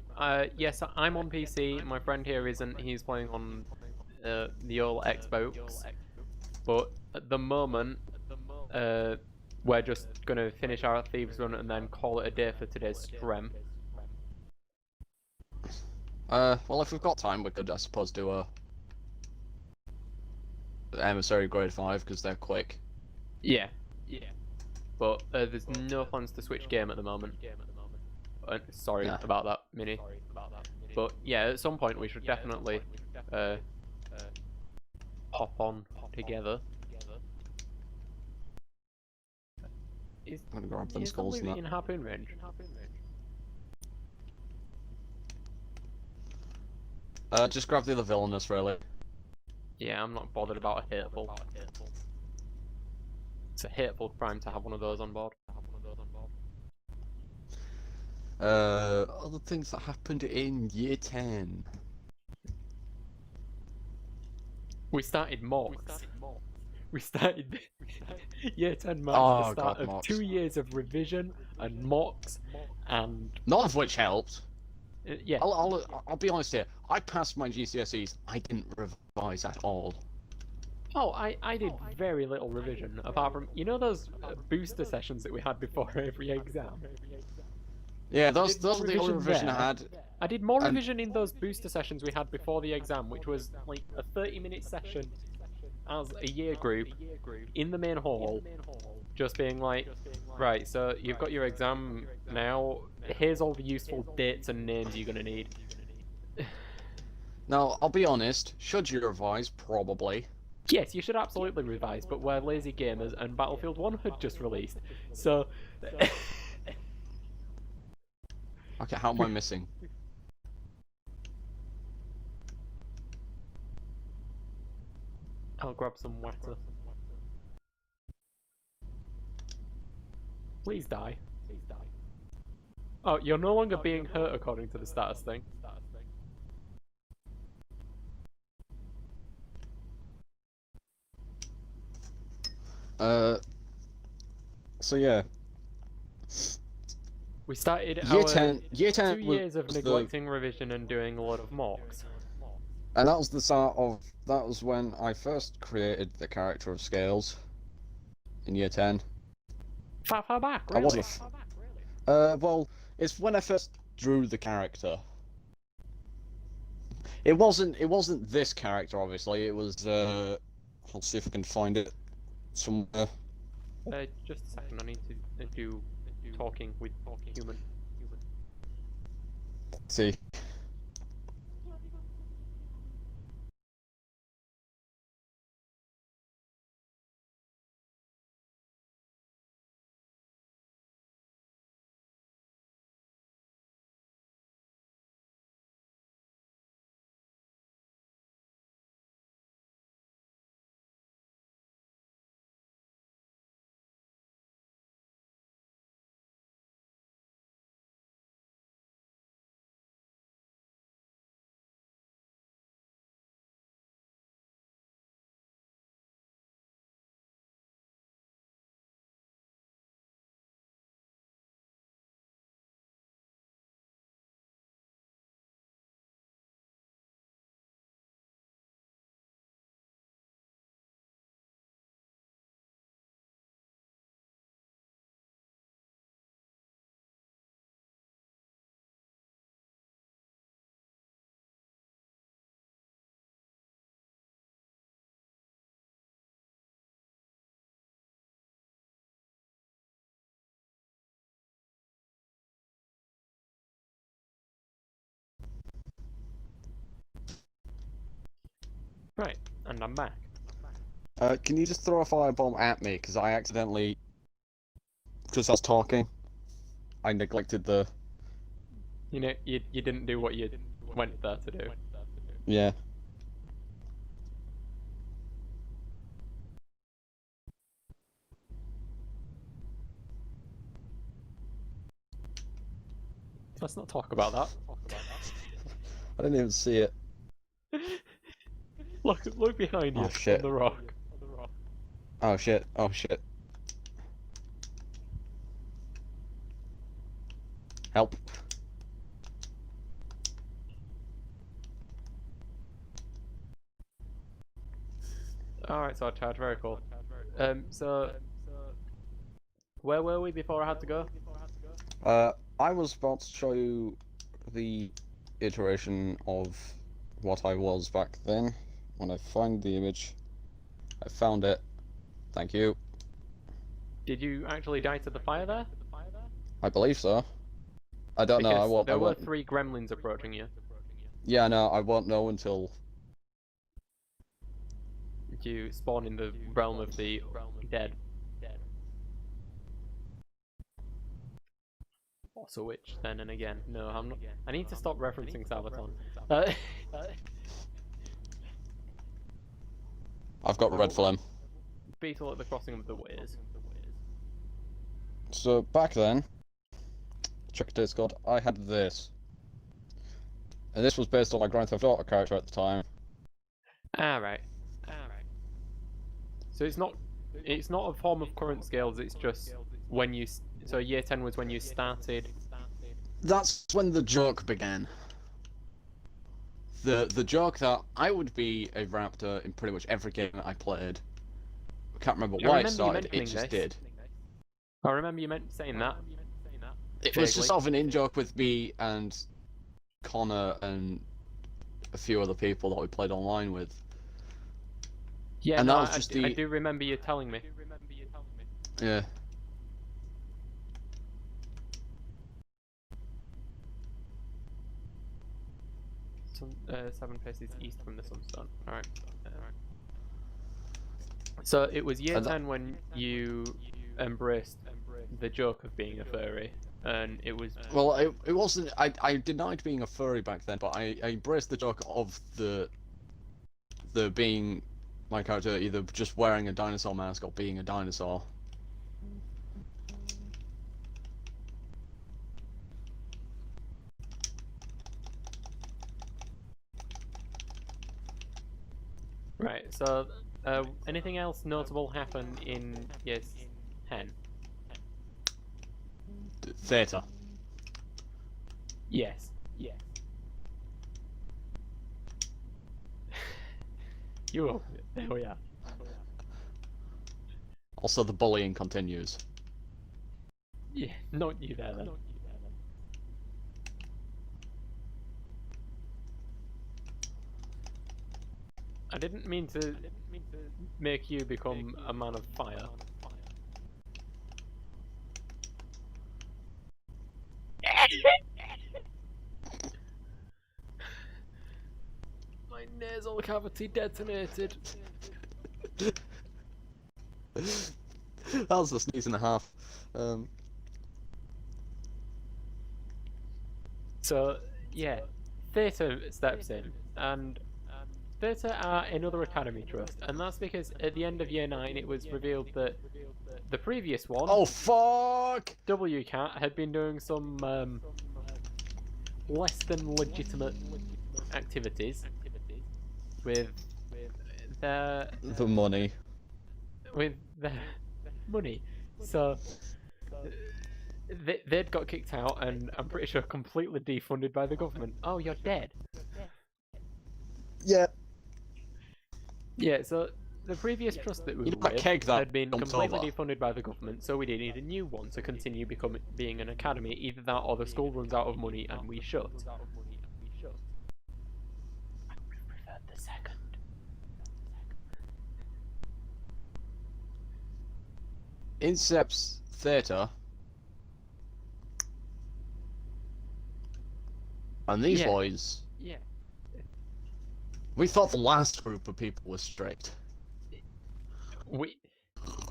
Yes, I'm on PC. My friend here isn't. He's playing on the old Xbox. But at the moment, we're just gonna finish our Thieves run and then call it a day for today's stream. Well, if we've got time, we could, I suppose, do a Emissary Grade 5 because they're quick. Yeah. But there's no plans to switch game at the moment. Sorry about that, Mini. But yeah, at some point we should definitely hop on together. I'm gonna grab them skulls in happen range. Just grab the other villainous, really. Yeah, I'm not bothered about a hateful. It's a hateful crime to have one of those on board. Other things that happened in year 10. We started mocks. We started year 10 marks the start of mocks. 2 years of revision and mocks, and none of which helped. Yeah. I'll be honest here. I passed my GCSEs. I didn't revise at all. Oh, I did very little revision, apart from, you know those booster sessions that we had before every exam? Yeah, I those did more are the only revision I there. had. I did more And revision in those booster sessions we had before the exam, which was like a 30-minute session as a year group in the main hall, just being like, right, so you've got your exam now, here's all the useful dates and names you're gonna need. now, I'll be honest. Should you revise? Probably. Yes, you should absolutely revise, but we're lazy gamers and Battlefield 1 had just released, so... Okay, how am I missing? I'll grab some water. Please die. Oh, you're no longer being hurt according to the status thing. So yeah. We started Year our 10 2 was years of the, neglecting revision and doing a lot of mocks. and that was the start of, that was when I first created the character of Scales in year 10. Far back, I really? wasn't well, it's when I first drew the character. It wasn't this character, obviously. It was I'll see if I can find it somewhere. Just a second, I need to do talking with human. Let's see. Right, and I'm back. Can you just throw a firebomb at me? Because I accidentally, because I was talking, I neglected the. You know, you didn't do what you went there to do. Yeah. Let's not talk about that. I didn't even see it. Look behind you, Oh, shit. on the rock. Oh shit, oh shit. Help. Alright, so I charge, very cool. So... Where were we before I had to go? I was about to show you the iteration of what I was back then. When I find the image. I found it. Thank you. Did you actually die to the fire there? I believe so. I don't know, I Because won't. there were 3 gremlins approaching you. Yeah, no, I won't know until. You spawn in the realm of the dead. Also which, then and again. No, I'm not. I need to stop referencing Sabaton. I've got red flame. Beetle at the crossing of the ways. So back then, check Discord, I had this. And this was based on my Grand Theft Auto character at the time. Alright. So it's not a form of current scales, it's just when you... So year 10 was when you started... That's when the joke began. the joke that I would be a raptor in pretty much every game that I played. I can't remember why it started. It just did. I remember you saying that. It was just sort of an in-joke with me and Connor and a few other people that we played online with. Yeah, and no, that was just I do remember you telling me. Yeah. Seven faces east from the sunstone. Alright. So it was year 10 when you embraced the joke of being a furry, and it was... Well, it wasn't... I denied being a furry back then, but I embraced the joke of the being my character either just wearing a dinosaur mask or being a dinosaur. Right, so anything else notable happen in year 10? Theatre. Yes. You. There we are. Also, the bullying continues. Yeah, not you there then. I didn't mean to make you become a man of fire. My nasal cavity detonated. That was a sneeze and a half. So, yeah, theatre steps in, and theatre are another academy trust, and that's because at the end of year 9 it was revealed that the previous one, oh fuck, WCAT, had been doing some less than legitimate activities with their money. With their money. So they'd got kicked out, and I'm pretty sure completely defunded by the government. Oh, you're dead. Yeah. Yeah, so the previous trust that we were with had been completely defunded by the government, so we need a new one to continue being an academy. Either that or the school runs out of money and we shut. I would have preferred the second. Incept's theatre. And these boys... Yeah. We thought the last group of people was strict.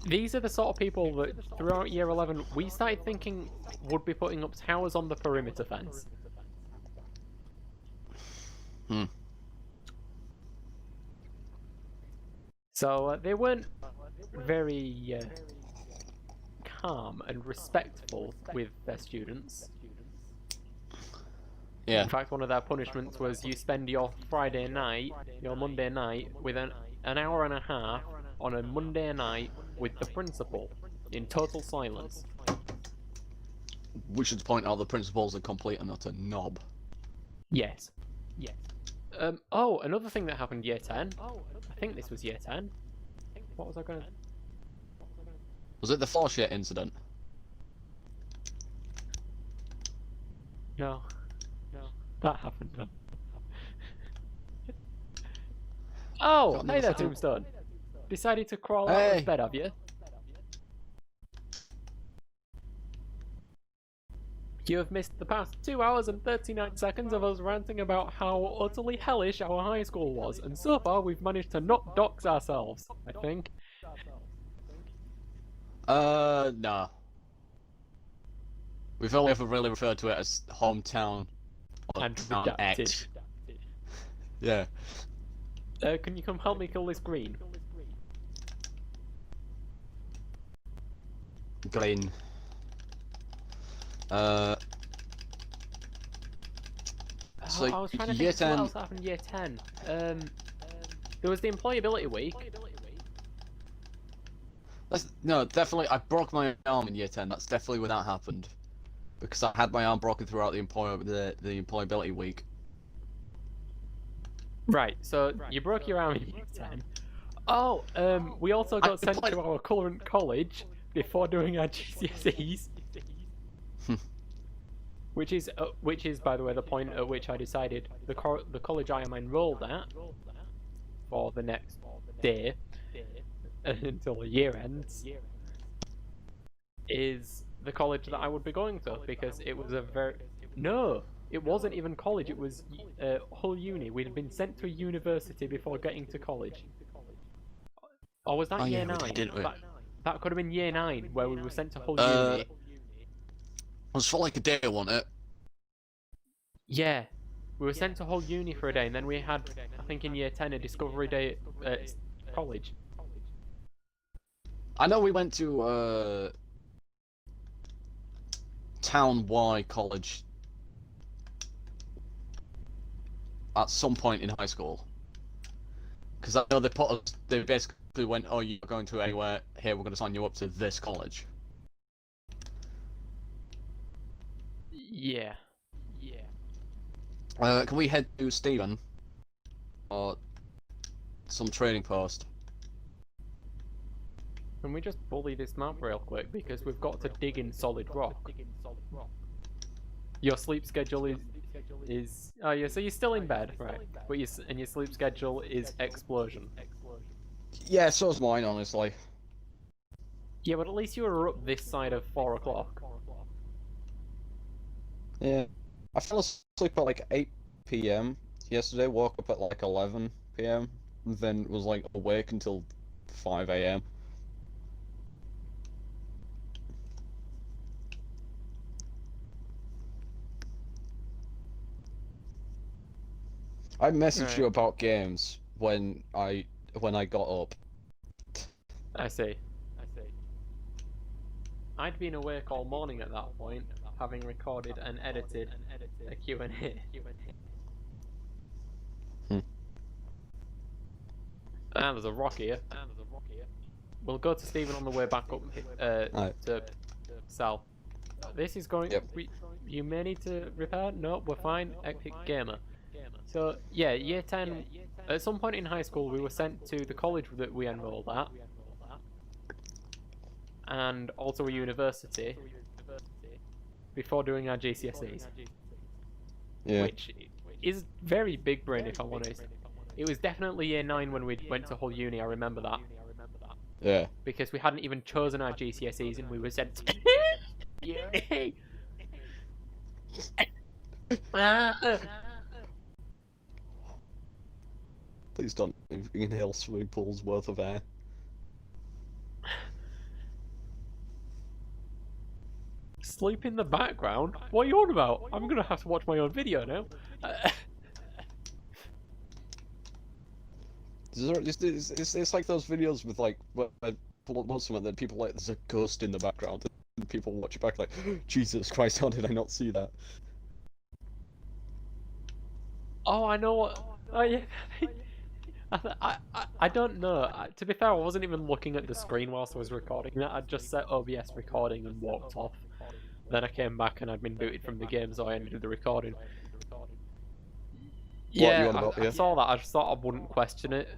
These are the sort of people that throughout year 11 we started thinking would be putting up towers on the perimeter fence. So they weren't very calm and respectful with their students. Yeah. In fact, one of their punishments was you spend your Friday night, your Monday night, with an hour and a half on a Monday night with the principal in total silence. We should point out the principal's a complete and utter knob. Yes. Oh, another thing that happened year 10. I think this was year 10. What was I going to... Was it the floor shit incident? No. That happened. Oh, hey there, Tombstone. Decided to crawl out of bed, have you? You have missed the past 2 hours and 39 seconds of us ranting about how utterly hellish our high school was, and so far we've managed to not dox ourselves, I think. Nah. We've only ever really referred to it as hometown and redacted. Yeah. Can you come help me kill this green? Green. So I was trying to think what else happened year 10. There was the employability week. No, definitely, I broke my arm in year 10. That's definitely when that happened. Because I had my arm broken throughout the employability week. Right, so you broke your arm in year 10. Oh, we also got sent to our current college before doing our GCSEs. Which is, by the way, the point at which I decided the college I am enrolled at for the next day until the year ends is the college that I would be going to, because it was no, it wasn't even college. It was Hull Uni. We'd been sent to a university before getting to college. Or was that year 9? That could have been year 9, where we were sent to Hull Uni. It was for like a day, wasn't it? Yeah, we were sent to Hull Uni for a day, and then we had, I think in year 10, a discovery day at college. I know we went to Town Y College at some point in high school, because I know they basically went, oh, you're going to anywhere, here, we're going to sign you up to this college. Yeah. Can we head to Stephen? Or some trading post? Can we just bully this map real quick, because we've got to dig in solid rock. Your sleep schedule is oh yeah, so you're still in bed, right? But your sleep schedule is explosion. Yeah, so's mine, honestly. Yeah, but at least you were up this side of 4 o'clock. Yeah. I fell asleep at like 8 PM yesterday, woke up at like 11 PM, and then was like awake until 5 AM. I messaged you about games when I got up. I see. I'd been awake all morning at that point, having recorded and edited a Q&A. Ah, there's a rock here. We'll go to Stephen on the way back up to Sal. This is going... Yep. You may need to repair? No, we're fine. Epic Gamer. So, yeah, year 10... At some point in high school, we were sent to the college that we enrolled at. And also a university. Before doing our GCSEs. Yeah. Which is very big brain, if I'm honest. It was definitely year 9 when we went to Hull Uni, I remember that. Yeah. Because we hadn't even chosen our GCSEs and we were sent to uni. Please don't inhale swimming pool's worth of air. Sleep in the background? What are you on about? I'm gonna have to watch my own video now. It's like those videos with like where most of them, then people like there's a ghost in the background and people watch it back like, Jesus Christ, how did I not see that? Oh, I know what. Oh yeah. I don't know. To be fair, I wasn't even looking at the screen whilst I was recording that. I just set OBS recording and walked off. Then I came back and I'd been booted from the game, so I ended the recording. Yeah, I saw that. I just thought I wouldn't question it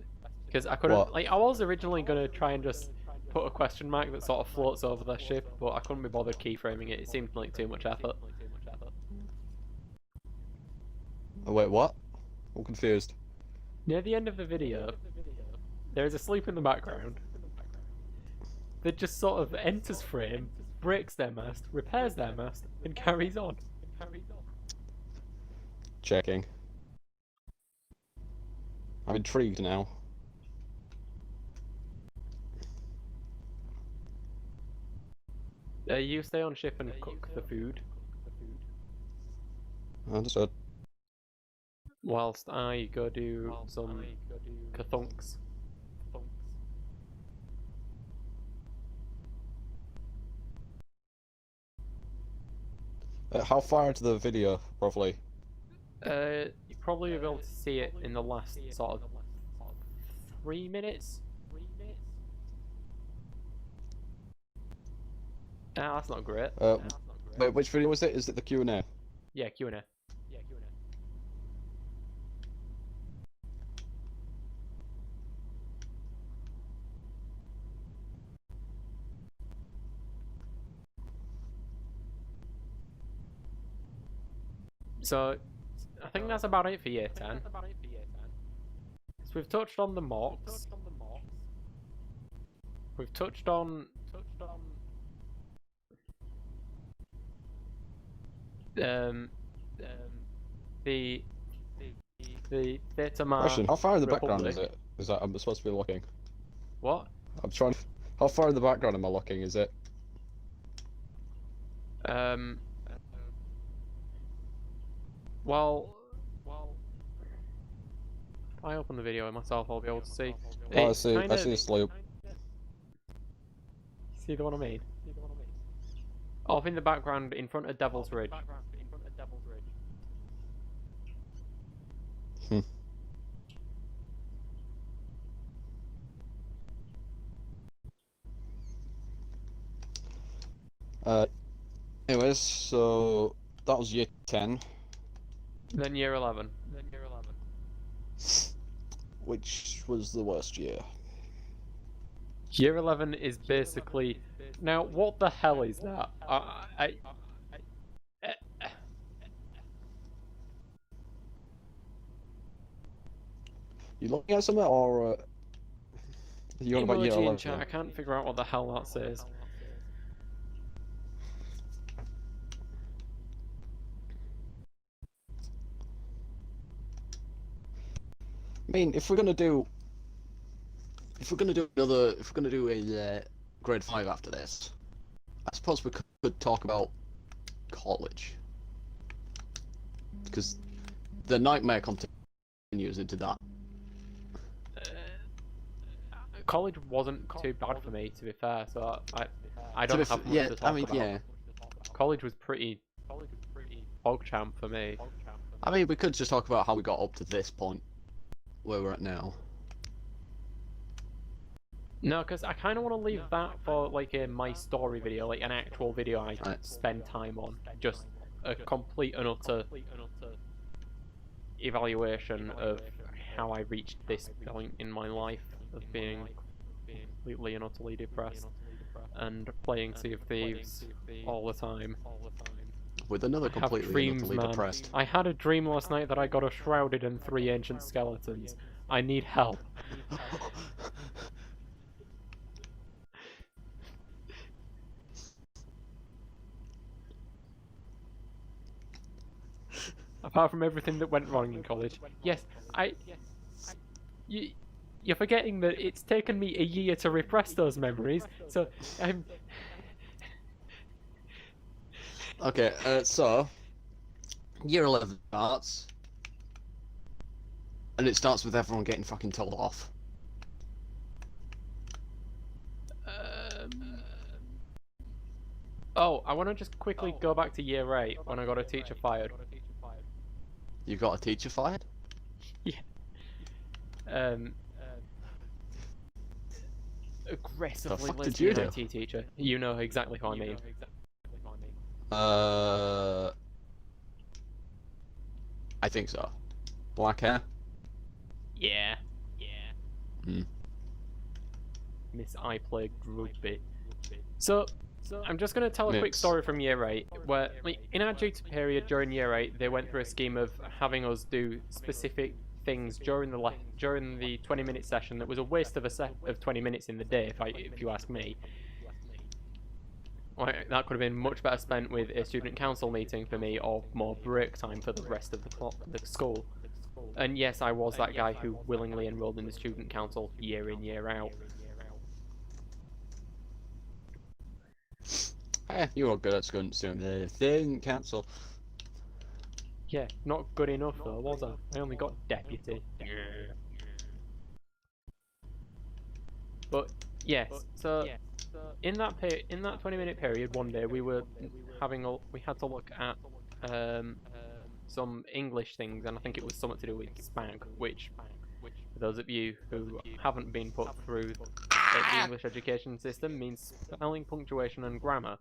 because I couldn't. Like, I was originally gonna try and just put a question mark that sort of floats over the ship, but I couldn't be bothered keyframing it. It seemed like too much effort. Oh, wait, what? I'm confused. Near the end of the video, there is a sleep in the background that just sort of enters frame, breaks their mast, repairs their mast, and carries on. Checking. I'm intrigued now. You stay on ship and cook the food. Understood. Whilst I go do some kathunks. How far into the video, roughly? You probably will be able to see it in the last sort of 3 minutes. Ah, that's not great. Wait, which video was it? Is it the Q&A? Yeah, Q&A. So, I think that's about it for year 10. So we've touched on the mocks. We've touched on the Theatre Question: how far in the background Republic. is it? Is that I'm supposed to be looking? What? I'm trying. How far in the background am I looking? Is it? Well, if I open the video myself, I'll be able to see. Oh, I see. I see a slope. See the one I mean? Off in the background, in front of Devil's Ridge. Hmm. Anyways, so that was year 10. Then year 11. Which was the worst year? Year 11 is basically... Now, what the hell is that? You looking at something, or you on about year Emoji in 11? chat, I can't figure out what the hell that says. I mean, if we're gonna do a grade 5 after this, I suppose we could talk about college, because the nightmare continues into that. College wasn't too bad for me, to be fair, so I don't have much to talk about. Yeah. College was pretty PogChamp for me. I mean, we could just talk about how we got up to this point, where we're at now. No, because I kind of want to leave that for like a my story video, like an actual video I spend time on. Just a complete and utter evaluation of how I reached this point in my life of being completely and utterly depressed and playing Sea of Thieves all the time. With another completely and utterly depressed. I had a dream last night that I got shrouded in 3 ancient skeletons. I need help. Apart from everything that went wrong in college. Yes, you're forgetting that it's taken me a year to repress those memories, so I'm... Okay, so... Year 11 starts. And it starts with everyone getting fucking told off. Oh, I want to just quickly go back to year 8 when I got a teacher fired. You got a teacher fired? Yeah. Aggressively lesbian IT teacher. You know exactly who I mean. I think so. Black hair? Yeah. Hmm. Miss I played rugby. So I'm just going to tell a quick story from year 8, where in our duty period during year 8, they went through a scheme of having us do specific things during the 20-minute session that was a waste of 20 minutes in the day, if you ask me. That could have been much better spent with a student council meeting for me, or more break time for the rest of the school. And yes, I was that guy who willingly enrolled in the student council year in, year out. You were good at student council. Yeah, not good enough though, was I? I only got deputy. But yes, so in that 20-minute period, one day we had to look at some English things, and I think it was something to do with SPAG, which for those of you who haven't been put through the English education system means spelling, punctuation, and grammar.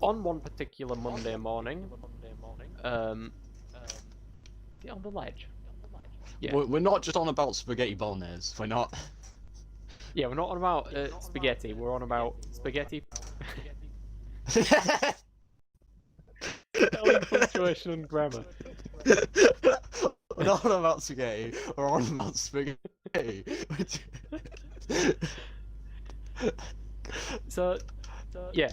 On one particular Monday morning, on the ledge. Yeah. We're not just on about spaghetti bolognese. We're not. Yeah, we're not on about spaghetti. We're on about spaghetti. Spelling, punctuation, and grammar. We're not on about spaghetti, we're on about spaghetti. So, yeah.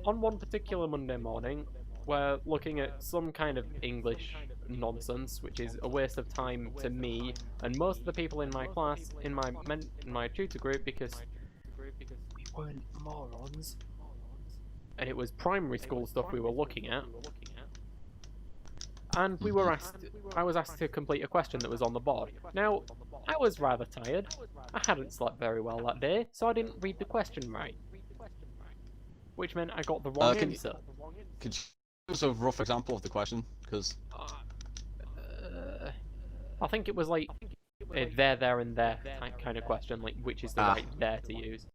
On one particular Monday morning, we're looking at some kind of English nonsense, which is a waste of time to me and most of the people in my class, in my tutor group, because we weren't morons. And it was primary school stuff we were looking at. And I was asked to complete a question that was on the board. Now, I was rather tired. I hadn't slept very well that day, so I didn't read the question right. Which meant I got the wrong answer. Could you give us a rough example of the question? Because I think it was like a there, and there kind of question, like which is the right there to use.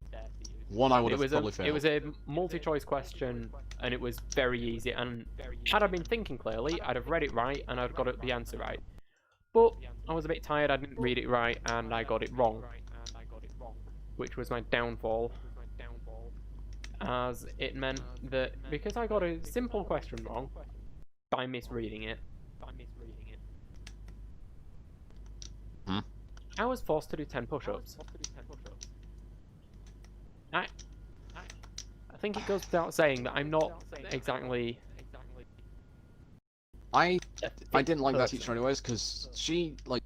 One I would have probably failed. It was a multi-choice question, and it was very easy. And had I been thinking clearly, I'd have read it right, and I'd got the answer right. But I was a bit tired, I didn't read it right, and I got it wrong. Which was my downfall. As it meant that because I got a simple question wrong by misreading it, I was forced to do 10 push-ups. I think it goes without saying that I'm not exactly. I didn't like that teacher anyways, because she, like,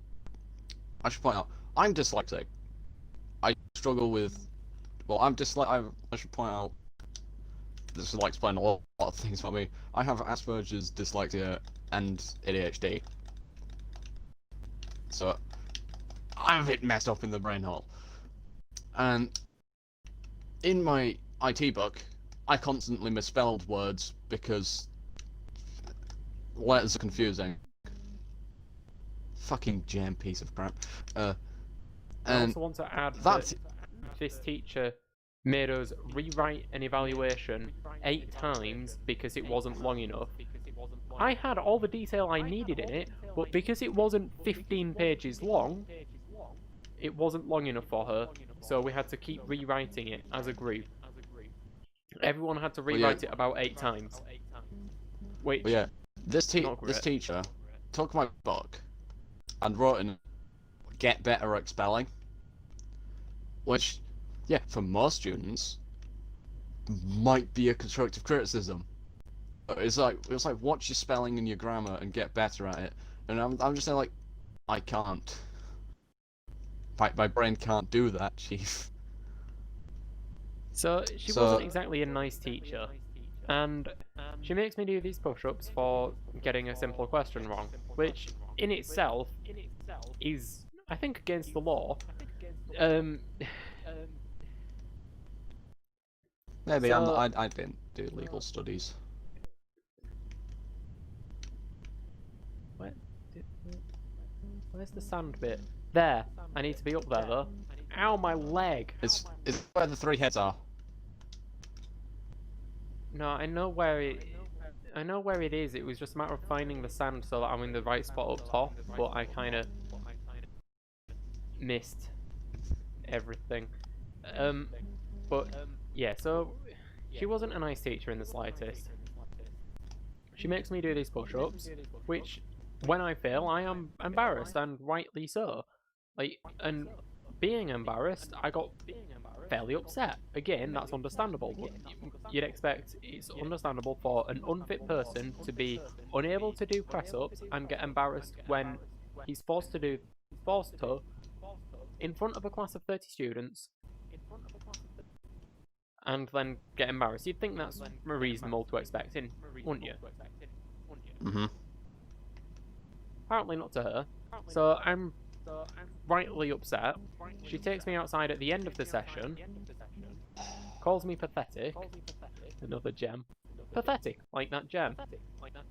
I should point out, I'm dyslexic. I struggle with, well, I should point out, this will explain a lot of things about me. I have Asperger's, dyslexia, and ADHD. So, I'm a bit messed up in the brain hole. And in my IT book, I constantly misspelled words because letters are confusing. Fucking jam piece of crap. I also want to add that this teacher made us rewrite an evaluation 8 times because it wasn't long enough. I had all the detail I needed in it, but because it wasn't 15 pages long, it wasn't long enough for her, so we had to keep rewriting it as a group. Everyone had to rewrite it about 8 times. Which, yeah, this teacher took my book and wrote in "get better at spelling," which, yeah, for most students might be a constructive criticism. But it was like watch your spelling and your grammar and get better at it. And I'm just saying, like, I can't. My brain can't do that, chief. So she wasn't exactly a nice teacher, and she makes me do these push-ups for getting a simple question wrong, which in itself is, I think, against the law. Maybe I didn't do legal studies. Where's the sand bit? There. I need to be up there though. Ow, my leg! It's where the 3 heads are. No, I know where it is. It was just a matter of finding the sand so that I'm in the right spot up top, but I kind of missed everything. But yeah, so she wasn't a nice teacher in the slightest. She makes me do these push-ups, which when I fail, I am embarrassed, and rightly so. Like, and being embarrassed, I got fairly upset. Again, that's understandable, but you'd expect it's understandable for an unfit person to be unable to do press-ups and get embarrassed when he's forced to, in front of a class of 30 students, and then get embarrassed. You'd think that's reasonable to expect, wouldn't you? Mm-hmm. Apparently not to her. So I'm rightly upset. She takes me outside at the end of the session, calls me pathetic. Another gem. Pathetic, like that gem.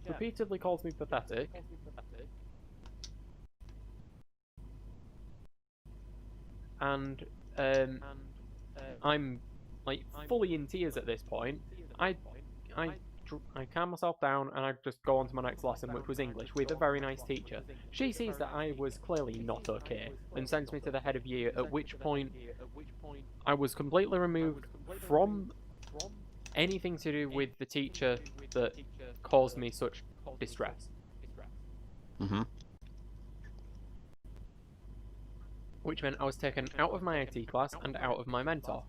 Repeatedly calls me pathetic. And I'm like fully in tears at this point. I calm myself down and I just go on to my next lesson, which was English, with a very nice teacher. She sees that I was clearly not okay and sends me to the head of year, at which point I was completely removed from anything to do with the teacher that caused me such distress. Which meant I was taken out of my IT class and out of my mentor,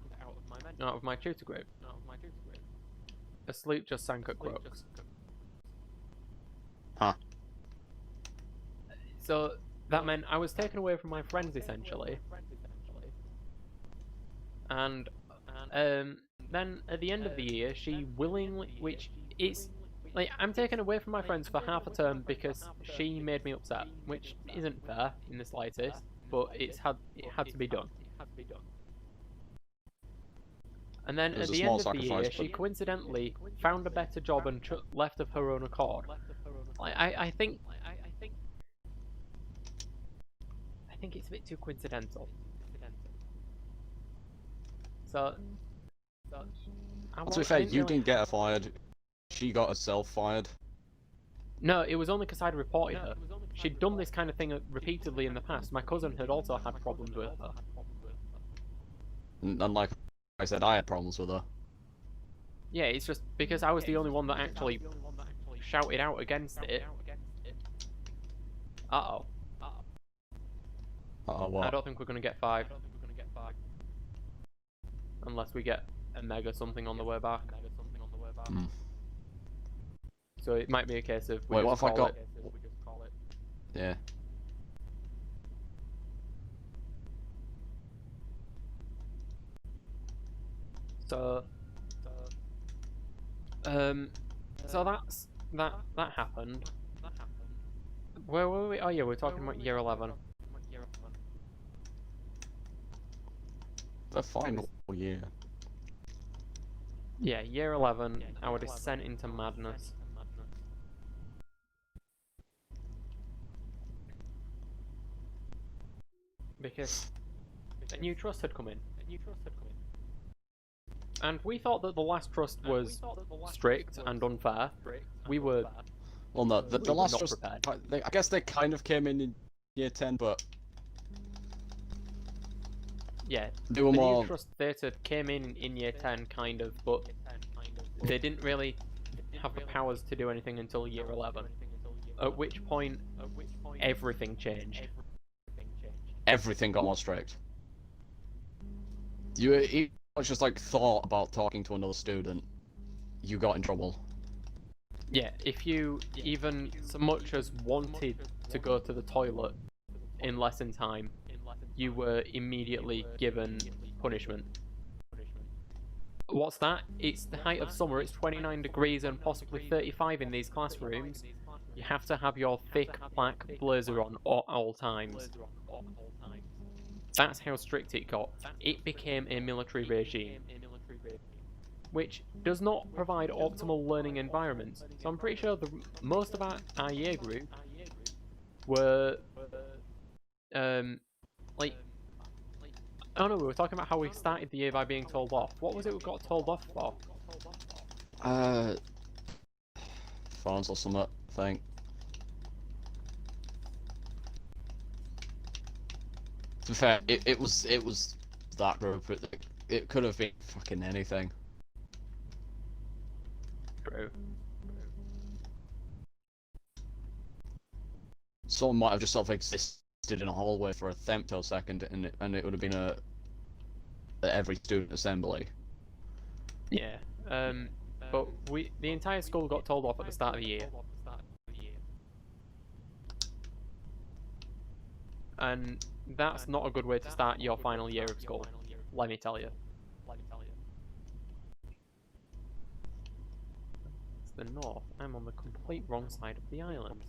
out of my tutor group. A sleep just sank at Crooks. Huh. So that meant I was taken away from my friends essentially. And then at the end of the year, she willingly, which is like, I'm taken away from my friends for half a term because she made me upset, which isn't fair in the slightest, but it had to be done. And then at the end of the year, she coincidentally found a better job and left of her own accord. I think it's a bit too coincidental. So to be fair, you didn't get her fired. She got herself fired. No, it was only because I'd reported her. She'd done this kind of thing repeatedly in the past. My cousin had also had problems with her. And like I said, I had problems with her. Yeah, it's just because I was the only one that actually shouted out against it. Uh-oh. Uh-oh, what? I don't think we're going to get 5. Unless we get a mega something on the way back. Hmm. So it might be a case of wait, what if I got? Yeah. So that happened. Where were we? Oh yeah, we're talking about year 11. The final year. Yeah, year 11, our descent into madness. Because a new trust had come in. And we thought that the last trust was strict and unfair. We were... Well, no, the last trust... I guess they kind of came in year 10, but... Yeah, they were the more... new trust theatre came in year 10, kind of, but they didn't really have the powers to do anything until year 11. At which point, everything changed. Everything got more strict. You just like thought about talking to another student, you got in trouble. Yeah, if you even so much as wanted to go to the toilet in lesson time, you were immediately given punishment. What's that? It's the height of summer, it's 29 degrees and possibly 35 in these classrooms. You have to have your thick black blazer on at all times. That's how strict it got. It became a military regime, which does not provide optimal learning environments. So I'm pretty sure most of our year group were, like, oh no, we were talking about how we started the year by being told off. What was it we got told off for? Phones or something, I think. To be fair, it was that group. It could have been fucking anything. True. Someone might have just sort of existed in a hallway for a femtosecond, and it would have been at every student assembly. Yeah. But the entire school got told off at the start of the year. And that's not a good way to start your final year of school, let me tell you. It's the north. I'm on the complete wrong side of the island.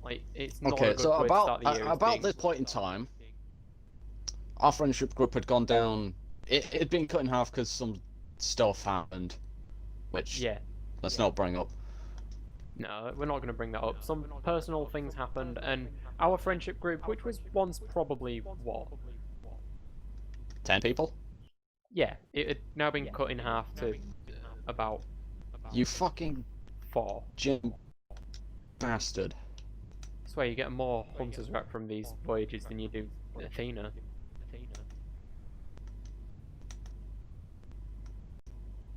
Like, it's not a good way to start the year. About this point in time, our friendship group had gone down. It had been cut in half because some stuff happened, which let's not bring up. No, we're not going to bring that up. Some personal things happened, and our friendship group, which was once probably, what? 10 people? Yeah, it had now been cut in half to about... You fucking... 4. Jim... bastard. I swear you get more Hunter's rep from these voyages than you do Athena.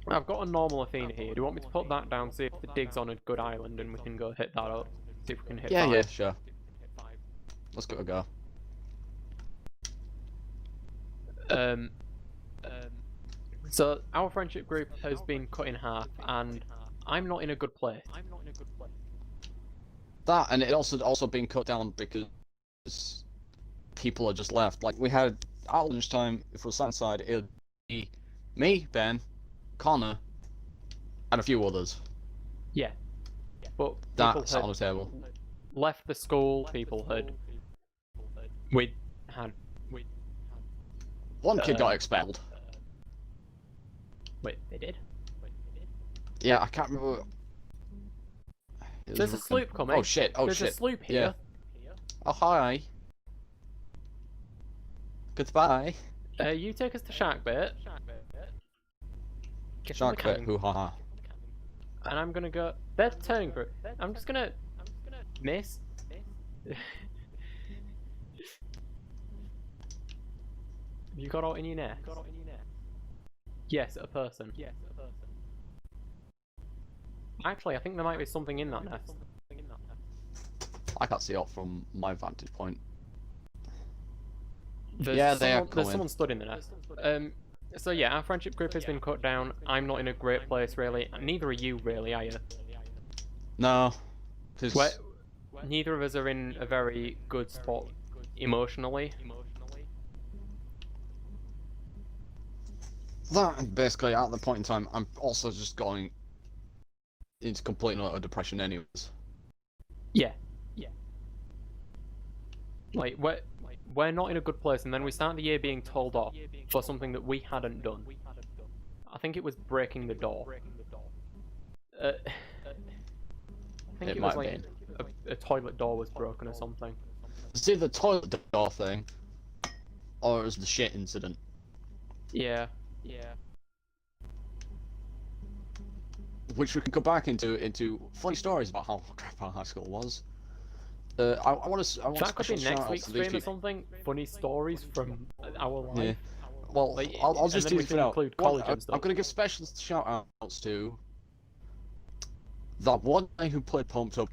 I've got a normal Athena here. Do you want me to put that down, see if the dig's on a good island, and we can go hit that up? See if we can hit Yeah, 5. yeah, sure. Let's give it a go. So our friendship group has been cut in half, and I'm not in a good place. That, and it also been cut down because people are just left. Like, we had, at lunchtime, if we were sat inside, it would be me, Ben, Connor, and a few others. Yeah. But That sat on the table. left the school, people had... We had... One kid got expelled. Wait, they did? Yeah, I can't remember. There's a sloop coming. Oh shit, oh There's shit. a sloop here. Yeah. Oh, hi. Goodbye. You take us to Sharkbait. Sharkbait, hoo ha ha. And I'm gonna go... They're turning for it. I'm just gonna... Miss? You got out in your nest? Yes, a person. Actually, I think there might be something in that nest. I can't see it from my vantage point. There's someone stood in the nest. So yeah, our friendship group has been cut down. I'm not in a great place, really. Neither are you, really, are you? No. Neither of us are in a very good spot emotionally. That, basically, at the point in time, I'm also just going into complete and utter depression anyways. Yeah. Like, we're not in a good place, and then we start the year being told off for something that we hadn't done. I think it was breaking the door. I think it was like a toilet door was broken or something. It's either the toilet door thing, or it was the shit incident. Yeah. Which we can go back into funny stories about how crap our high school was. I want to. That could be next week's stream or something. Funny stories from our life. Yeah. Well, like, I'll just do it for now. College and stuff. I'm gonna give special shout outs to that one guy who played Pumped Up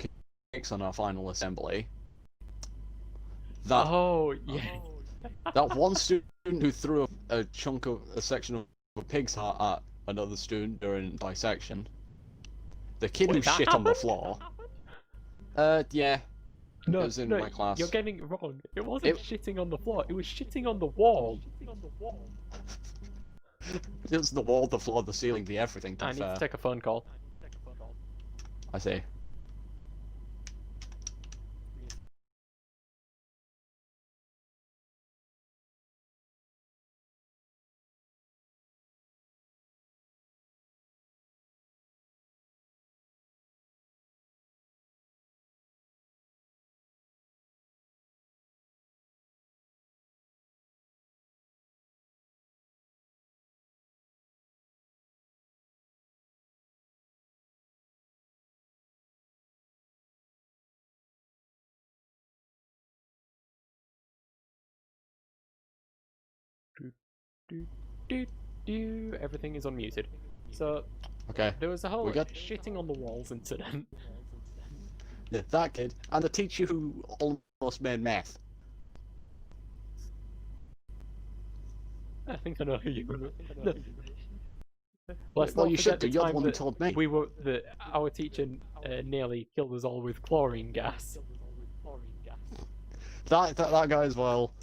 Kicks on our final assembly. That that one student who threw a section of a pig's heart at another student during dissection. The kid who shit on the floor. Yeah. No, it was in my class. You're getting it wrong. It wasn't shitting on the floor. It was shitting on the wall. It was the wall, the floor, the ceiling, the everything. I need to take a phone call. I see. Everything is unmuted. So, okay. There was a whole shitting on the walls incident. Yeah, that kid, and the teacher who almost made meth. I think I know who you were. Well, you should do. You're the one who told me. Our teacher nearly killed us all with chlorine gas. That guy as well.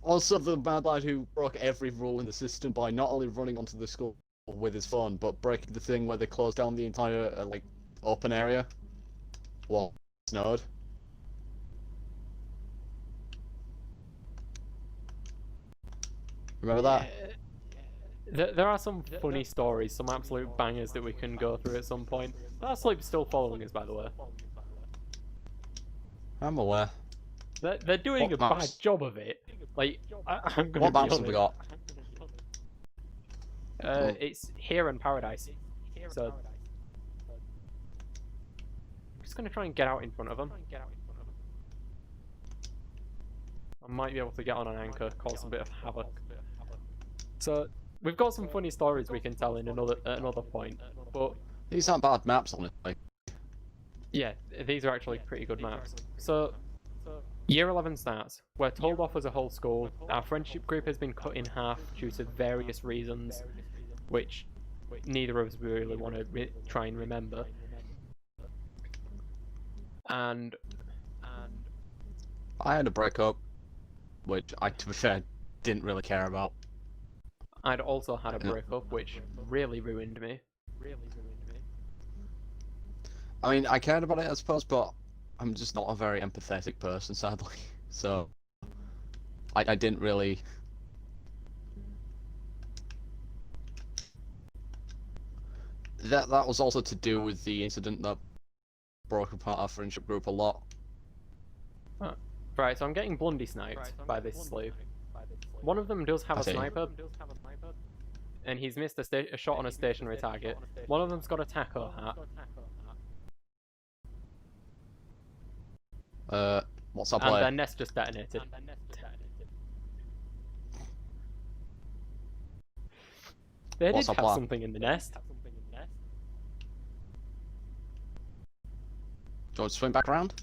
Also, the bad lad who broke every rule in the system by not only running onto the school with his phone, but breaking the thing where they closed down the entire open area. Well, snowed. Remember that? There are some funny stories, some absolute bangers that we can go through at some point. That sleep's still following us, by the way. I'm aware. They're doing a bad job of it. Like, I'm gonna What maps have we got? It's here in Paradise. So, I'm just gonna try and get out in front of them. I might be able to get on an anchor, cause a bit of havoc. So, we've got some funny stories we can tell in another point, but These aren't bad maps, honestly. yeah, these are actually pretty good maps. So, Year 11 starts. We're told off as a whole school. Our friendship group has been cut in half due to various reasons, which neither of us really want to try and remember. And I had a breakup, which I, to be fair, didn't really care about. I'd also had a breakup, which really ruined me. I mean, I cared about it, I suppose, but I'm just not a very empathetic person, sadly. So, I didn't really. That was also to do with the incident that broke apart our friendship group a lot. Right, so I'm getting Blundy sniped by this sleuth. One of them does have a sniper, and he's missed a shot on a stationary target. One of them's got a taco hat. What's that And player? their nest just detonated. They did have something in the nest. Do you want to swing back around?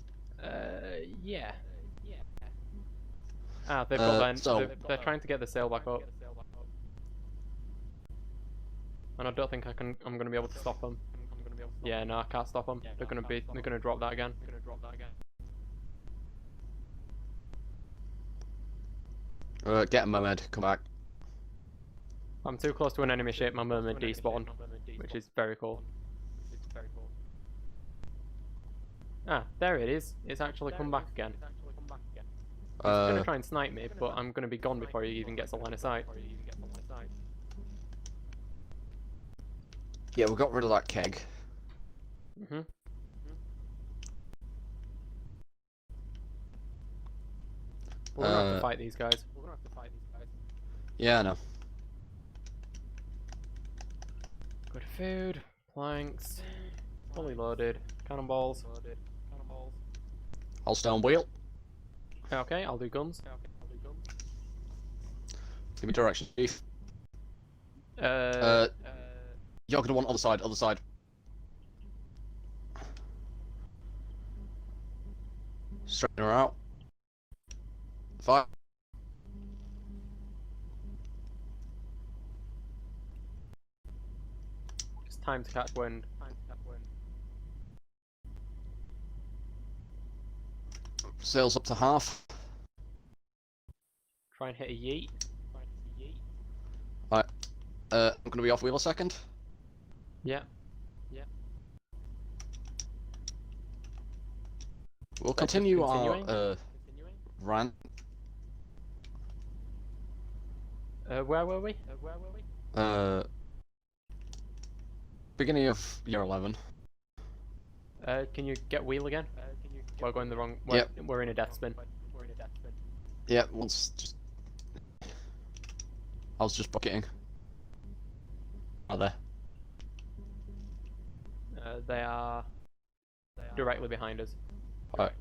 Yeah. Ah, they've got they're trying to get the sail back up. And I don't think I'm going to be able to stop them. Yeah, no, I can't stop them. They're going to drop that again. Get him, Mermaid. Come back. I'm too close to an enemy ship. My mermaid despawned, which is very cool. Ah, there it is. It's actually come back again. He's going to try and snipe me, but I'm going to be gone before he even gets a line of sight. Yeah, we got rid of that keg. Mhm. We're going to have to fight these guys. Yeah, I know. Good food, planks, fully loaded, cannonballs. I'll stay on wheel. Okay, I'll do guns. Give me direction, Chief. You're gonna want other side, other side. Straighten her out. Fire. It's time to catch wind. Sails up to half. Try and hit a yeet. Right. I'm gonna be off wheel a second. Yeah. We'll continue our rant. Where were we? Beginning of year 11. Can you get wheel again? We're going the wrong. We're in a death spin. Yeah, once just. I was just bucketing. Are they? They are directly behind us. Alright.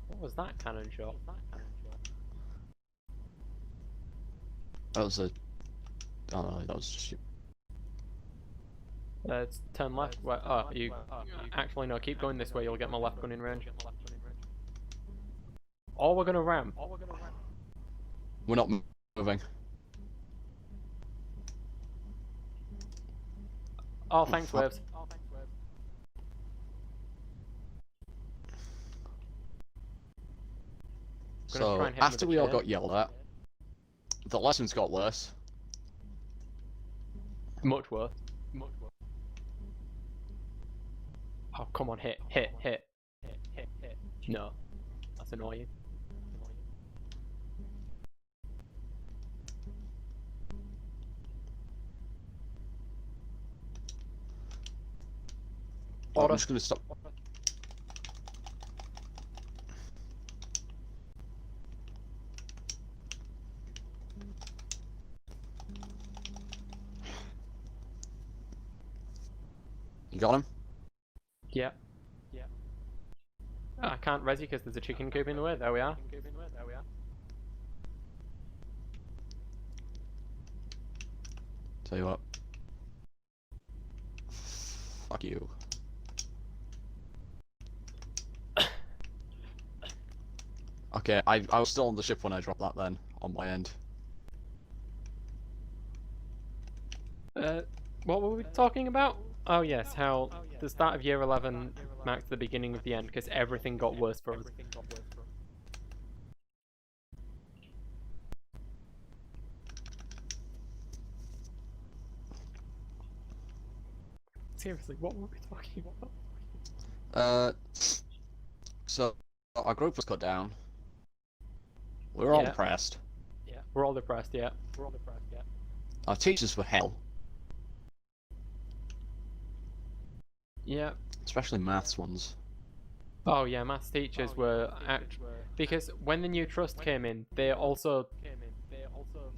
What was that cannon shot? That was a. Oh no, that was just. It's turn left. Oh, you actually no. Keep going this way. You'll get my left gun in range. Or we're gonna ram. We're not moving. Oh, thanks, waves. So after we all got yelled at, the lessons got worse. Much worse. Oh, come on, hit. No. That's annoying. I'm just gonna stop. You got him? Yeah. Oh, I can't res you because there's a chicken coop in the way. There we are. Tell you what. Fuck you. Okay, I was still on the ship when I dropped that then, on my end. What were we talking about? Oh yes, how the start of year 11 marked the beginning of the end because everything got worse for us. Seriously, what were we talking about? So our group was cut down. We were all Yeah. depressed. Yeah, we're all depressed. Yeah. Our teachers were hell, Yeah. especially maths ones. Oh yeah, maths teachers were because when the new trust came in, they also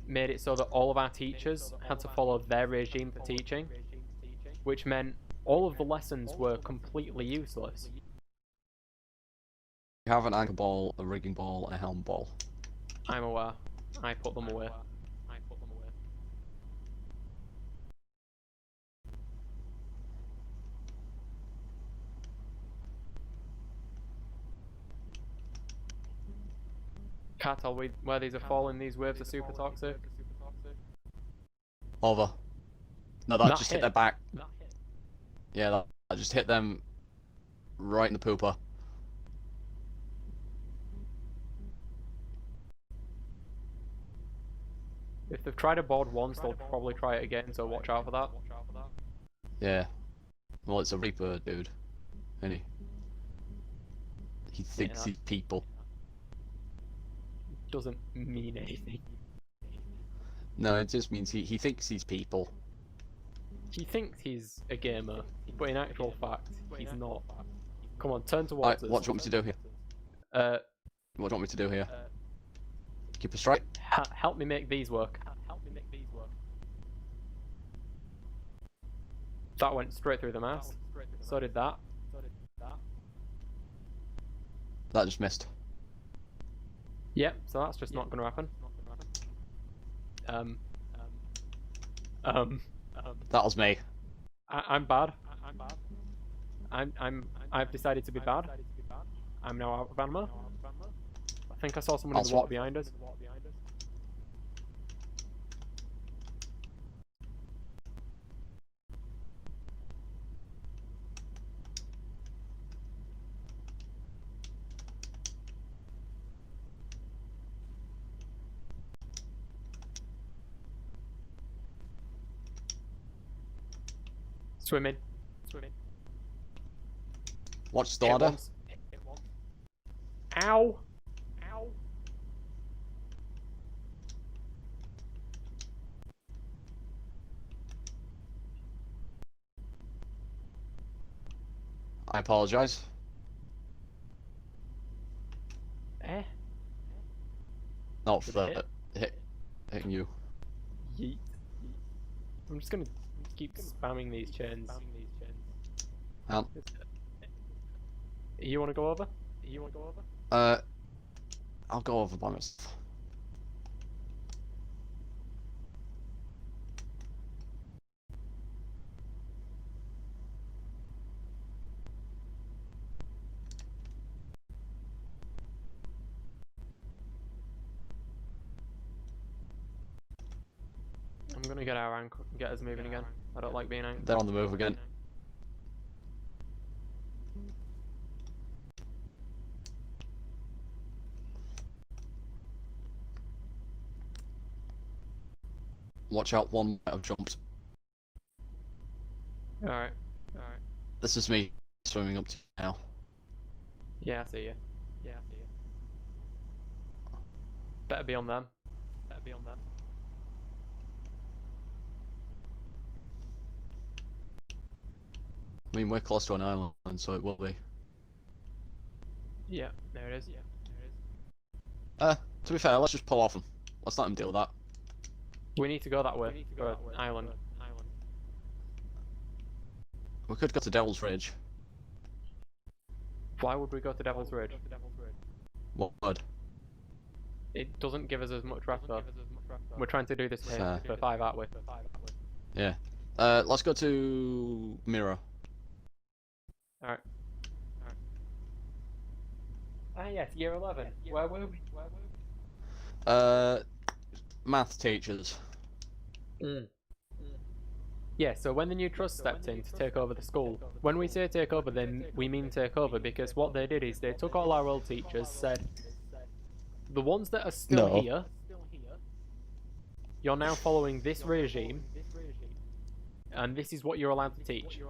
made it so that all of our teachers had to follow their regime for teaching, which meant all of the lessons were completely useless. You have an anchor ball, a rigging ball, and a helm ball. I'm aware. I put them away. Can't tell where these are falling. These waves are super toxic. Over. No, that That just hit their back. Yeah, that just hit them right in the pooper. If they've tried a board once, they'll probably try it again, so watch out for that. Yeah. Well, it's a Reaper, dude. Isn't he? He thinks he's people. Doesn't mean anything. No, it just means he thinks he's people. He thinks he's a gamer, but in actual fact, he's not. Come on, turn towards us. What do you want me to do here? What do you want me to do here? Keep it straight? Help me make these work. That went straight through the mast. So did that. That just missed. Yep, so that's just not going to happen. That was me. I'm bad. I've decided to be bad. I'm now out of ammo. I think I saw someone in the water behind us. Swimming. Watch the ladder. Ow! I apologize. Not for the hitting you. Yeet. I'm just gonna keep spamming these chains. You wanna go over? I'll go over by myself. I'm gonna get our anchor, get us moving again. I don't like being anchored. They're on the move again. Watch out, one might have jumped. Alright. This is me swimming up to you now. Yeah, I see you. Better be on them. I mean, we're close to an island, so it will be. Yeah, there it is. To be fair, let's just pull off and let's let them deal with that. We need to go that way, for island. We could go to Devil's Ridge. Why would we go to Devil's Ridge? What would? It doesn't give us as much rest though. We're trying to do this here for 5, aren't we? Yeah. Let's go to Mirror. Alright. Ah yes, year 11. Where were we? Math teachers. Yeah, so when the new trust stepped in to take over the school, when we say take over, then we mean take over, because what they did is they took all our old teachers, said, the ones that are still No. here, you're now following this regime, and this is what you're allowed to teach.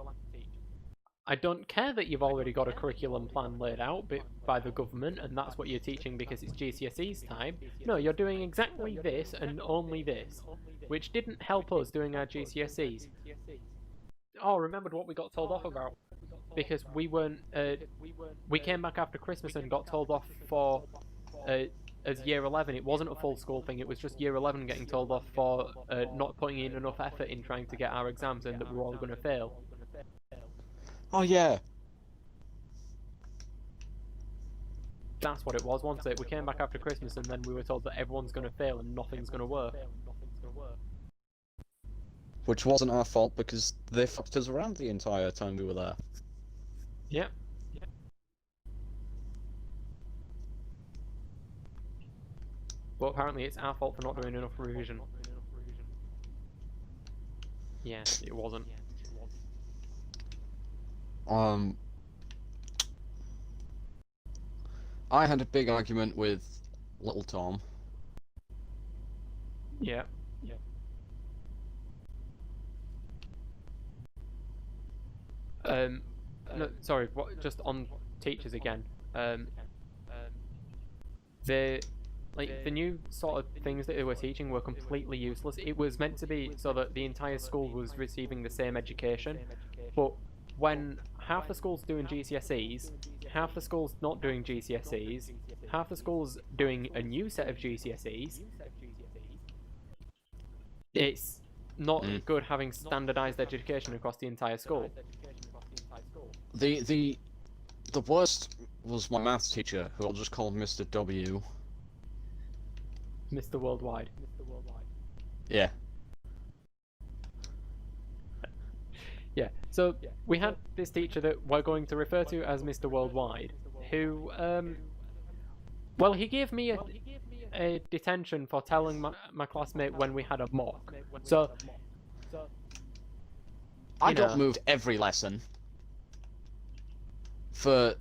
I don't care that you've already got a curriculum plan laid out by the government, and that's what you're teaching because it's GCSE's time. No, you're doing exactly this and only this, which didn't help us doing our GCSEs. Oh, remembered what we got told off about, because we weren't. We came back after Christmas and got told off for as year 11. It wasn't a full school thing. It was just year 11 getting told off for not putting in enough effort in trying to get our exams and that we're all going to fail. Oh yeah. That's what it was, wasn't it? We came back after Christmas and then we were told that everyone's going to fail and nothing's going to work. Which wasn't our fault because they fucked us around the entire time we were there. Yep. But apparently it's our fault for not doing enough revision. Yeah, it wasn't. I had a big argument with little Tom. Yeah. No, sorry, just on teachers again. The new sort of things that they were teaching were completely useless. It was meant to be so that the entire school was receiving the same education, but when half the school's doing GCSEs, half the school's not doing GCSEs, half the school's doing a new set of GCSEs, it's not good having standardized education across the entire school. The worst was my maths teacher, who I'll just call Mr. W. Mr. Worldwide. Yeah. Yeah, so we had this teacher that we're going to refer to as Mr. Worldwide, who, well, he gave me a detention for telling my classmate when we had a mock. So, I got moved every lesson for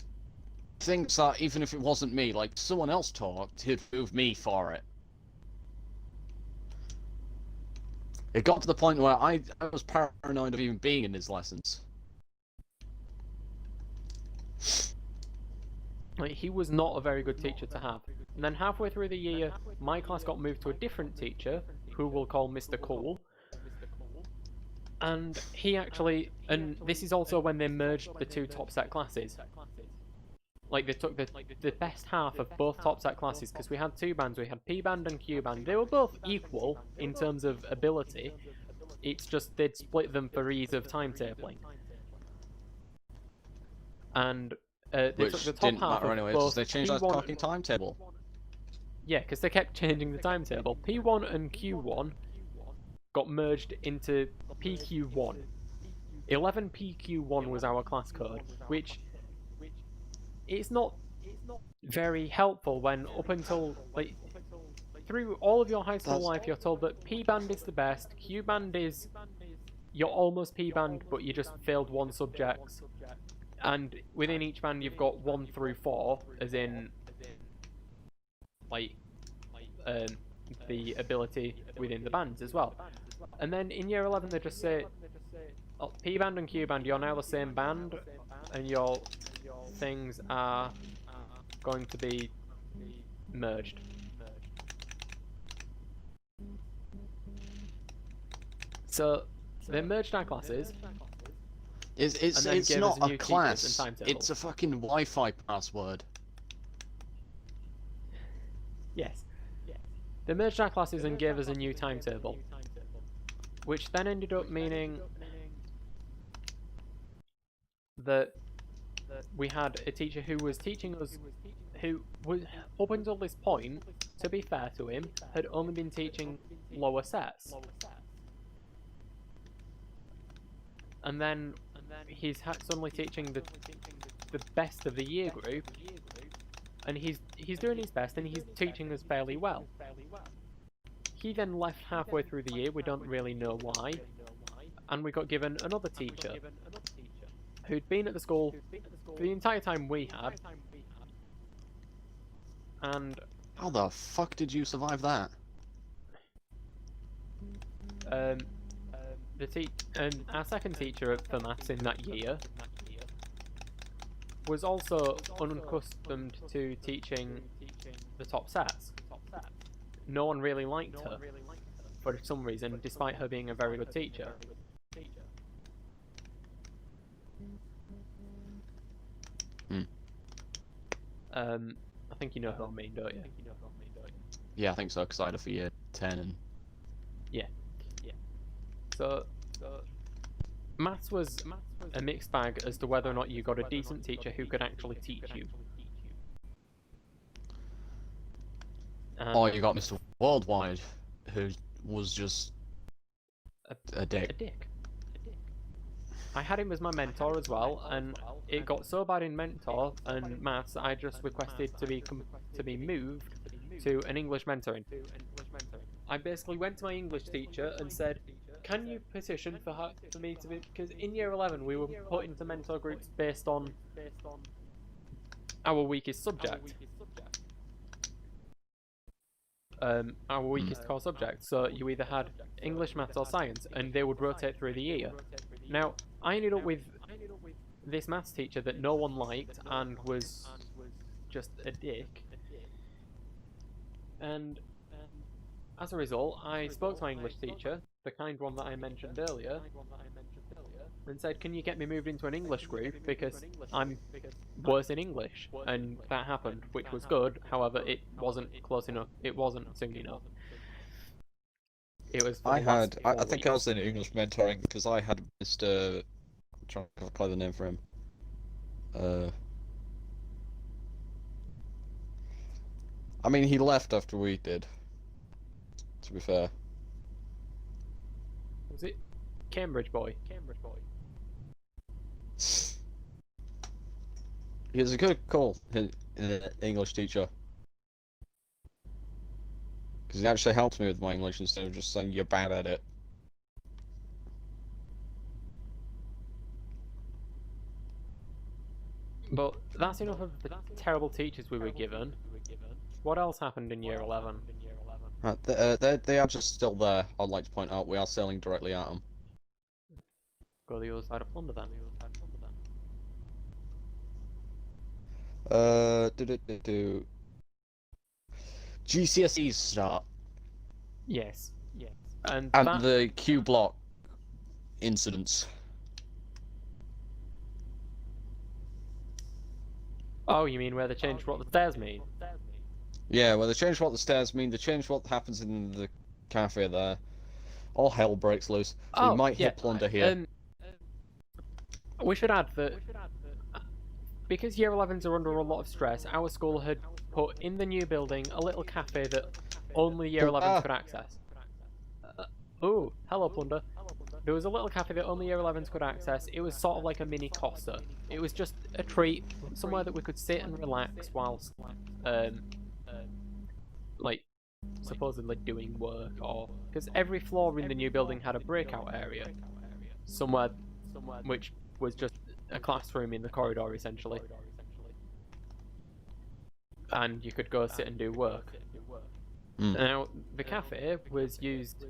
things that, even if it wasn't me, like someone else talked, he'd move me for it. It got to the point where I was paranoid of even being in his lessons. Like, he was not a very good teacher to have. And then halfway through the year, my class got moved to a different teacher, who we'll call Mr. Cool. And he actually, and this is also when they merged the two top set classes. Like, they took the best half of both top set classes, because we had two bands, we had P band and Q band. They were both equal in terms of ability, it's just they'd split them for ease of timetabling. And they Which took the top didn't half matter of anyway, both because they changed that P1 fucking timetable. Yeah, because they kept changing the timetable. P1 and Q1 got merged into PQ1. 11PQ1 was our class code, which it's not very helpful when up until, like, through all of your high school life you're told that P band is the best, Q band is, you're almost P band but you just failed one subject, and within each band you've got 1 through 4, as in, like, the ability within the bands as well. And then in year 11 they just say, oh, P band and Q band, you're now the same band, and your things are going to be merged. So they merged our classes. It's gave not us a new class, teachers and timetables. it's a fucking Wi-Fi password. Yes. They merged our classes and gave us a new timetable, which then ended up meaning that we had a teacher who was teaching us, who was, up until this point, to be fair to him, had only been teaching lower sets. and then he's suddenly teaching the best of the year group, and he's doing his best, and he's teaching us fairly well. He then left halfway through the year. We don't really know why, and we got given another teacher who'd been at the school for the entire time we had. And how the fuck did you survive that? Our second teacher for maths in that year was also unaccustomed to teaching the top sets. No one really liked her for some reason, despite her being a very good teacher. I think you know who I mean, don't you? Yeah, I think so, because I had her for year 10 and... Yeah. So maths was a mixed bag as to whether or not you got a decent teacher who could actually teach you. Or you got Mr. Worldwide, who was just a dick. A dick. I had him as my mentor as well, and it got so bad in mentor and maths that I just requested to be moved to an English mentoring. I basically went to my English teacher and said, "Can you petition for me to be?" Because in year 11 we were put into mentor groups based on our weakest subject. Our weakest core subject. So you either had English, maths, or science, and they would rotate through the year. Now, I ended up with this maths teacher that no one liked and was just a dick. And as a result, I spoke to my English teacher, the kind one that I mentioned earlier, and said, "Can you get me moved into an English group because I'm worse in English?" And that happened, which was good. However, it wasn't close enough. It wasn't soon enough. It was. I think I was in English mentoring because I had Mr. I'm trying to apply the name for him. I mean, he left after we did. To be fair. Was it Cambridge boy? He was a good call, English teacher. Because he actually helped me with my English instead of just saying you're bad at it. But that's enough of the terrible teachers we were given. What else happened in year 11? They are just still there, I'd like to point out. We are sailing directly at them. Go the other side of Plunder then. GCSEs start. Yes. And the Q block incidents. Oh, you mean where they changed what the stairs mean? Yeah, well, they changed what the stairs mean, they changed what happens in the cafe there. All hell breaks loose. So we might hit Plunder here. We should add that because year 11s are under a lot of stress, our school had put in the new building a little cafe that only year 11s could access. Oh, hello Plunder. There was a little cafe that only year 11s could access. It was sort of like a mini Costa. It was just a treat, somewhere that we could sit and relax whilst, like, supposedly doing work, or because every floor in the new building had a breakout area, somewhere which was just a classroom in the corridor essentially, and you could go sit and do work. Now the cafe was used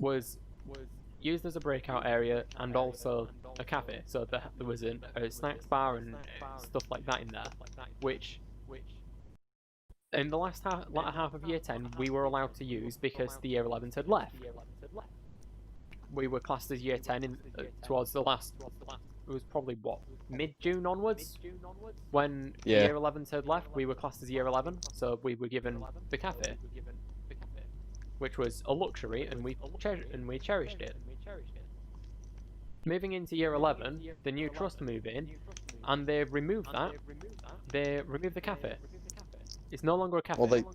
as a breakout area and also a cafe, so there was a snacks bar and stuff like that in there, which in the latter half of year 10 we were allowed to use because the year 11s had left. We were classed as year 10 towards the last, it was probably what, mid-June onwards, when year 11s had left. We were classed as year 11, so we were given the cafe, which was a luxury, and we cherished it. Moving into year 11, the new trust moved in, and they removed that. They removed the cafe. It's no longer a cafe.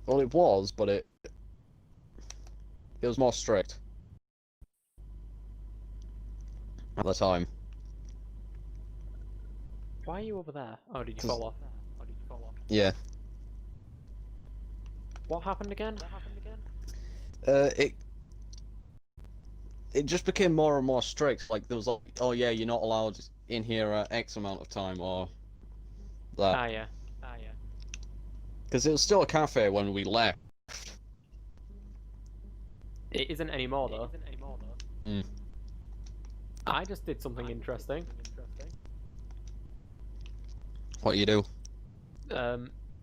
Well, it was, but it was more strict. at the time. Why are you over there? Oh, did you fall off? Yeah. What happened again? It just became more and more strict. Like there was like, oh yeah, you're not allowed in here at X amount of time or that. Ah, yeah. Because it was still a cafe when we left. It isn't anymore, though. Mm. I just did something interesting. What you do?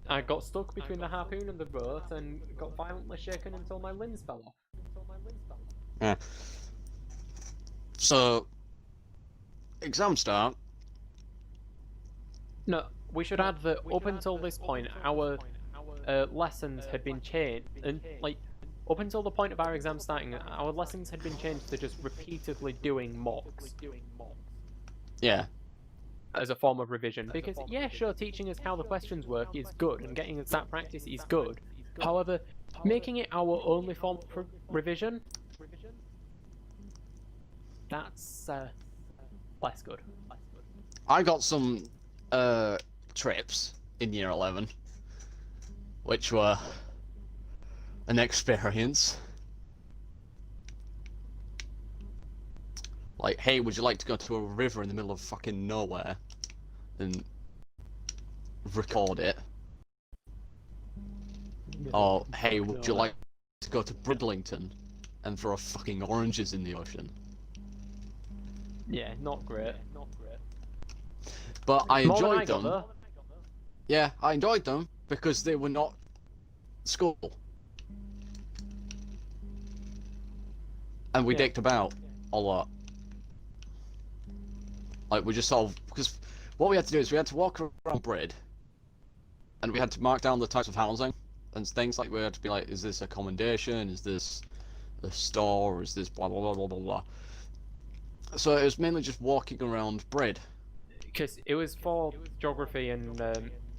I got stuck between the harpoon and the boat and got violently shaken until my limbs fell off. Yeah. So, exam start. No, we should add that up until this point, our lessons had been changed, and like up until the point of our exam starting, our lessons had been changed to just repeatedly doing mocks. Yeah. As a form of revision, because yeah, sure, teaching us how the questions work is good, and getting us that practice is good. However, making it our only form of revision, that's less good. I got some trips in year 11, which were an experience. Like, hey, would you like to go to a river in the middle of fucking nowhere and record it? Or, hey, would you like to go to Bridlington and throw fucking oranges in the ocean? Yeah, not great. But I enjoyed them. Though. Yeah, I enjoyed them because they were not school. And we dicked about a lot. Like, we just sort of... Because what we had to do is we had to walk around Brid, and we had to mark down the types of housing and things. Like, we had to be like, is this accommodation? Is this a store? Is this blah, blah, blah, blah, blah, blah. So it was mainly just walking around Brid. Because it was for geography and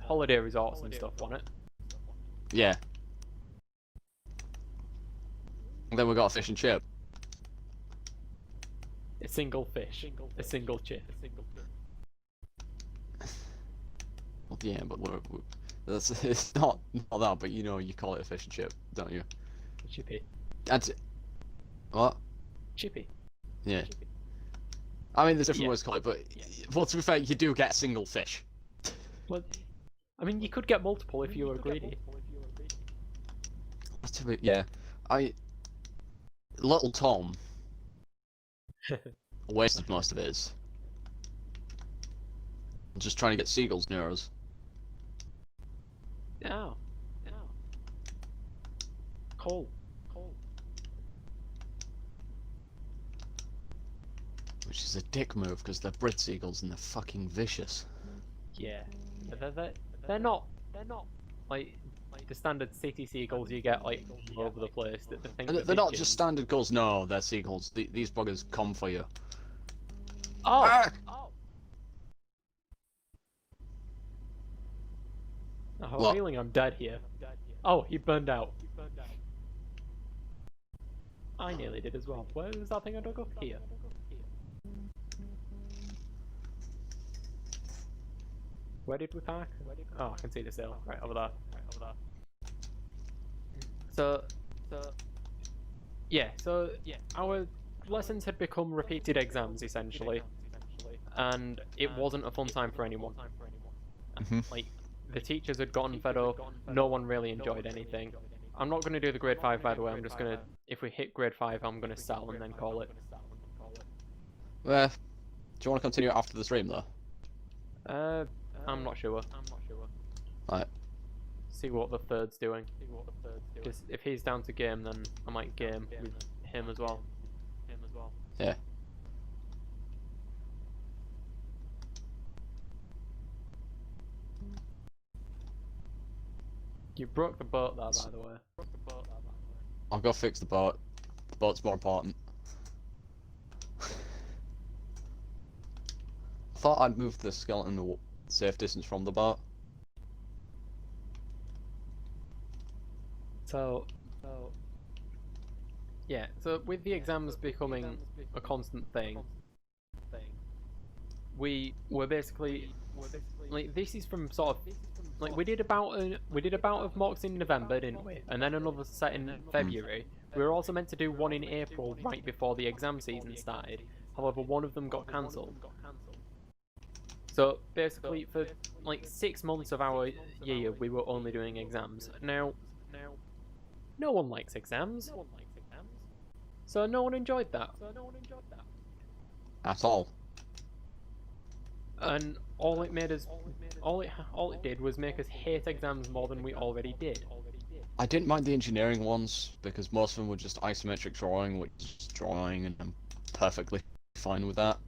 holiday resorts and stuff, wasn't it? Yeah. And then we got a fish and chip. A single fish, a single chip. Well, yeah, but that's, it's not that, but you know, you call it a fish and chip, don't you? Chippy. That's what? Chippy. Yeah. I mean, there's different ways to call it, but well, to be fair, you do get a single fish. Well, I mean, you could get multiple if you were greedy. Yeah, Little Tom wasted most of his. Just trying to get seagulls near us. Ow. Coal. Which is a dick move, because they're Brit seagulls and they're fucking vicious. Yeah. They're not like the standard city seagulls you get like all over the place. They're not just standard gulls, no, they're seagulls. These buggers come for you. Oh! Ah! I have a feeling I'm dead here. Oh, he burned out. I nearly did as well. Where was that thing I dug up? Here. Where did we park? Oh, I can see the sail. Right over there. So our lessons had become repeated exams essentially, and it wasn't a fun time for anyone. Like, the teachers had gotten fed up. No one really enjoyed anything. I'm not going to do the grade 5, by the way. I'm just going to, if we hit grade 5, I'm going to sell and then call it. Do you want to continue after the stream though? I'm not sure. Right. See what the third's doing. Because if he's down to game, then I might game with him as well. Yeah. You broke the boat there, by the way. I'll go fix the boat. The boat's more important. I thought I'd moved the skeleton a safe distance from the boat. So with the exams becoming a constant thing, we were basically like this is from sort of like we did about of mocks in November, didn't we? And then another set in February. We were also meant to do one in April right before the exam season started. However, one of them got cancelled. So basically, for like 6 months of our year, we were only doing exams. Now, no one likes exams, so no one enjoyed that. At all. And all it made us, all it did was make us hate exams more than we already did. I didn't mind the engineering ones because most of them were just isometric drawing, which is drawing, and I'm perfectly fine with that.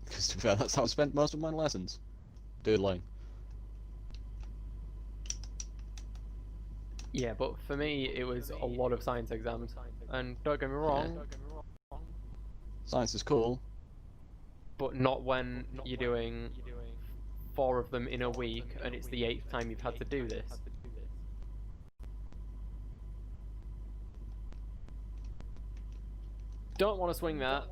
Because to be fair, that's how I spent most of my lessons, doodling. Yeah, but for me, it was a lot of science exams. And don't get me wrong, Science is cool. but not when you're doing 4 of them in a week and it's the 8th time you've had to do this. Don't want to swing that.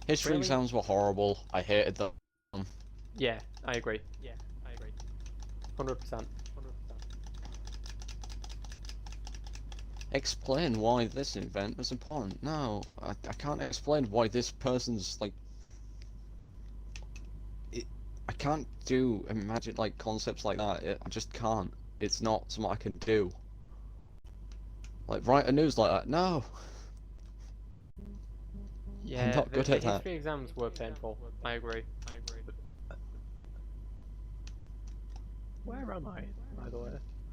History Really? exams were horrible. I hated them. Yeah, I agree. 100%. Explain why this event was important. No, I can't explain why this person's like. I can't imagine like concepts like that. I just can't. It's not something I can do. Like write a newsletter. No. Yeah, I'm not good the at that. history exams were painful. I agree. Where am I, by the way?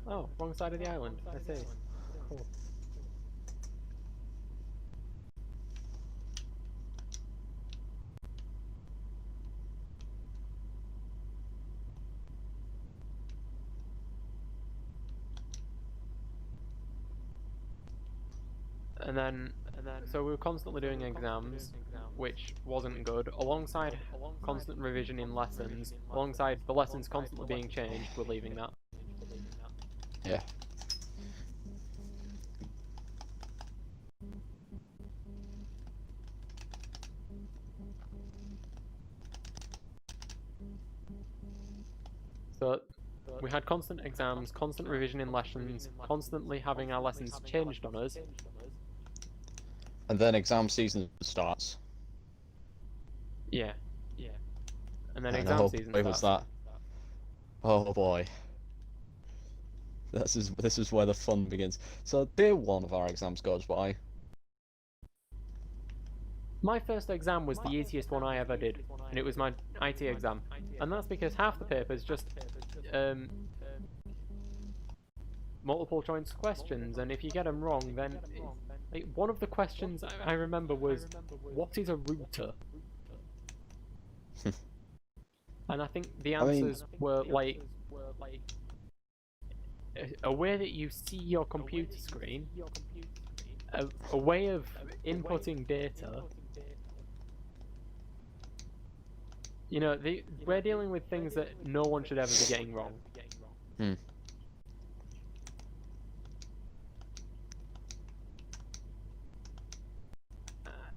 Oh, wrong side of the island. I see. Cool. So we were constantly doing exams, which wasn't good, alongside constant revision in lessons, alongside the lessons constantly being changed, we're leaving that. Yeah. So we had constant exams, constant revision in lessons, constantly having our lessons changed on us. And then exam season starts. Yeah. And then And exam oh season boy, was starts. that. Oh boy. This is where the fun begins. So day one of our exams goes by. My first exam was the easiest one I ever did, and it was my IT exam. And that's because half the papers just multiple choice questions, and if you get them wrong, then like, one of the questions I remember was, what is a router? And I think the answers were like a way that you see your computer screen, a way of inputting data. You know, we're dealing with things that no one should ever be getting wrong.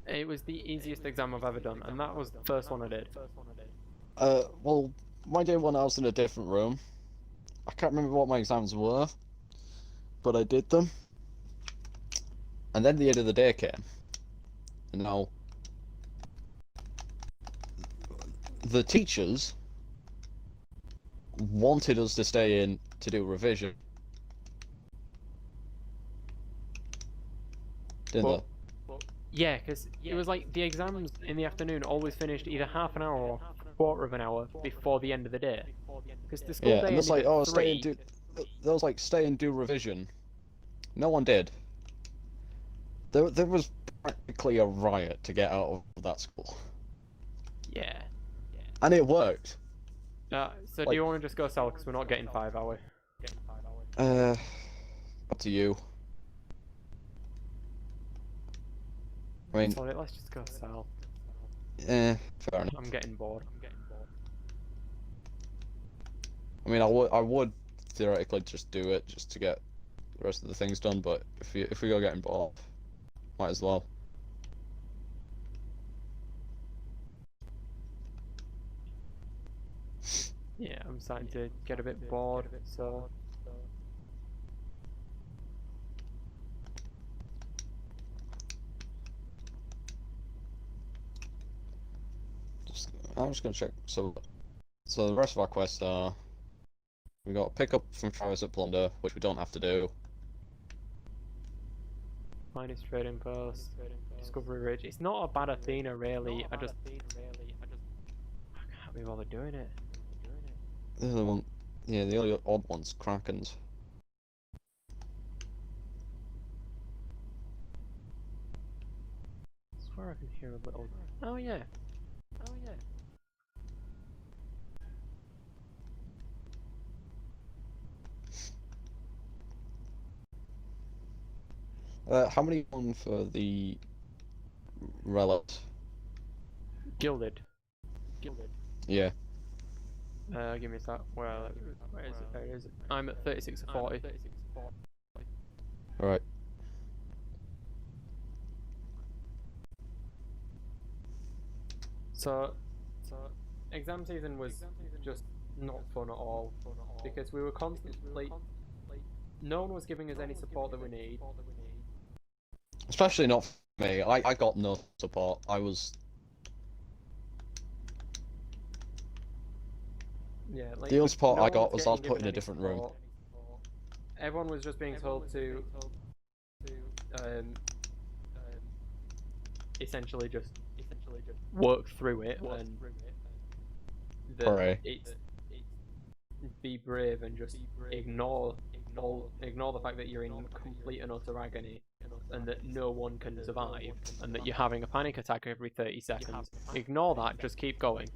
It was the easiest exam I've ever done, and that was the first one I did. Well, my day one I was in a different room. I can't remember what my exams were, but I did them. And then the end of the day came. And now, the teachers wanted us to stay in to do revision. Didn't they? Yeah, because it was like the exams in the afternoon always finished either half an hour or quarter of an hour before the end of the day. Because the school day and it's like, ended oh, at stay and 3. do. There was like, stay and do revision. No one did. There was practically a riot to get out of that school. Yeah. And it worked. So do you want to just go sell? Because we're not getting 5 hour. Up to you. I mean, Sorry, let's just go sell. fair enough. I'm getting bored. I mean, I would theoretically just do it just to get the rest of the things done. But if we go getting bored, might as well. Yeah, I'm starting to get a bit bored, so... I'm just gonna check. So the rest of our quests are, we got pick up from Travis at Plunder, which we don't have to do. Minus trading post, Discovery Ridge. It's not a bad Athena, really. I can't be bothered doing it. The other one, yeah, the only odd one's Krakens. I swear I can hear a little... Oh yeah. Oh yeah. How many on for the relics? Gilded. Yeah. Give me a sec. Where is it? There it is. I'm at 36 or 40. Alright. So, exam season was just not fun at all because we were constantly... No one was giving us any support that we need. Especially not for me. I got no support. I was... Yeah, like, The only support no I got one's was I was getting put in a given any different room. support. Everyone was just being told to essentially just work through it and that it's be brave and just ignore the fact that you're in complete and utter agony and that no one can survive and that you're having a panic attack every 30 seconds. Ignore that, just keep going.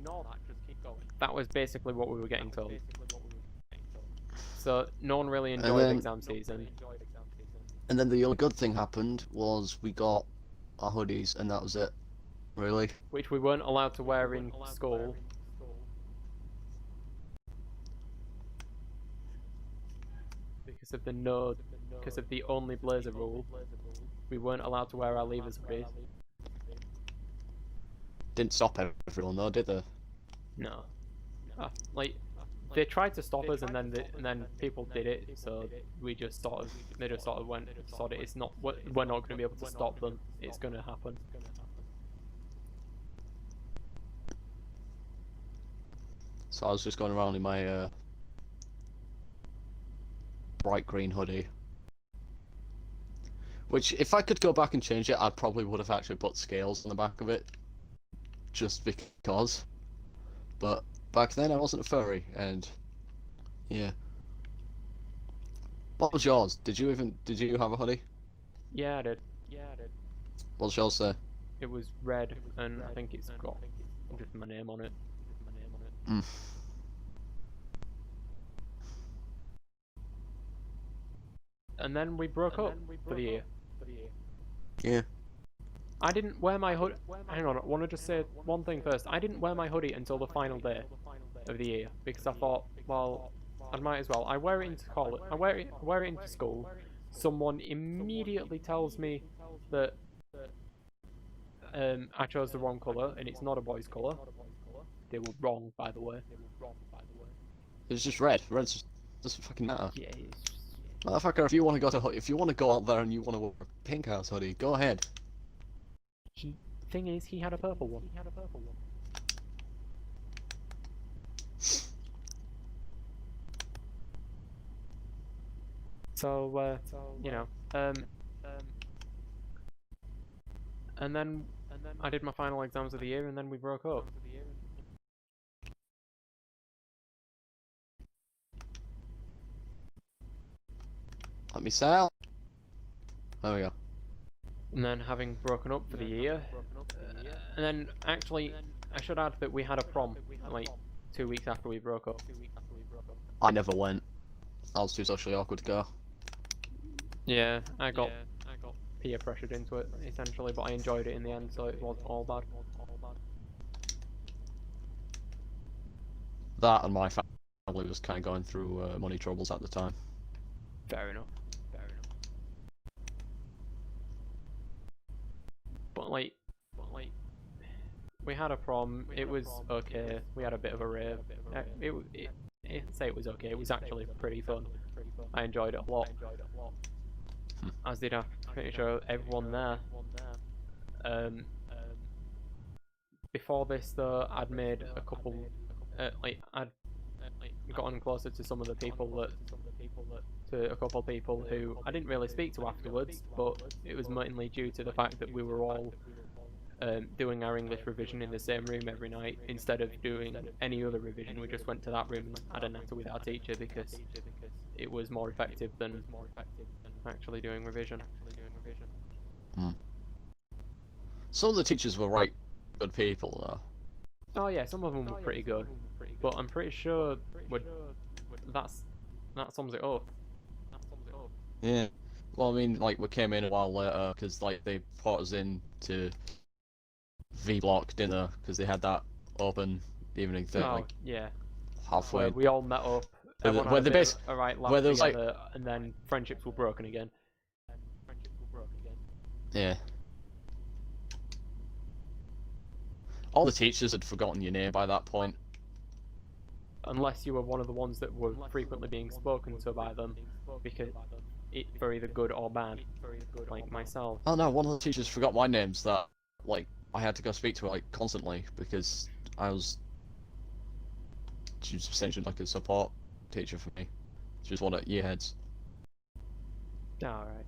That was basically what we were getting told. So no one really enjoyed exam season. And then the only good thing happened was we got our hoodies, and that was it. Really? Which we weren't allowed to wear in school. Because of the only blazer rule, we weren't allowed to wear our leavers hoodies. Didn't stop everyone though, did they? No. Like, they tried to stop us and then people did it, so they just sort of went, sod it, we're not going to be able to stop them, it's going to happen. So I was just going around in my bright green hoodie. Which, if I could go back and change it, I probably would have actually put scales on the back of it. Just because. But back then I wasn't a furry, and yeah. What was yours? Did you have a hoodie? Yeah, I did. What's yours say? It was red, and I think it's got just my name on it. Mm. And then we broke up for the year. Yeah. I didn't wear my hoodie. Hang on, I want to just say one thing first. I didn't wear my hoodie until the final day of the year because I thought, well, I might as well. I wear it into college. I wear it into school. Someone immediately tells me that I chose the wrong colour and it's not a boy's colour. They were wrong, by the way. It's just red. Red doesn't fucking matter. Yeah, it's just... Motherfucker, if you want to go out there and you want to wear a pink house hoodie, go ahead. Thing is, he had a purple one. So, you know, and then I did my final exams of the year, and then we broke up. Let me sell. There we go. And then having broken up for the year, and then actually, I should add that we had a prom like 2 weeks after we broke up. I never went. I was too socially awkward to go. Yeah, I got peer pressured into it essentially, but I enjoyed it in the end, so it wasn't all bad. That and my family was kind of going through money troubles at the time. Fair enough. But like, we had a prom. It was okay. We had a bit of a rave. Say it was okay. It was actually pretty fun. I enjoyed it a lot. As did I'm pretty sure everyone there. Before this though, I'd made a couple. I'd gotten closer to some of the people to a couple of people who I didn't really speak to afterwards, but it was mainly due to the fact that we were all doing our English revision in the same room every night instead of doing any other revision. We just went to that room and had a natter with our teacher because it was more effective than actually doing revision. Some of the teachers were right good people though. Oh yeah, some of them were pretty good, but I'm pretty sure that sums it up. Yeah. Well, I mean, like, we came in a while later because, like, they brought us in to V Block dinner because they had that open evening thing. Oh, like, yeah. halfway. Where we all met up, everyone where had the a bit of a right laugh where there was, together, like, and then friendships were broken again. Yeah. All the teachers had forgotten your name by that point. Unless you were one of the ones that were frequently being spoken to by them, because for either good or bad, like myself. Oh no, one of the teachers forgot my names that, like, I had to go speak to her, like, constantly because she was essentially like a support teacher for me. She was one of year heads. Alright.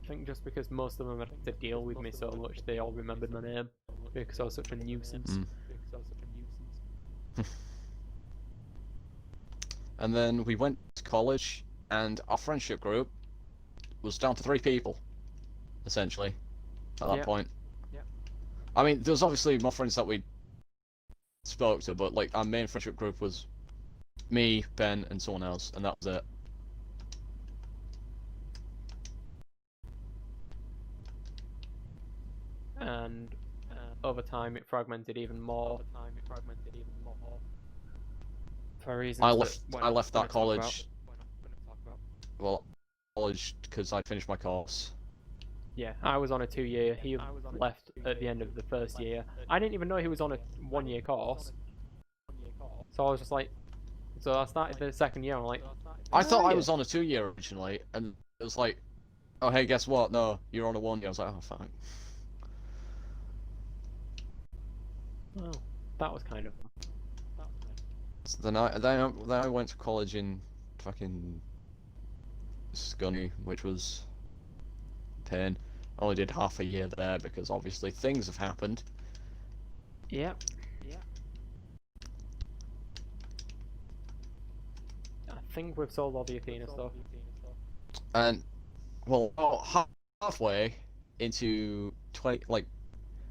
I think just because most of them had to deal with me so much, they all remembered my name because I was such a nuisance. And then we went to college, and our friendship group was down to 3 people, essentially, at that point. I mean, there was obviously more friends that we spoke to, but like our main friendship group was me, Ben, and someone else, and that was it. And over time it fragmented even more. For reasons I left that college. Well, college because I finished my course. Yeah, I was on a 2-year. He left at the end of the first year. I didn't even know he was on a 1-year course. So I was just like, so I started the second year. I'm like, I thought I was on a 2-year originally, and it was like, oh hey, guess what? No, you're on a 1-year. I was like, oh fuck. Well, that was kind of. So then I went to college in fucking Scunny, which was pain. I only did half a year there because obviously things have happened. Yep. I think we've sold all the Athena stuff. And well, halfway into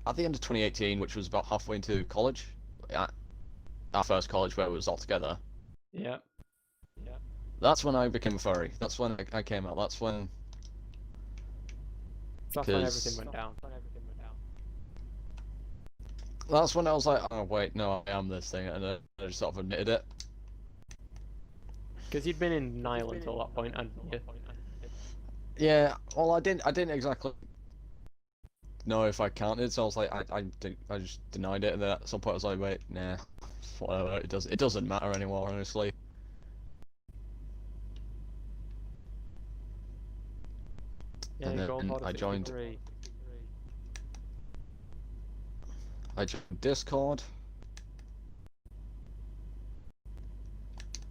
at the end of 2018, which was about halfway into college, our first college where it was all together. Yeah. That's when I became a furry. That's when I came out. That's when. That's when everything went down. That's when I was like, oh wait, no, I am this thing, and then I just sort of admitted it. Because you'd been in denial until that point, hadn't you? Yeah, well, I didn't exactly know if I counted, so I was like, I just denied it, and then at some point I was like, wait, nah, whatever, it doesn't matter anymore, honestly. Yeah, and then I joined Discord.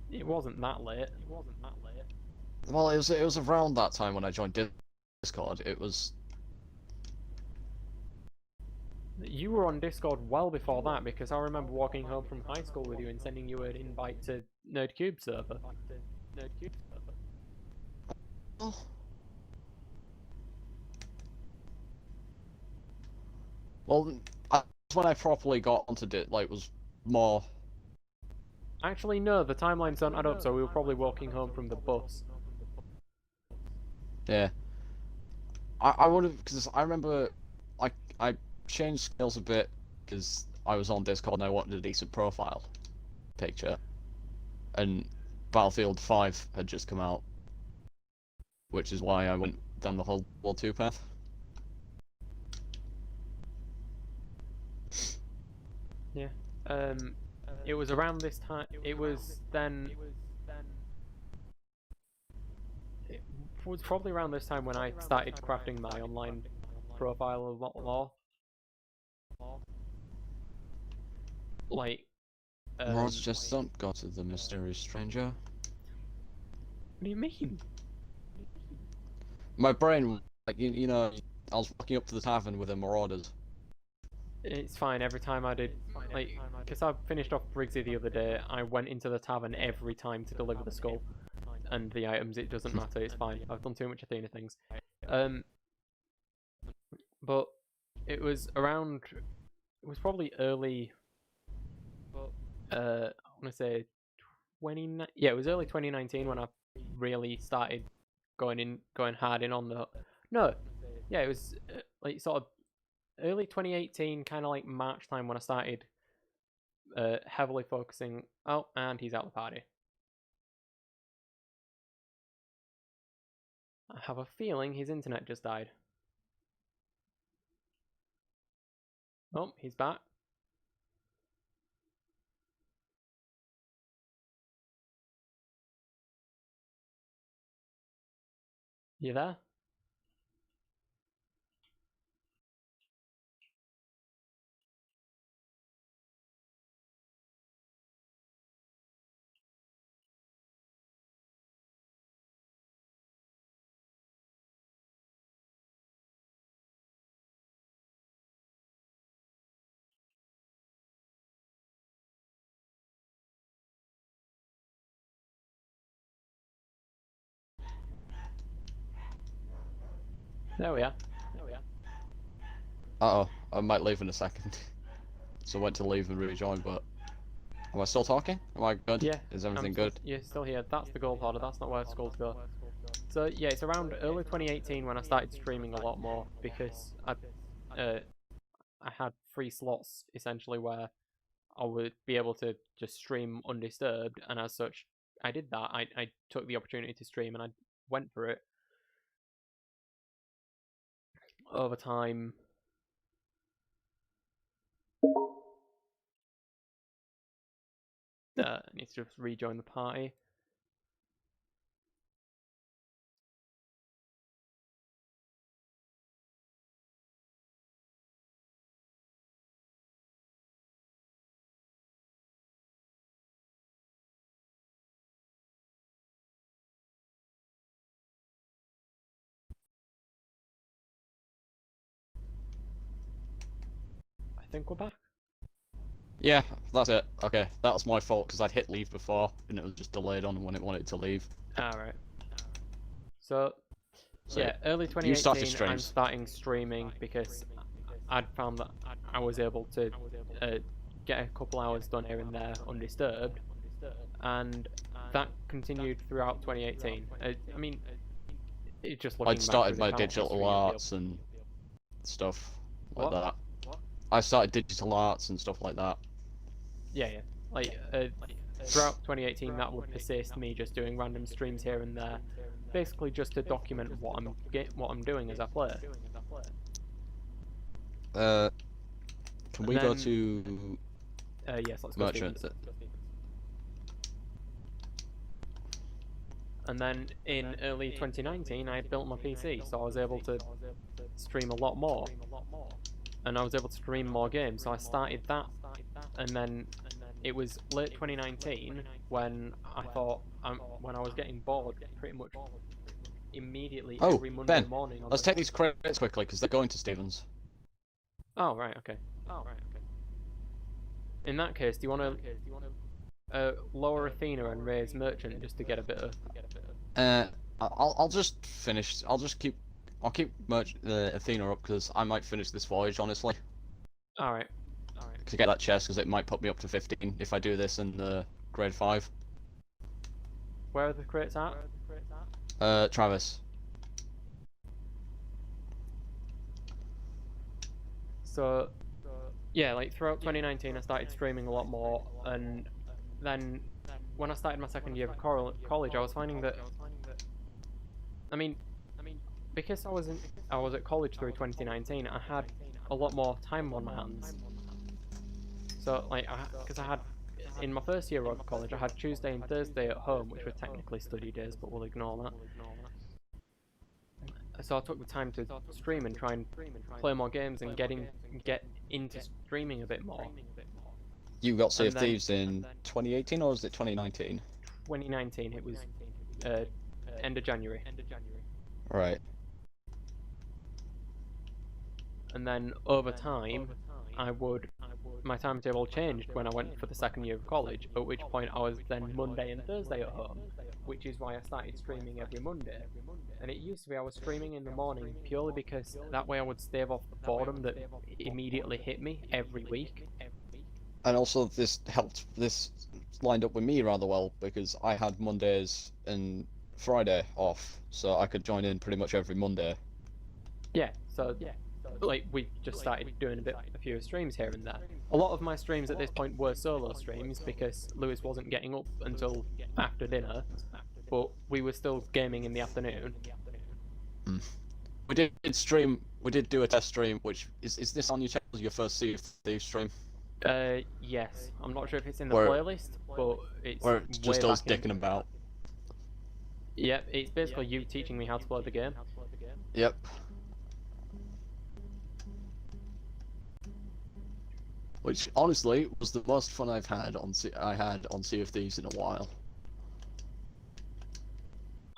It wasn't that late. Well, it was around that time when I joined Discord. It was. You were on Discord well before that because I remember walking home from high school with you and sending you an invite to Nerdcube server. Oh. Well, that's when I properly got onto it. Like, was more. Actually, no, the timelines don't add up, so we were probably walking home from the bus. Yeah. I would have, because I remember, I changed skills a bit because I was on Discord and I wanted a decent profile picture, and Battlefield 5 had just come out, which is why I went down the whole World 2 path. Yeah. It was around this time. It was then. It was probably around this time when I started crafting my online profile a lot more. Like. Rods just don't go to the mysterious stranger. What do you mean? My brain, like, you know, I was walking up to the tavern with the marauders. It's fine. Every time I did, like, because I finished off Briggsy the other day, I went into the tavern every time to deliver the skull and the items. It doesn't matter. It's fine. I've done too much Athena things. But it was around. It was probably early. I want to say 20. Yeah, it was early 2019 when I really started going hard in on the. No, yeah, it was like sort of early 2018, kind of like March time when I started heavily focusing. Oh, and he's out of the party. I have a feeling his internet just died. Oh, he's back. You there? There we are. Uh-oh, I might leave in a second. So I went to leave and rejoin, but... Am I still talking? Am I good? Yeah. Is everything good? You're still here. That's the gold hoarder. That's not where skulls go. So yeah, it's around early 2018 when I started streaming a lot more because I had free slots essentially where I would be able to just stream undisturbed, and as such, I did that. I took the opportunity to stream and I went for it. Over time, I need to just rejoin the party. I think we're back. Yeah, that's it. Okay, that was my fault because I'd hit leave before and it was just delayed on when it wanted to leave. Alright. So So, yeah, early you started 2018 I'm streams. starting streaming because I'd found that I was able to get a couple hours done here and there undisturbed, and that continued throughout 2018. I mean, it just looking I'd back started through the my channel digital history, arts and stuff like What? that. I started digital arts and stuff like that. Yeah, like throughout 2018 that would persist, me just doing random streams here and there, basically just to document what I'm doing as I play. Can we go to Yes, let's go merchant? Stevens. And then in early 2019 I built my PC, so I was able to stream a lot more, and I was able to stream more games, so I started that. And then it was late 2019 when I thought, when I was getting bored pretty much immediately every Monday Ben, morning. let's take these credits quickly because they're going to Stevens. Oh right, okay. In that case, do you want to lower Athena and raise Merchant just to get a bit of? I'll just finish. I'll keep Athena up because I might finish this voyage honestly. All right. To get that chest because it might put me up to 15 if I do this in grade 5. Where are the crates at? Travis. So, yeah, like throughout 2019 I started streaming a lot more, and then when I started my second year of college, I was finding that, I mean, because I was at college through 2019, I had a lot more time on my hands. So like, because I had in my first year of college, I had Tuesday and Thursday at home, which were technically study days, but we'll ignore that. So I took the time to stream and try and play more games and get into streaming a bit more. You got Sea of Thieves in 2018 or was it 2019? 2019, it was end of January. Right. And then over time, my timetable changed when I went for the second year of college, at which point I was then Monday and Thursday at home, which is why I started streaming every Monday. And it used to be I was streaming in the morning purely because that way I would stave off the boredom that immediately hit me every week. And also this lined up with me rather well because I had Mondays and Friday off, so I could join in pretty much every Monday. Yeah, so like we just started doing a few streams here and there. A lot of my streams at this point were solo streams because Lewis wasn't getting up until after dinner, but we were still gaming in the afternoon. We did do a test stream, which is this on your channel, your first Sea of Thieves stream? Yes. I'm not sure if it's in the playlist, but it's where it's just us dicking about. Yep, it's basically you teaching me how to play the game. Yep. Which honestly was the most fun I've had on Sea of Thieves in a while.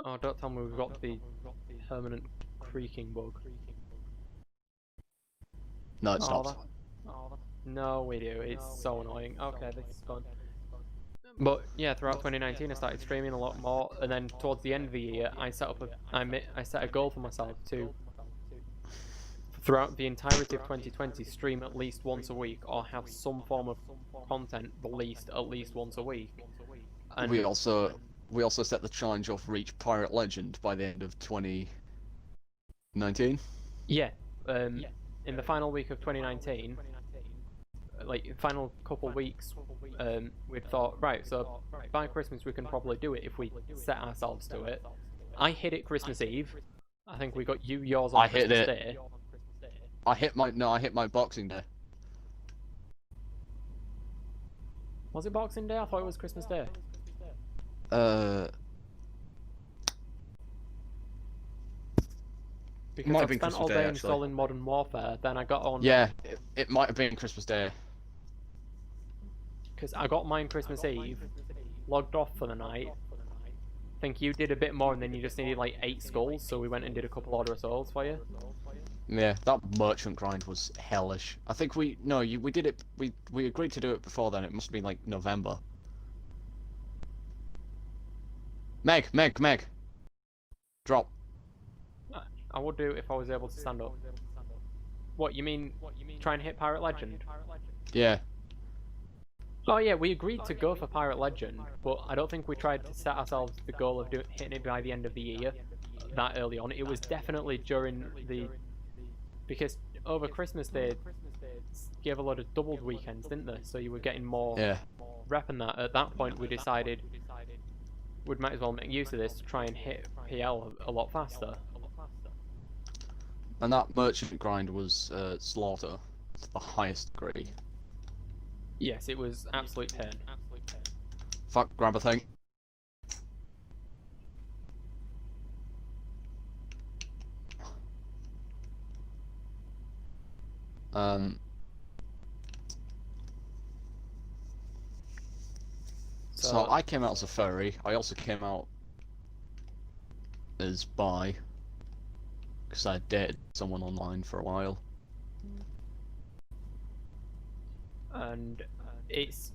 Oh, don't tell me we've got the permanent creaking bug. No, it's not. No, we do. It's so annoying. Okay, this is gone. But yeah, throughout 2019, I started streaming a lot more, and then towards the end of the year, I set a goal for myself to, throughout the entirety of 2020, stream at least once a week or have some form of content released at least once a week. And we also set the challenge of reach Pirate Legend by the end of 2019. Yeah, in the final week of 2019, like final couple weeks, we'd thought, right, so by Christmas we can probably do it if we set ourselves to it. I hit it Christmas Eve. I think we got yours on Christmas Day. I hit my Boxing Day. Was it Boxing Day? I thought it was Christmas Day. Because I spent all day installing Modern Warfare, then I got on... Yeah, it might have been Christmas Day. Because I got mine Christmas Eve, logged off for the night. I think you did a bit more and then you just needed like 8 skulls, so we went and did a couple order of souls for you. Yeah, that merchant grind was hellish. I think we did it, we agreed to do it before then, it must have been like November. Meg! Drop. I would do if I was able to stand up. What, you mean try and hit Pirate Legend? Yeah. Oh yeah, we agreed to go for Pirate Legend, but I don't think we tried to set ourselves the goal of hitting it by the end of the year that early on. It was definitely during because over Christmas they gave a lot of doubled weekends, didn't they? So you were getting more rep in that. At that point we decided we might as well make use of this to try and hit PL a lot faster. And that merchant grind was slaughter to the highest degree. Yes, it was absolute pain. Fuck, grab a thing. So I came out as a furry. I also came out as bi, because I dated someone online for a while. And it's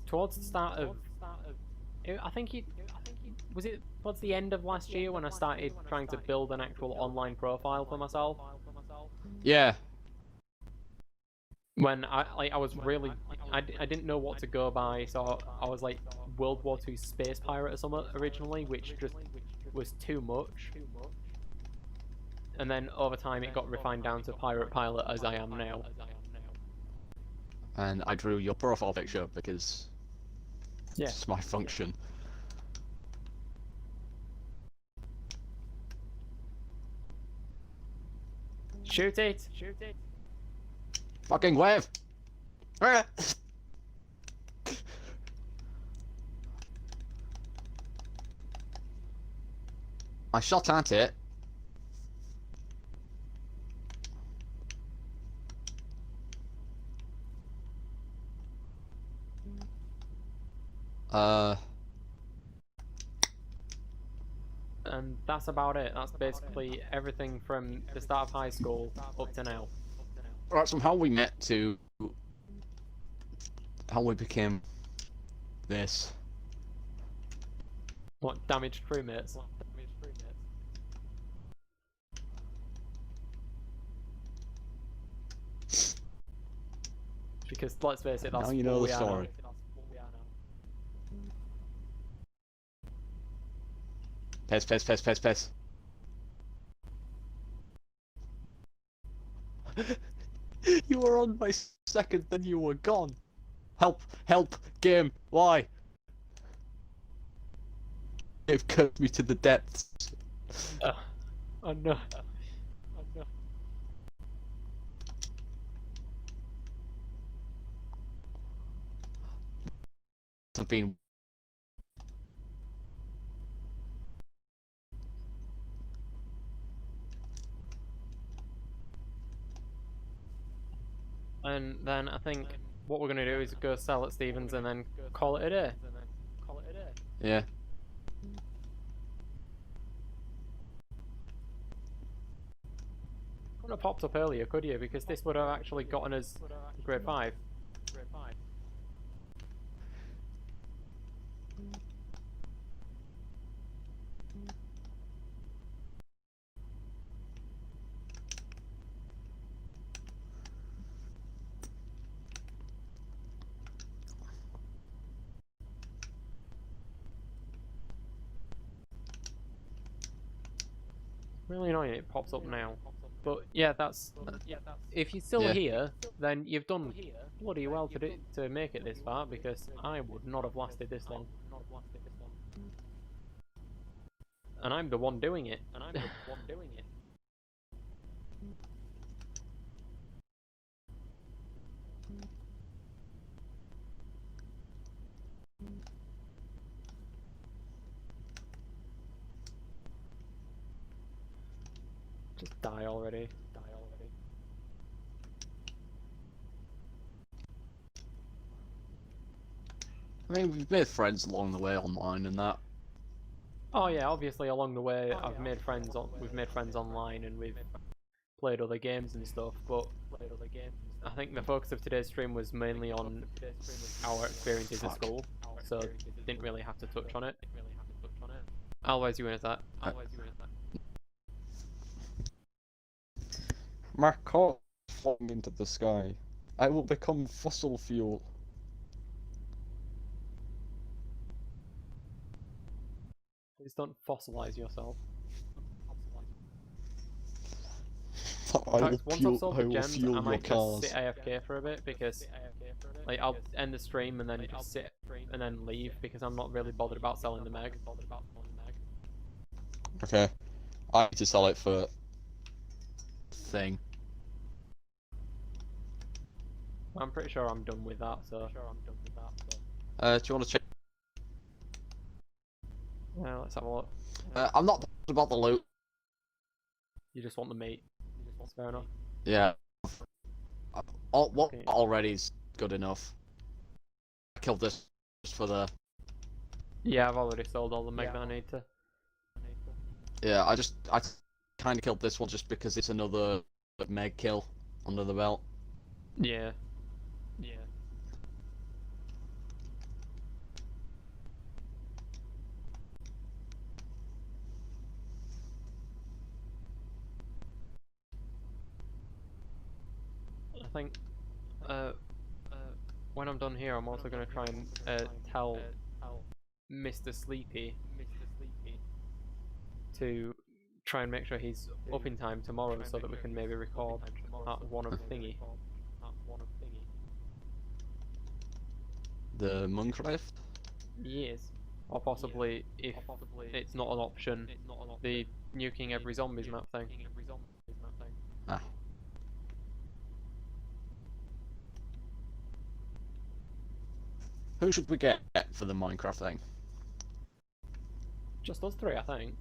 towards the start of I think it was it towards the end of last year when I started trying to build an actual online profile for myself. Yeah. When I was really I didn't know what to go by, so I was like World War II space pirate or something originally, which just was too much. And then over time it got refined down to pirate pilot as I am now. And I drew your profile picture because Yeah. It's my function. Shoot it! Shoot it! Fucking wave! I shot at it. And that's about it. That's basically everything from the start of high school up to now. Right, so how we met to how we became this. What, damaged crewmates? Because let's face it, that's Now you know what the we are now. story. Piss, piss, piss, piss, piss. You were on my second, then you were gone. Help, help, game, why? They've cut me to the depths. Oh no. Oh no. I've been. And then I think what we're going to do is go sell at Stevens and then call it a day. Yeah. Couldn't have popped up earlier, could you? Because this would have actually gotten us grade 5. Really annoying it pops up now. But yeah, that's if you're still Yeah. here, then you've done bloody well to make it this far, because I would not have lasted this long. And I'm the one doing it. Just die already. I mean, we've made friends along the way online and that. Oh yeah, obviously along the way we've made friends online and we've played other games and stuff, but I think the focus of today's stream was mainly on our experiences at school, so didn't really have to touch on it. Otherwise you win at that. My car falling into the sky. I will become fossil fuel. Please don't fossilize yourself. I In fact, once I've sold the gems, fuel I your might cars. just sit AFK for a bit, because like I'll end the stream and then just sit and then leave, because I'm not really bothered about selling the Meg. Okay. I need to sell it for thing. I'm pretty sure I'm done with that, so Do you want to check? let's have a look. I'm not bothered about the loot. You just want the meat. That's fair enough. Yeah. What Okay. already is good enough. I killed this just for the. Yeah, I've already sold all the Meg that I need to. Yeah, I kind of killed this one just because it's another Meg kill under the belt. Yeah. I think when I'm done here, I'm also going to try and tell Mr. Sleepy to try and make sure he's up in time tomorrow, so that we can maybe record at one of thingy. The Minecraft? years, or possibly if it's not an option, the nuking every zombies map thing. Ah. Who should we get for the Minecraft thing? Just us three, I think.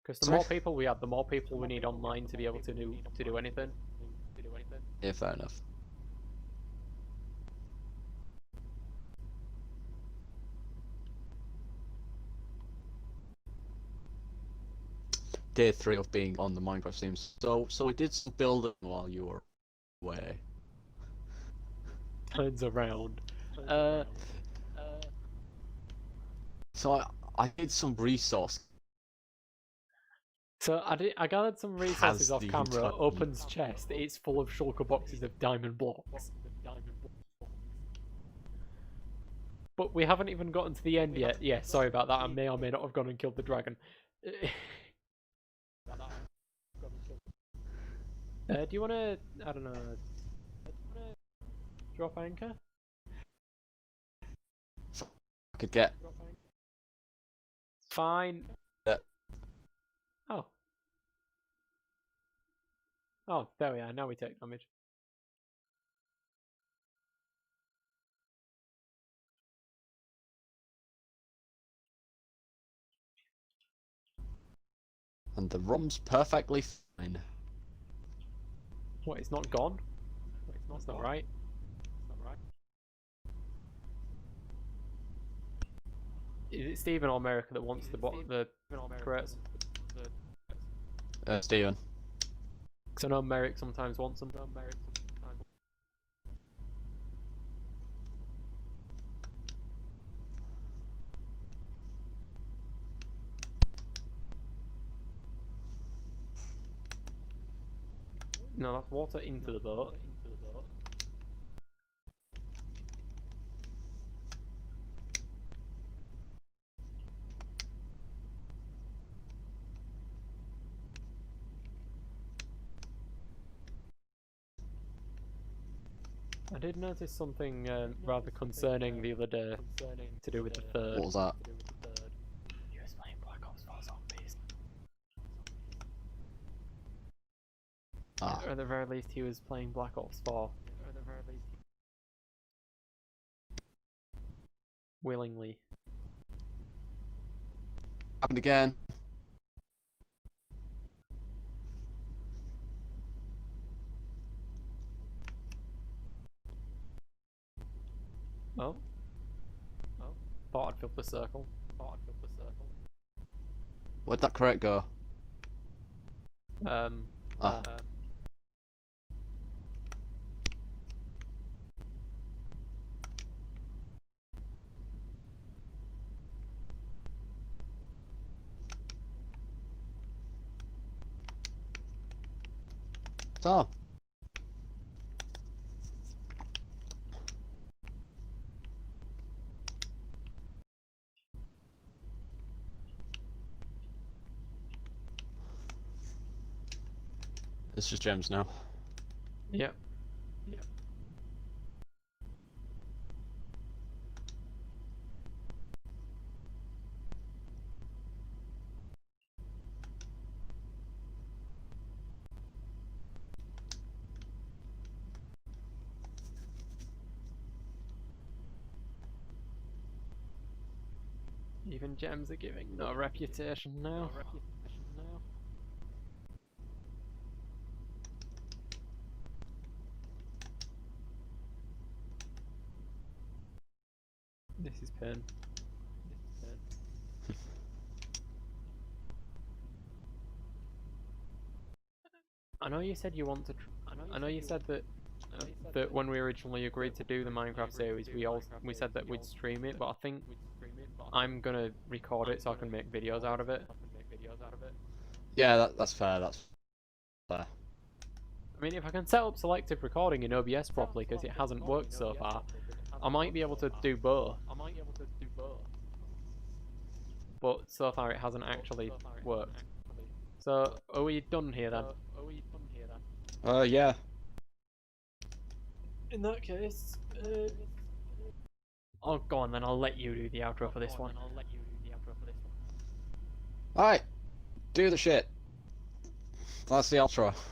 Because the Sorry? more people we have, the more people we need online to be able to do anything. Yeah, fair enough. Day 3 of being on the Minecraft team. So we did some building while you were away. Turns around. So I did some resource. So I gathered some resources Has off the camera. entire- Opens chest. It's full of shulker boxes of diamond blocks. But we haven't even gotten to the end yet. Yeah, sorry about that. I may or may not have gone and killed the dragon. Do you want to, I don't know, drop anchor? I could get. Fine. Yeah. Oh. Oh, there we are. Now we take damage. And the rum's perfectly fine. What, it's not gone? That's not right. Is it Stephen or America that wants the crates? Steven. Because I know Merrick sometimes wants them. No, that's water into the boat. I did notice something rather concerning the other day to do with the third. What was that? He was playing Black Ops 4 Zombies. Ah. Or at the very least, he was playing Black Ops 4. Willingly. Happened again. Oh? Thought I'd filled the circle. Where'd that crate go? Ah. So. It's just gems now. Yep. Even gems are giving no reputation now. This is pain. I know you said you want to. I know you said that that when we originally agreed to do the Minecraft series, we said that we'd stream it, but I think I'm gonna record it so I can make videos out of it. Yeah, that's fair. That's fair. I mean, if I can set up selective recording in OBS properly, because it hasn't worked so far, I might be able to do both. But so far it hasn't actually worked. So, are we done here then? Yeah. In that case, Oh, go on then. I'll let you do the outro for this one. Alright, do the shit. That's the outro.